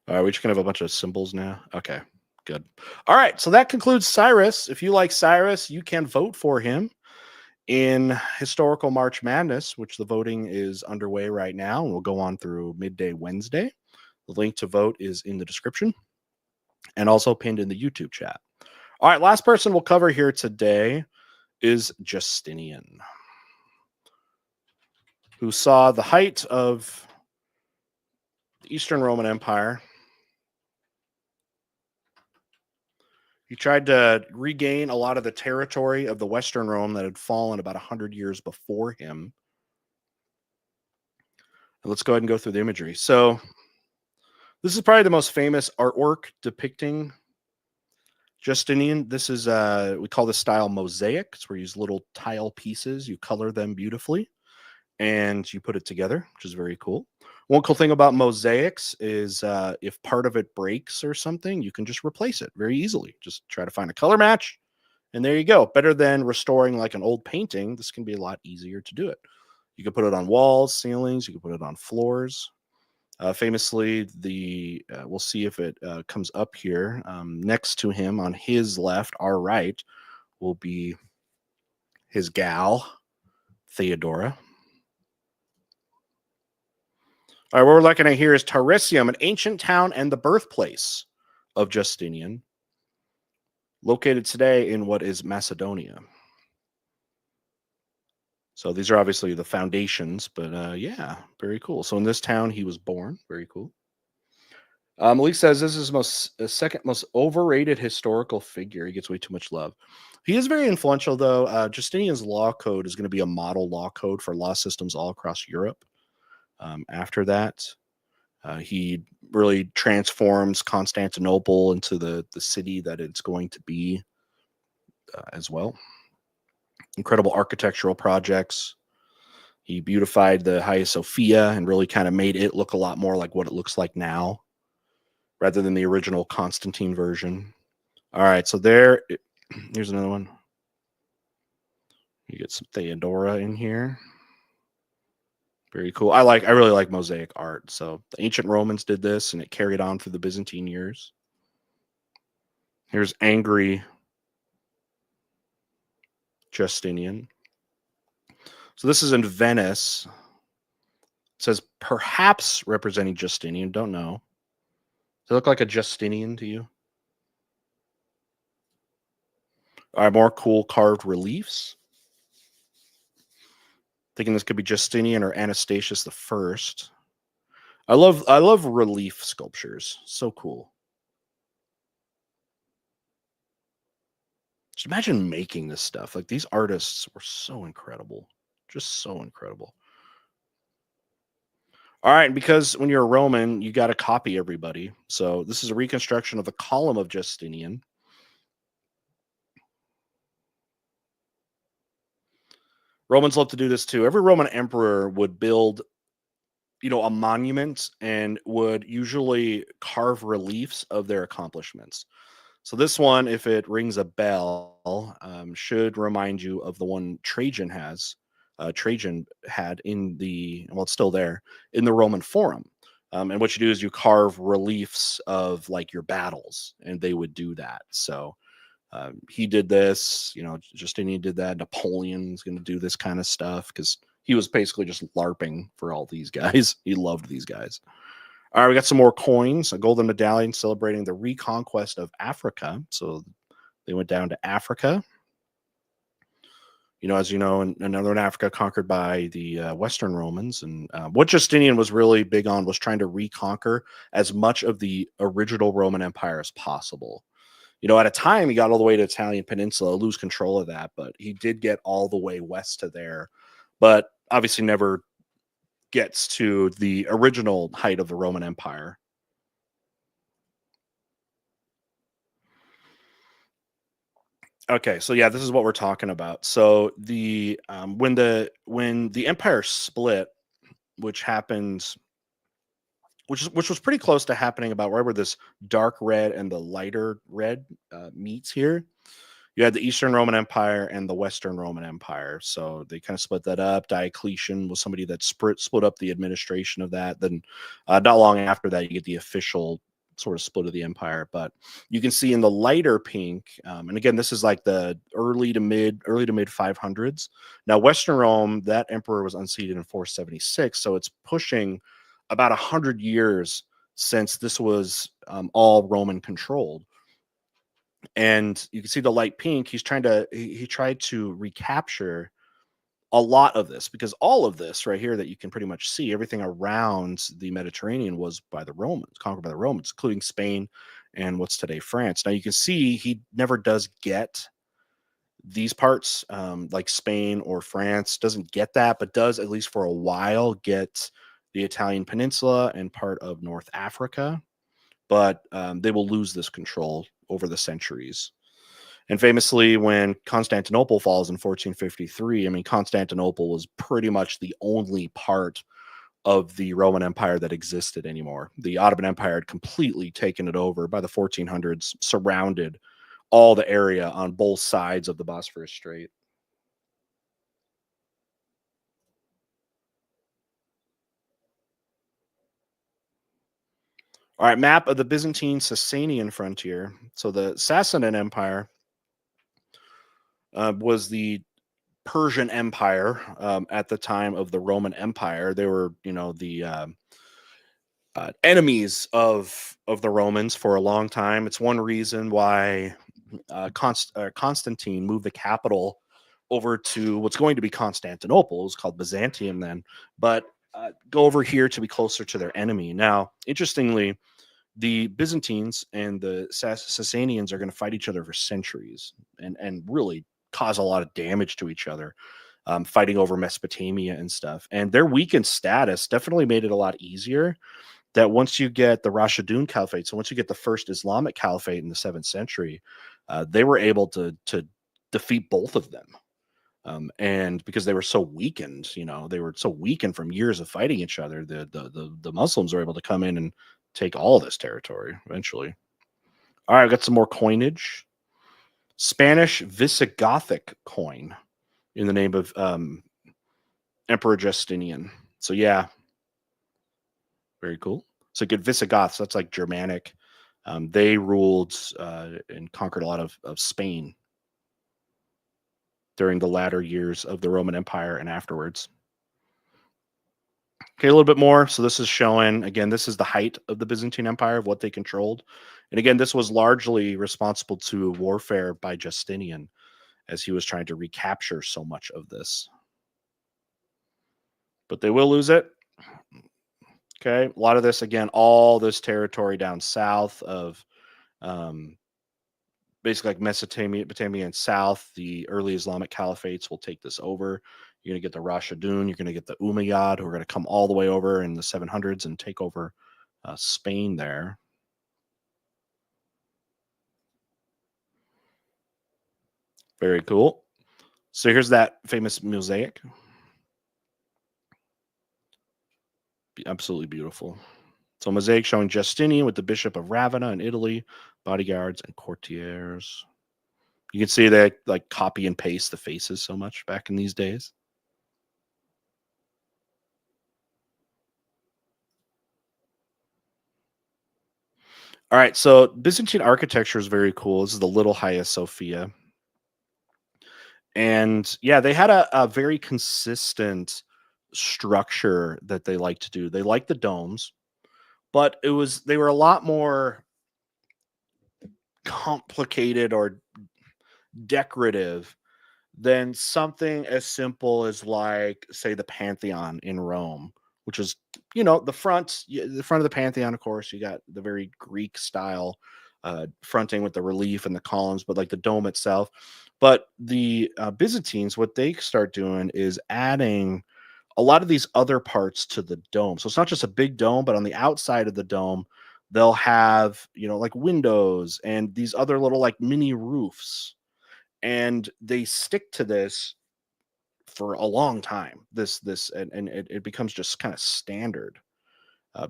All right, we just gonna have a bunch of symbols now. Okay, good. All right, so that concludes Cyrus. If you like Cyrus, you can vote for him in Historical March Madness, which the voting is underway right now and will go on through midday Wednesday. The link to vote is in the description and also pinned in the YouTube chat. All right, last person we'll cover here today is Justinian, who saw the height of the Eastern Roman Empire. He tried to regain a lot of the territory of the Western Rome that had fallen about 100 years before him. And let's go ahead and go through the imagery. So this is probably the most famous artwork depicting Justinian, this is we call this style mosaic. It's where you use little tile pieces, you color them beautifully, and you put it together, which is very cool. One cool thing about mosaics is if part of it breaks or something, you can just replace it very easily. Just try to find a color match, and there you go. Better than restoring like an old painting. This can be a lot easier to do it. You can put it on walls, ceilings, you can put it on floors. Famously, we'll see if it comes up here. Next to him on his left, our right, will be his gal, Theodora. All right, what we're looking at here is Tauresium, an ancient town and the birthplace of Justinian, located today in what is Macedonia. So these are obviously the foundations, but yeah, very cool. So in this town, he was born. Very cool. Malik says this is second most overrated historical figure. He gets way too much love. He is very influential, though. Justinian's law code is going to be a model law code for law systems all across Europe. After that, he really transforms Constantinople into the city that it's going to be as well. Incredible architectural projects. He beautified the Hagia Sophia and really kind of made it look a lot more like what it looks like now, rather than the original Constantine version. All right, so here's another one. You get some Theodora in here. Very cool. I really like mosaic art. So the ancient Romans did this, and it carried on through the Byzantine years. Here's angry Justinian. So this is in Venice. It says perhaps representing Justinian. Don't know. Does it look like a Justinian to you? All right, more cool carved reliefs. Thinking this could be Justinian or Anastasius the First. I love relief sculptures. So cool. Just imagine making this stuff. Like, these artists were so incredible. Just so incredible. All right, and because when you're a Roman, you got to copy everybody. So this is a reconstruction of the column of Justinian. Romans love to do this too. Every Roman emperor would build, a monument and would usually carve reliefs of their accomplishments. So this one, if it rings a bell, should remind you of the one Trajan had it's still there, in the Roman Forum. And what you do is you carve reliefs of like your battles, and they would do that. So he did this, Justinian did that. Napoleon's going to do this kind of stuff because he was basically just LARPing for all these guys. He loved these guys. All right, we got some more coins, a golden medallion celebrating the reconquest of Africa. So they went down to Africa. As you know, in Northern Africa, conquered by the Western Romans. And what Justinian was really big on was trying to reconquer as much of the original Roman Empire as possible. At a time, he got all the way to Italian Peninsula, lose control of that, but he did get all the way west to there. But obviously never gets to the original height of the Roman Empire. Okay, so yeah, this is what we're talking about. So the when the empire split, which happened, which was pretty close to happening about wherever this dark red and the lighter red meets here. You had the Eastern Roman Empire and the Western Roman Empire. So they kind of split that up. Diocletian was somebody that split up the administration of that. Then not long after that, you get the official sort of split of the empire. But you can see in the lighter pink, and again, this is like the early to mid 500s. Now, Western Rome, that emperor was unseated in 476. So it's pushing about 100 years since this was all Roman controlled. And you can see the light pink. He tried to recapture a lot of this, because all of this right here that you can pretty much see, everything around the Mediterranean was by the Romans, conquered by the Romans, including Spain and what's today France. Now you can see he never does get these parts, like Spain or France doesn't get that, but does, at least for a while, get the Italian Peninsula and part of North Africa. But they will lose this control over the centuries. And famously, when Constantinople falls in 1453, I mean, Constantinople was pretty much the only part of the Roman Empire that existed anymore. The Ottoman Empire had completely taken it over by the 1400s, surrounded all the area on both sides of the Bosphorus Strait. All right, map of the Byzantine Sasanian frontier. So the Sassanid Empire was the Persian Empire at the time of the Roman Empire. They were, the enemies of the Romans for a long time. It's one reason why Constantine moved the capital over to what's going to be Constantinople. It was called Byzantium then, but go over here to be closer to their enemy. Now, interestingly, the Byzantines and the Sasanians are going to fight each other for centuries and really cause a lot of damage to each other, fighting over Mesopotamia and stuff. And their weakened status definitely made it a lot easier that once you get the Rashidun Caliphate, so once you get the first Islamic Caliphate in the 7th century, they were able to defeat both of them. And because they were so weakened, they were so weakened from years of fighting each other, the Muslims were able to come in and take all this territory eventually. All right, I've got some more coinage. Spanish Visigothic coin in the name of Emperor Justinian. So yeah, very cool. So good Visigoths, that's like Germanic. They ruled and conquered a lot of Spain during the latter years of the Roman Empire and afterwards. Okay, a little bit more. So this is showing, again, this is the height of the Byzantine Empire, of what they controlled. And again, this was largely responsible to warfare by Justinian as he was trying to recapture so much of this. But they will lose it. Okay, a lot of this, again, all this territory down south of basically like Mesopotamia and south, the early Islamic caliphates will take this over. You're going to get the Rashidun, you're going to get the Umayyad, who are going to come all the way over in the 700s and take over Spain there. Very cool. So here's that famous mosaic. Absolutely beautiful. So mosaic showing Justinian with the Bishop of Ravenna in Italy, bodyguards and courtiers. You can see they like copy and paste the faces so much back in these days. All right, so Byzantine architecture is very cool. This is the Little Hagia Sophia. And yeah, they had a very consistent structure that they like to do. They like the domes, but they were a lot more complicated or decorative than something as simple as, like, say, the Pantheon in Rome, which is, the front of the Pantheon, of course, you got the very Greek style fronting with the relief and the columns, but like the dome itself. But the Byzantines, what they start doing is adding a lot of these other parts to the dome. So it's not just a big dome, but on the outside of the dome, they'll have, like windows and these other little like mini roofs. And they stick to this for a long time. And it becomes just kind of standard.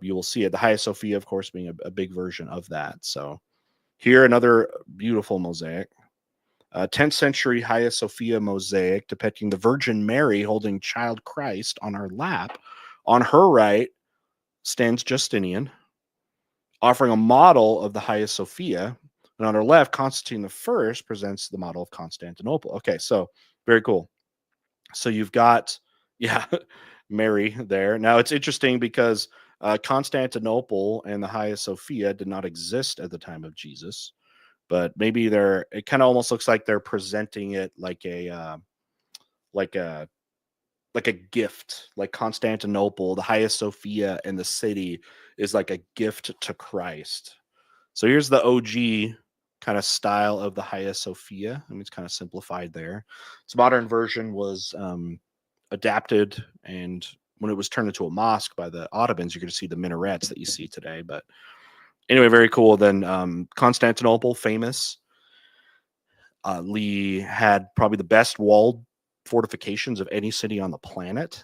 You will see it. The Hagia Sophia, of course, being a big version of that. So here, another beautiful mosaic. 10th century Hagia Sophia mosaic depicting the Virgin Mary holding child Christ on her lap. On her right stands Justinian, offering a model of the Hagia Sophia. And on her left, Constantine I presents the model of Constantinople. Okay, so very cool. So you've got, Mary there. Now it's interesting because Constantinople and the Hagia Sophia did not exist at the time of Jesus, but maybe it kind of almost looks like they're presenting it like a gift, like Constantinople, the Hagia Sophia, and the city is like a gift to Christ. So here's the OG kind of style of the Hagia Sophia. I mean, it's kind of simplified there. Its modern version was adapted, and when it was turned into a mosque by the Ottomans, you're going to see the minarets that you see today. But Anyway, very cool. Then Constantinople, famous. Lee had probably the best walled fortifications of any city on the planet.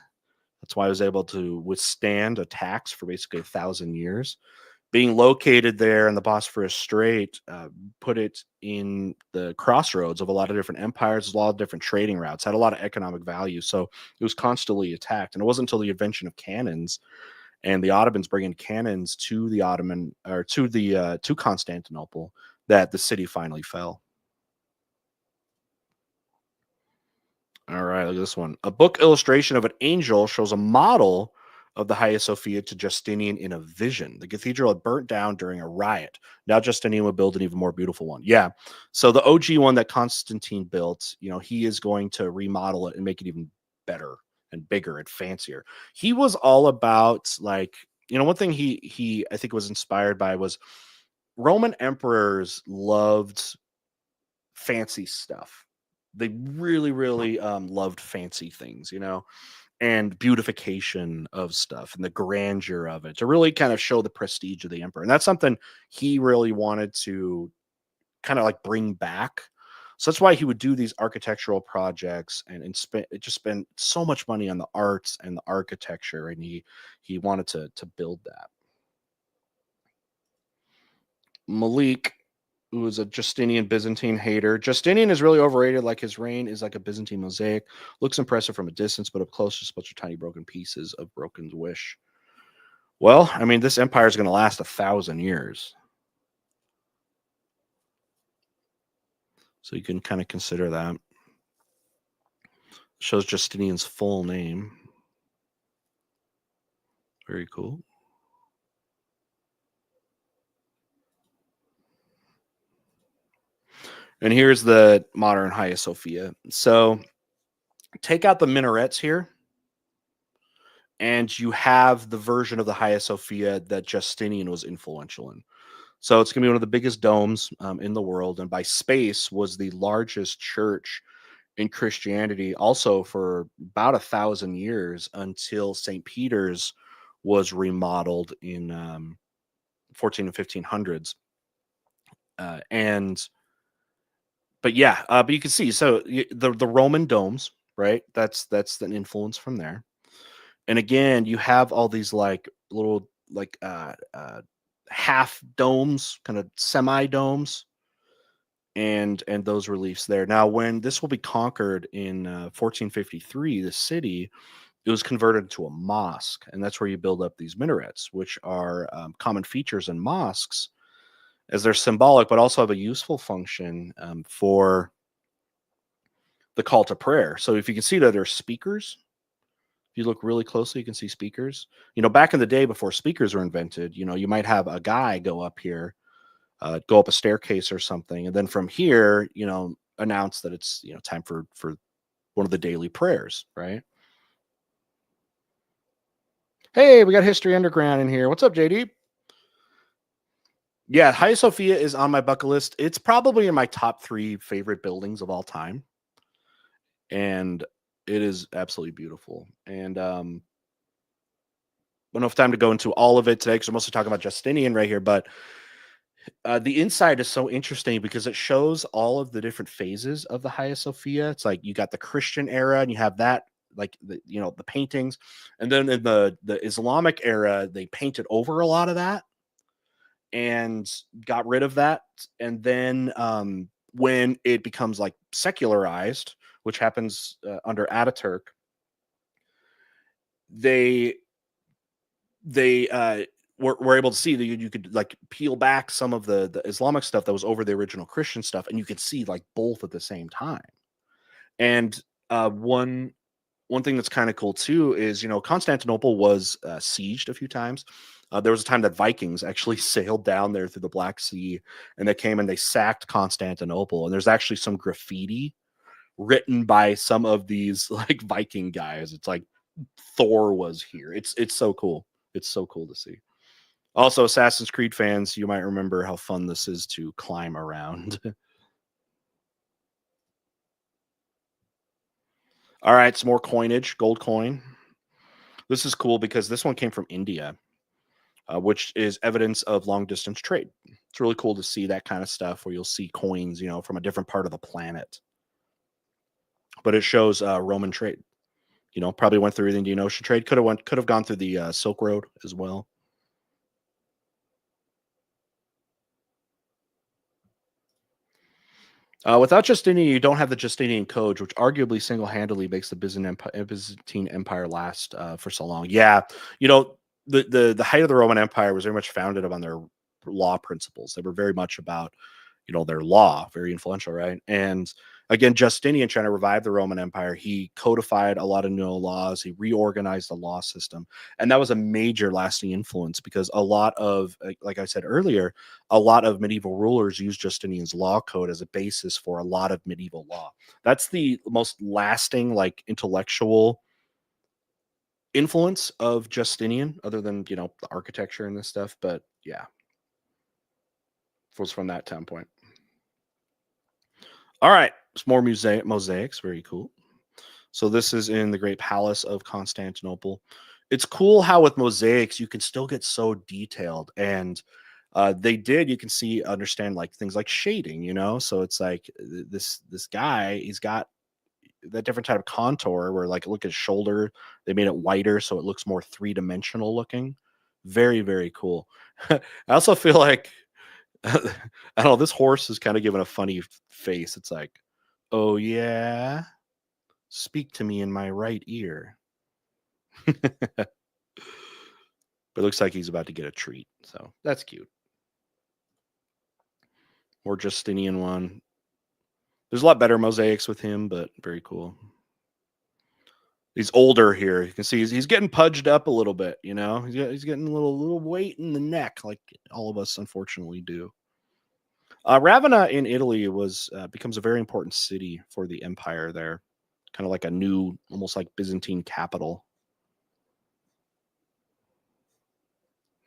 That's why I was able to withstand attacks for basically 1,000 years. Being located there in the Bosphorus Strait put it in the crossroads of a lot of different empires, a lot of different trading routes, had a lot of economic value. So it was constantly attacked. And it wasn't until the invention of cannons and the Ottomans bringing cannons to the Ottoman or to Constantinople that the city finally fell. All right, look at this one. A book illustration of an angel shows a model of the Hagia Sophia to Justinian in a vision. The cathedral had burnt down during a riot. Now Justinian would build an even more beautiful one. Yeah. So the OG one that Constantine built, he is going to remodel it and make it even better and bigger and fancier. He was all about one thing he I think was inspired by was Roman emperors loved fancy stuff. They really, really loved fancy things, and beautification of stuff and the grandeur of it to really kind of show the prestige of the emperor. And that's something he really wanted to kind of like bring back. So that's why he would do these architectural projects and spend so much money on the arts and the architecture. And he wanted to build that. Malik, who was a Justinian Byzantine hater. Justinian is really overrated. Like his reign is like a Byzantine mosaic. Looks impressive from a distance, but up close, just a bunch of tiny broken pieces of broken wish. Well, I mean, this empire is going to last 1,000 years. So you can kind of consider that. Shows Justinian's full name. Very cool. And here's the modern Hagia Sophia. So take out the minarets here, and you have the version of the Hagia Sophia that Justinian was influential in. So it's going to be one of the biggest domes in the world, and by space was the largest church in Christianity, also for about 1,000 years until St. Peter's was remodeled in 14 and 1500s. But you can see the Roman domes, right? That's an influence from there. And again, you have all these like little half domes, kind of semi domes, and those reliefs there. Now, when this will be conquered in 1453, the city, it was converted into a mosque, and that's where you build up these minarets, which are common features in mosques, as they're symbolic, but also have a useful function for the call to prayer. So if you can see that there's speakers, if you look really closely, you can see speakers. Back in the day before speakers were invented, you might have a guy go up here, go up a staircase or something, and then from here, announce that it's time for one of the daily prayers, right? Hey, we got History Underground in here. What's up, JD? Yeah, Hagia Sophia is on my bucket list. It's probably in my top 3 favorite buildings of all time, and it is absolutely beautiful. And I don't know if time to go into all of it today because we're mostly talking about Justinian right here, but the inside is so interesting because it shows all of the different phases of the Hagia Sophia. It's like you got the Christian era, and you have that, like the paintings, and then in the Islamic era, they painted over a lot of that and got rid of that. And then when it becomes like secularized, which happens under Ataturk, they were able to see that you could like peel back some of the Islamic stuff that was over the original Christian stuff, and you could see like both at the same time. And one thing that's kind of cool too is Constantinople was sieged a few times. There was a time that Vikings actually sailed down there through the Black Sea, and they came and they sacked Constantinople. And there's actually some graffiti written by some of these like Viking guys. It's like Thor was here. It's so cool. It's so cool to see. Also, Assassin's Creed fans, you might remember how fun this is to climb around. All right, some more coinage, gold coin. This is cool because this one came from India. which is evidence of long distance trade. It's really cool to see that kind of stuff where you'll see coins, from a different part of the planet. But it shows Roman trade. Probably went through the Indian Ocean trade. Could have gone through the Silk Road as well. Without Justinian, you don't have the Justinian Code, which arguably single-handedly makes the Byzantine Empire last for so long. Yeah, the height of the Roman Empire was very much founded on their law principles. They were very much about their law, very influential, right? And again, Justinian, trying to revive the Roman Empire, he codified a lot of new laws. He reorganized the law system, and that was a major lasting influence because a lot of, like I said earlier, a lot of medieval rulers used Justinian's law code as a basis for a lot of medieval law. That's the most lasting, like, intellectual influence of Justinian, other than the architecture and this stuff. But yeah, was from that time point. All right, it's more mosaics. Very cool. So this is in the Great Palace of Constantinople. It's cool how with mosaics you can still get so detailed, and you can understand like things like shading. So it's like this guy, he's got that different type of contour where, like, look at his shoulder, they made it whiter so it looks more three-dimensional looking. Very, very cool. I also feel like I don't know, this horse is kind of giving a funny face. It's like, oh yeah, speak to me in my right ear. But it looks like he's about to get a treat, so that's cute. More Justinian one. There's a lot better mosaics with him, but very cool. He's older here. You can see he's getting pudged up a little bit. He's getting a little weight in the neck, like all of us unfortunately do. Ravenna in Italy becomes a very important city for the empire there, kind of like a new, almost like Byzantine capital.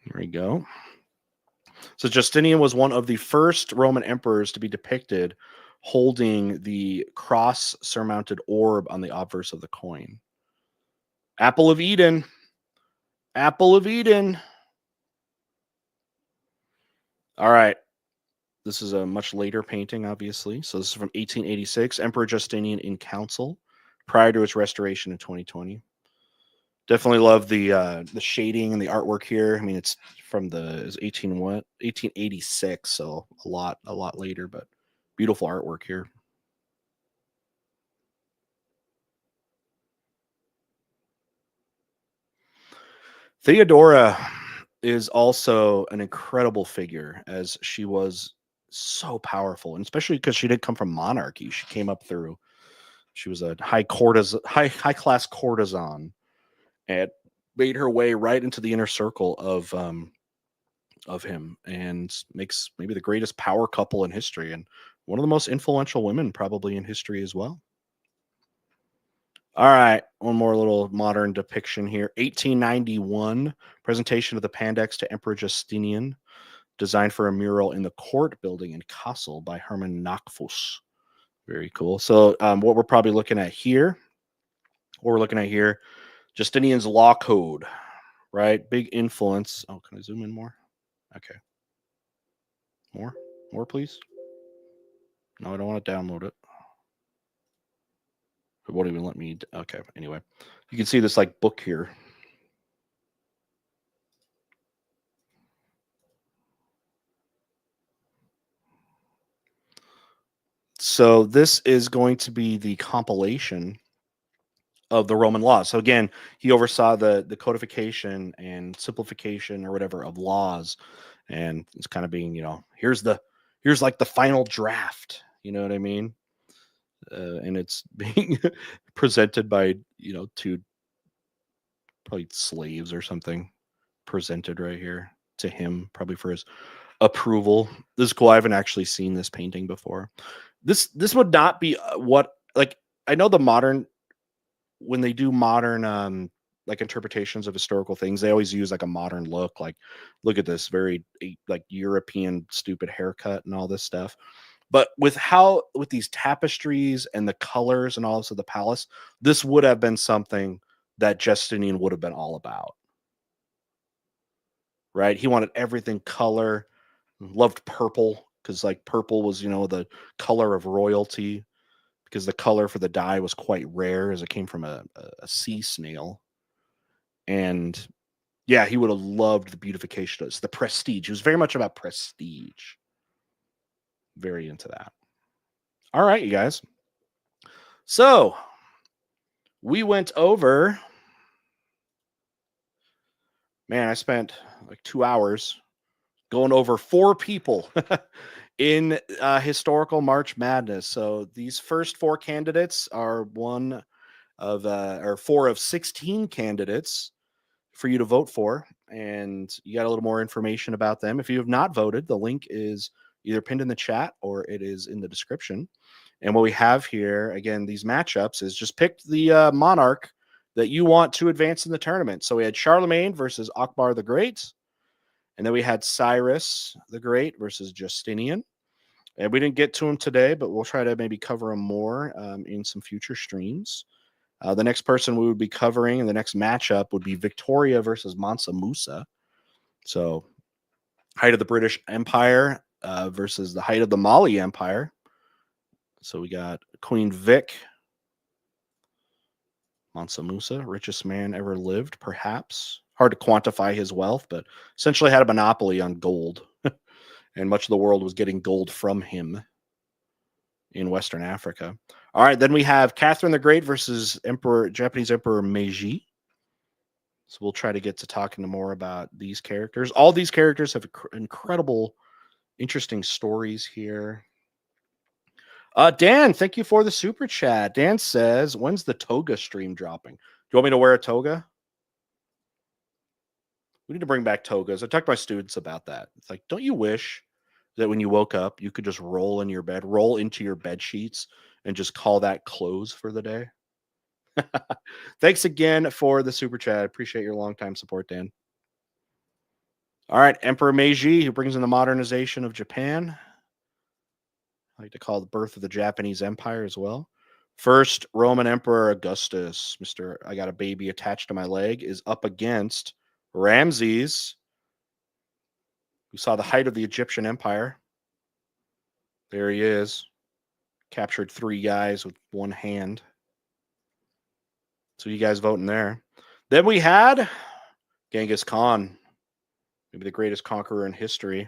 There we go. So Justinian was one of the first Roman emperors to be depicted holding the cross-surmounted orb on the obverse of the coin. Apple of Eden. Apple of Eden. All right. This is a much later painting, obviously. So this is from 1886, Emperor Justinian in council, prior to its restoration in 2020. Definitely love the shading and the artwork here. I mean, it's from the 1886, so a lot later, but beautiful artwork here. Theodora is also an incredible figure, as she was so powerful, and especially because she did come from monarchy. She was a high class courtesan, and made her way right into the inner circle of him, and makes maybe the greatest power couple in history, and one of the most influential women probably in history as well. All right, one more little modern depiction here. 1891, presentation of the Pandects to Emperor Justinian, designed for a mural in the court building in Kassel by Hermann Nachfuss. Very cool. So what we're probably looking at here, Justinian's law code, right? Big influence. Oh, can I zoom in more? Okay. More, please. No, I don't want to download it. It won't even let me. Okay. Anyway, you can see this like book here. So this is going to be the compilation of the Roman laws. So again, he oversaw the codification and simplification or whatever of laws, and it's kind of being, here's like the final draft. You know what I mean? And it's being presented by two probably slaves or something, presented right here to him, probably for his approval. This is cool. I haven't actually seen this painting before. This would not be what, like, I know the modern, when they do modern like interpretations of historical things, they always use like a modern look. Like, look at this very like European stupid haircut and all this stuff. But with these tapestries and the colors and all this of the palace, this would have been something that Justinian would have been all about. right? He wanted everything color, loved purple because like purple was, the color of royalty because the color for the dye was quite rare as it came from a sea snail. And yeah, he would have loved the beautification of this, the prestige. He was very much about prestige. Very into that. All right, you guys. So we went over, man, I spent like 2 hours going over 4 people in historical March Madness. So these first 4 candidates are or 4 of 16 candidates for you to vote for. And you got a little more information about them. If you have not voted, the link is either pinned in the chat or it is in the description. And what we have here, again, these matchups is just pick the monarch that you want to advance in the tournament. So we had Charlemagne versus Akbar the Great. And then we had Cyrus the Great versus Justinian. And we didn't get to him today, but we'll try to maybe cover him more in some future streams. The next person we would be covering in the next matchup would be Victoria versus Mansa Musa. So, height of the British Empire versus the height of the Mali Empire. So, we got Queen Vic, Mansa Musa, richest man ever lived, perhaps. Hard to quantify his wealth, but essentially had a monopoly on gold. And much of the world was getting gold from him in Western Africa. All right, then we have Catherine the Great versus Japanese Emperor Meiji. So we'll try to get to talking more about these characters. All these characters have incredible, interesting stories here. Dan, thank you for the super chat. Dan says, when's the toga stream dropping? Do you want me to wear a toga? We need to bring back togas. I talked to my students about that. It's like, don't you wish that when you woke up, you could just roll in your bed, roll into your bed sheets, and just call that close for the day? Thanks again for the super chat. I appreciate your longtime support, Dan. All right, Emperor Meiji, who brings in the modernization of Japan. I like to call it the birth of the Japanese Empire as well. First Roman Emperor Augustus, Mr. I got a baby attached to my leg, is up against Ramses, who saw the height of the Egyptian Empire. There he is. Captured 3 guys with one hand. So you guys voting there. Then we had Genghis Khan, maybe the greatest conqueror in history.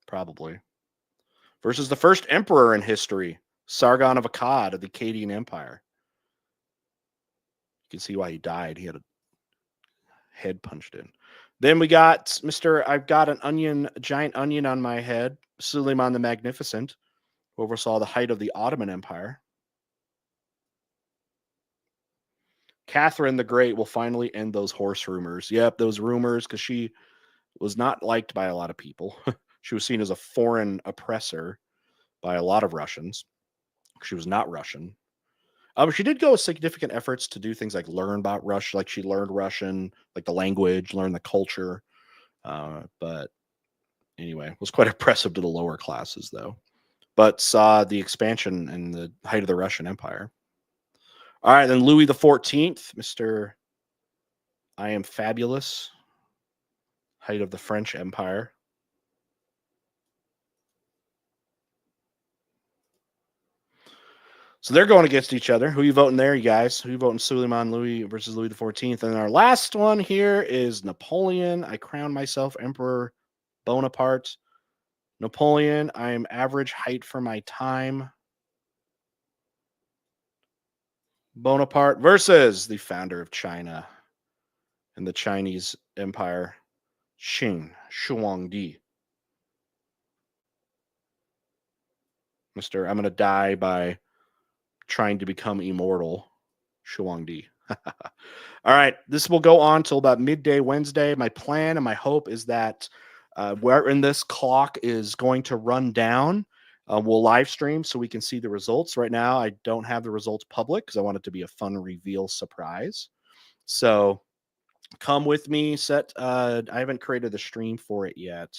Probably. Versus the first emperor in history, Sargon of Akkad of the Akkadian Empire. You can see why he died. He had a head punched in. Then we got I've got a giant onion on my head, Suleiman the Magnificent, who oversaw the height of the Ottoman Empire. Catherine the Great will finally end those horse rumors. Yep, those rumors, because she was not liked by a lot of people. She was seen as a foreign oppressor by a lot of Russians. She was not Russian. She did go with significant efforts to do things like learn about Russia, like she learned Russian, like the language, learn the culture. But anyway, it was quite oppressive to the lower classes, though. But saw the expansion and the height of the Russian Empire. All right, then Louis XIV, Mr. I am fabulous, height of the French Empire. So they're going against each other. Who you voting there, you guys? Who you voting Suleiman Louis versus Louis XIV? And our last one here is Napoleon. I crown myself Emperor Bonaparte. Napoleon, I am average height for my time. Bonaparte versus the founder of China and the Chinese Empire, Qin Huangdi. I'm going to die by trying to become immortal, Huangdi. All right, this will go on till about midday Wednesday. My plan and my hope is that wherein this clock is going to run down, we'll live stream so we can see the results. Right now, I don't have the results public because I want it to be a fun reveal surprise. So come with me. I haven't created the stream for it yet.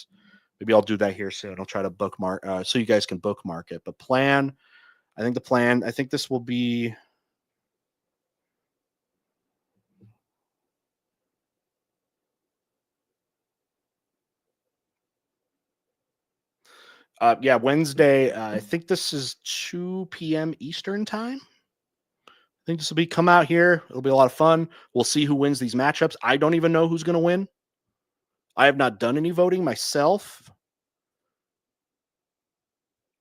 Maybe I'll do that here soon. I'll try to bookmark so you guys can bookmark it. But I think this will be. Yeah, Wednesday. I think this is 2 p.m. Eastern time. I think this will be come out here. It'll be a lot of fun. We'll see who wins these matchups. I don't even know who's going to win. I have not done any voting myself.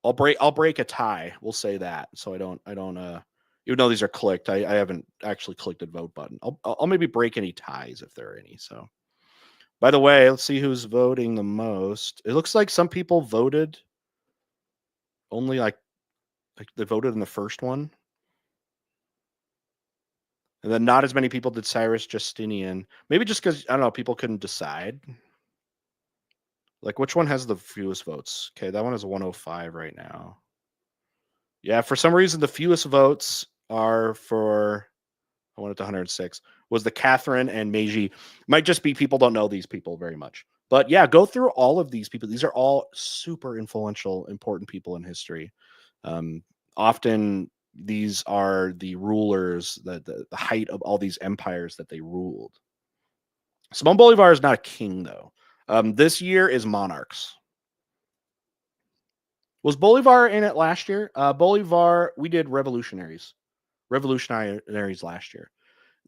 I'll break a tie. We'll say that. So I don't even though these are clicked, I haven't actually clicked the vote button. I'll maybe break any ties if there are any. So by the way, let's see who's voting the most. It looks like some people voted only like they voted in the first one. And then not as many people did Cyrus Justinian. Maybe just because, I don't know, people couldn't decide. Like, which one has the fewest votes? Okay, that one is 105 right now. Yeah, for some reason, the fewest votes are for, I went up to 106, was the Catherine and Meiji. Might just be people don't know these people very much. But yeah, go through all of these people. These are all super influential, important people in history. Often these are the rulers, the height of all these empires that they ruled. Simon Bolivar is not a king, though. This year is monarchs. Was Bolivar in it last year? Bolivar, we did revolutionaries last year.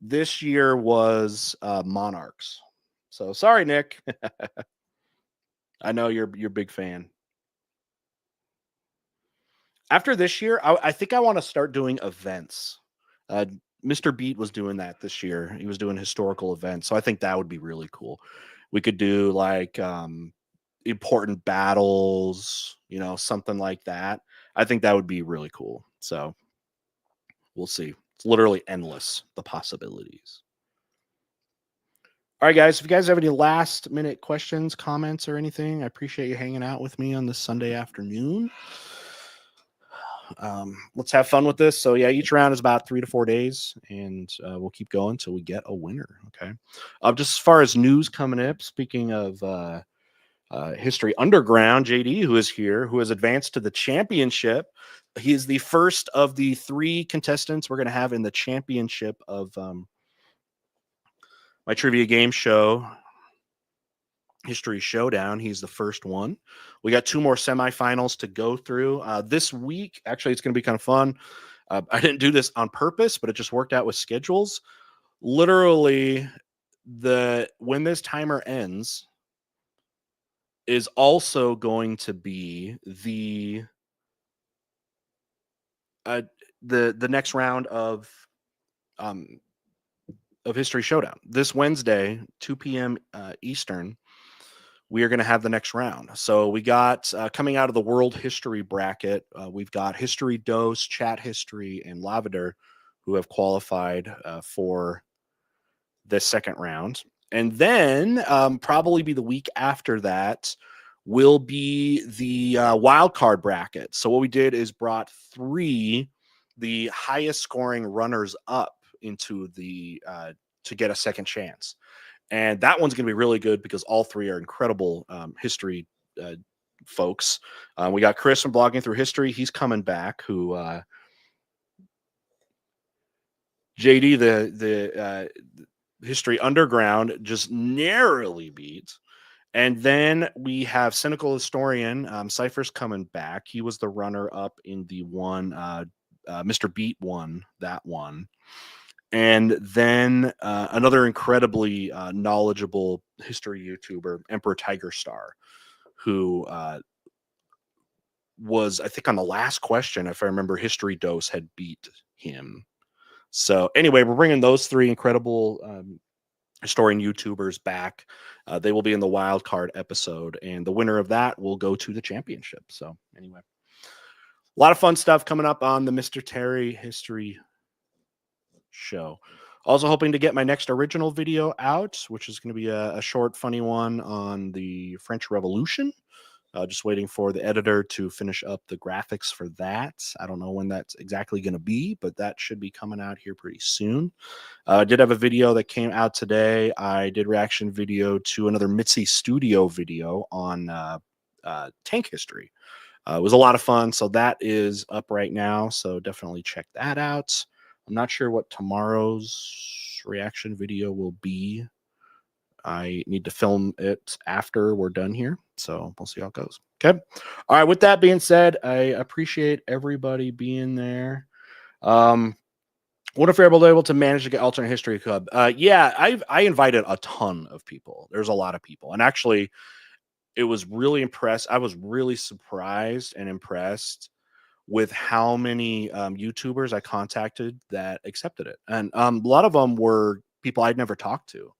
This year was monarchs. So sorry, Nick. I know you're a big fan. After this year, I think I want to start doing events. Mr. Beat was doing that this year. He was doing historical events. So I think that would be really cool. We could do like important battles, something like that. I think that would be really cool. So we'll see. It's literally endless, the possibilities. All right, guys. If you guys have any last minute questions, comments, or anything, I appreciate you hanging out with me on this Sunday afternoon. Let's have fun with this. So yeah, each round is about 3 to 4 days, and we'll keep going until we get a winner. Okay. Just as far as news coming up, speaking of History Underground, JD, who is here, who has advanced to the championship. He is the first of the 3 contestants we're going to have in the championship of my trivia game show, History Showdown. He's the first one. We got 2 more semifinals to go through this week. Actually, it's going to be kind of fun. I didn't do this on purpose, but it just worked out with schedules. Literally, when this timer ends is also going to be the next round of History Showdown. This Wednesday, 2 p.m. Eastern, we are going to have the next round. So we got coming out of the world history bracket, we've got History Dose, Chat History, and Lavender who have qualified for this second round. And then probably be the week after that will be the wild card bracket. So what we did is brought 3 the highest scoring runners up into the to get a second chance. And that one's going to be really good because all 3 are incredible history folks. We got Chris from Blogging Through History. He's coming back, who JD, the History Underground, just narrowly beat. And then we have Cynical Historian. Cypher's coming back. He was the runner up in the one. Mr. Beat won that one. And then another incredibly knowledgeable history YouTuber, Emperor Tiger Star, who was, I think, on the last question, if I remember, History Dose had beat him. So anyway, we're bringing those 3 incredible historian YouTubers back. They will be in the wild card episode, and the winner of that will go to the championship. So anyway, a lot of fun stuff coming up on the Mr. Terry History Show. Also hoping to get my next original video out, which is going to be a short, funny one on the French Revolution. Just waiting for the editor to finish up the graphics for that. I don't know when that's exactly going to be, but that should be coming out here pretty soon. I did have a video that came out today. I did reaction video to another Mitzi Studio video on tank history. It was a lot of fun, so that is up right now, so definitely check that out. I'm not sure what tomorrow's reaction video will be. I need to film it after we're done here. So we'll see how it goes. Okay. All right. With that being said, I appreciate everybody being there. What if you're able to manage to get alternate history club? Yeah, I invited a ton of people. There's a lot of people, and actually, it was really impressed. I was really surprised and impressed with how many YouTubers I contacted that accepted it, and a lot of them were people I'd never talked to.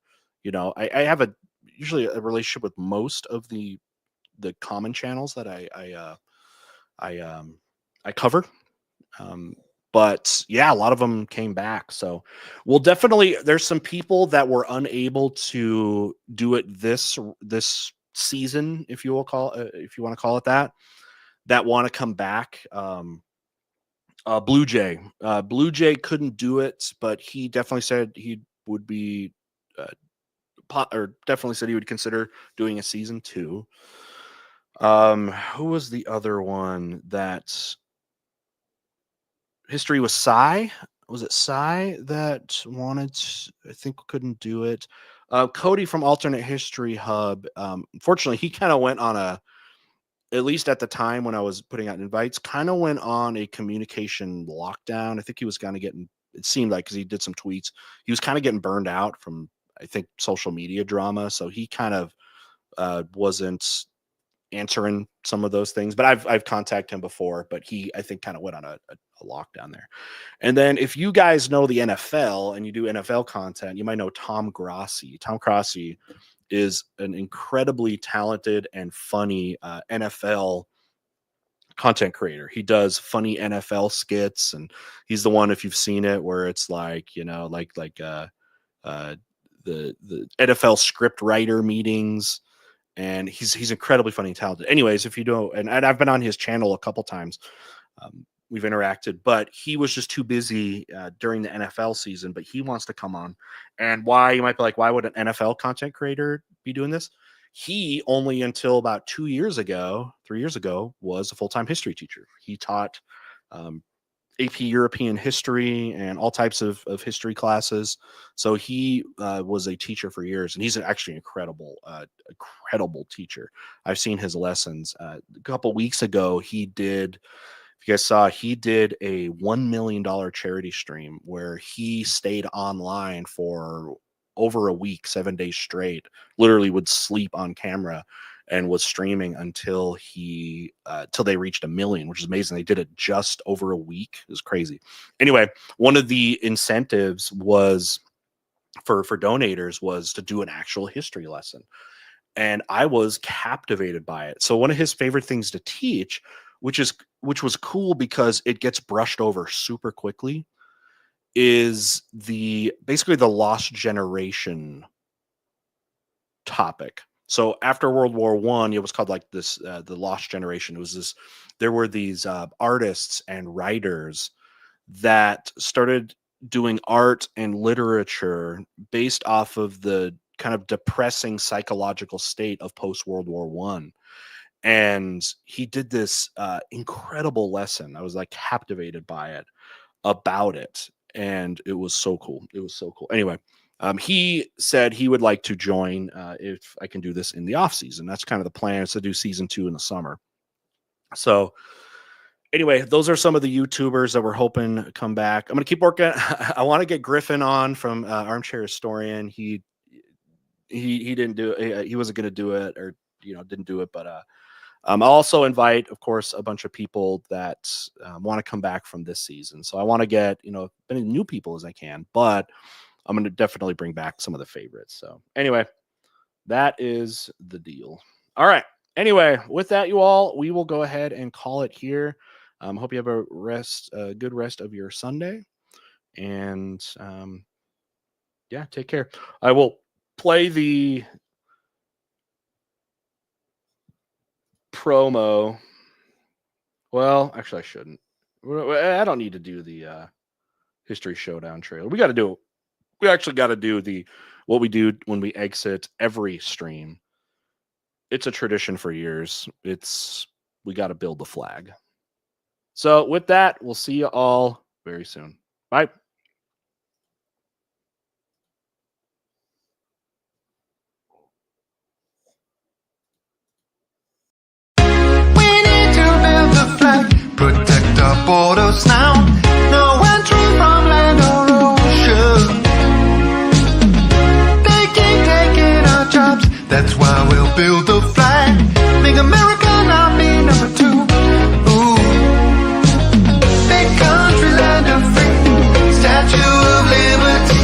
You know, I have usually a relationship with most of the common channels that I cover. Um, but yeah, a lot of them came back. So we'll definitely. There's some people that were unable to do it this season, if you will call if you want to call it that want to come back. Blue Jay couldn't do it, but he definitely said he would be, or definitely said he would consider doing a season 2. Who was the other one that history was Psy? Was it Psy that wanted? I think couldn't do it. Cody from Alternate History Hub. Unfortunately, he kind of went on at least at the time when I was putting out invites, kind of went on a communication lockdown. I think he was kind of getting. It seemed like because he did some tweets, he was kind of getting burned out from I think social media drama. So he kind of wasn't answering some of those things. But I've contacted him before, but he I think kind of went on a lockdown there. And then if you guys know the NFL and you do NFL content, you might know Tom Grossi. Tom Grossi is an incredibly talented and funny NFL content creator. He does funny NFL skits, and he's the one if you've seen it where it's like uh, the NFL script writer meetings, and he's incredibly funny and talented. Anyways, if you don't, and I've been on his channel a couple times. We've interacted, but he was just too busy during the NFL season. But he wants to come on, and why you might be like, why would an NFL content creator be doing this? He only until about 3 years ago, was a full-time history teacher. He taught AP European history and all types of history classes. So he was a teacher for years, and he's actually incredible teacher. I've seen his lessons. A couple weeks ago, he did. If you guys saw, he did a $1 million charity stream where he stayed online for over a week, 7 days straight, literally would sleep on camera and was streaming until till they reached 1 million, which is amazing. They did it just over a week. It was crazy. Anyway, one of the incentives was for donators was to do an actual history lesson. And I was captivated by it. So one of his favorite things to teach, which was cool because it gets brushed over super quickly, is basically the lost generation topic. So after World War I, it was called like this, the lost generation. It was this, there were these artists and writers that started doing art and literature based off of the kind of depressing psychological state of post World War I. And he did this incredible lesson. I was like captivated by it, about it. And it was so cool. It was so cool. Anyway, he said he would like to join if I can do this in the off season. That's kind of the plan, is to do season 2 in the summer. So anyway, those are some of the YouTubers that we're hoping to come back. I'm going to keep working. I want to get Griffin on from Armchair Historian. He didn't do it. He wasn't going to do it, or didn't do it. But I'll also invite, of course, a bunch of people that want to come back from this season. So I want to get as many new people as I can. But I'm going to definitely bring back some of the favorites. So anyway, that is the deal. All right. Anyway, with that, you all, we will go ahead and call it here. Hope you have a good rest of your Sunday, and yeah, take care. I will play the promo. Well, actually, I shouldn't. I don't need to do the History Showdown trailer. We actually got to do what we do when we exit every stream. It's a tradition for years. We got to build the flag. So with that, we'll see you all very soon. Bye. borders now. No entry from land or ocean. They keep taking our jobs, that's why we'll build the flag. Make America not be number two. Ooh. Big country, land of free, Statue of Liberty.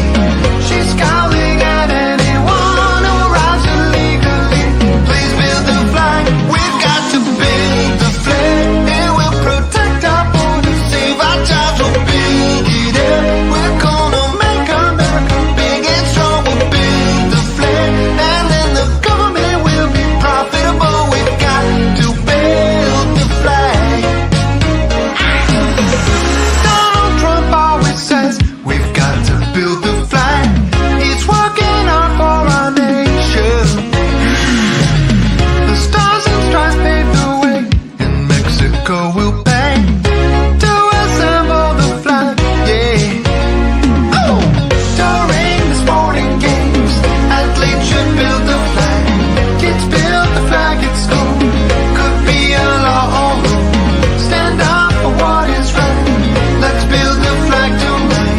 She's scowling at anyone who arrives illegally. Please build the flag, we've got to build the flag. It will protect our borders, save our jobs, we'll build it up. We're gonna make America big and strong, we'll build the flag. And then the government will be profitable, we've got to build the flag. Donald Trump always says we've got to build the flag. It's working hard for our nation. The stars and stripes pave the way, and Mexico will pay to assemble the flag. Yeah. Oh! During the sporting games, athletes should build the flag. Kids build the flag at school. Could be a law or rule. Stand up for what is right. Let's build the flag tonight.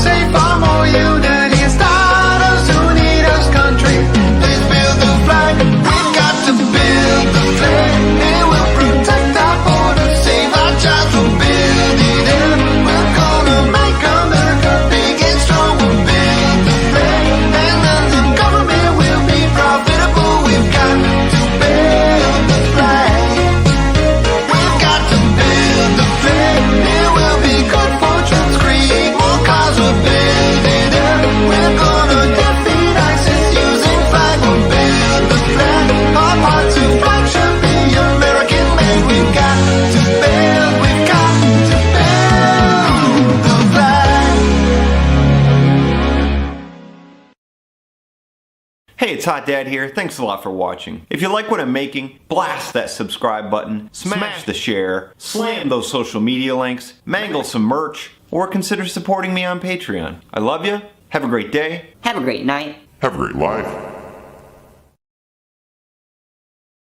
Save far more unity and start us who need us country. Please build the flag. We've got to build the flag. It will protect our borders, save our jobs, we'll build it up. We're gonna make America big and strong, we'll build the flag. And then the government will be profitable, we've got to build the flag. We've got to build the flag. It will be good for Trump's greed. More cars will build it up. We're gonna defeat ISIS using flag. We'll build the flag. Our part to flag should be American made. We've got to build the flag. Hey, it's Hot Dad here. Thanks a lot for watching. If you like what I'm making, blast that subscribe button, smash the share, slam those social media links, mangle some merch, or consider supporting me on Patreon. I love you. Have a great day. Have a great night. Have a great life.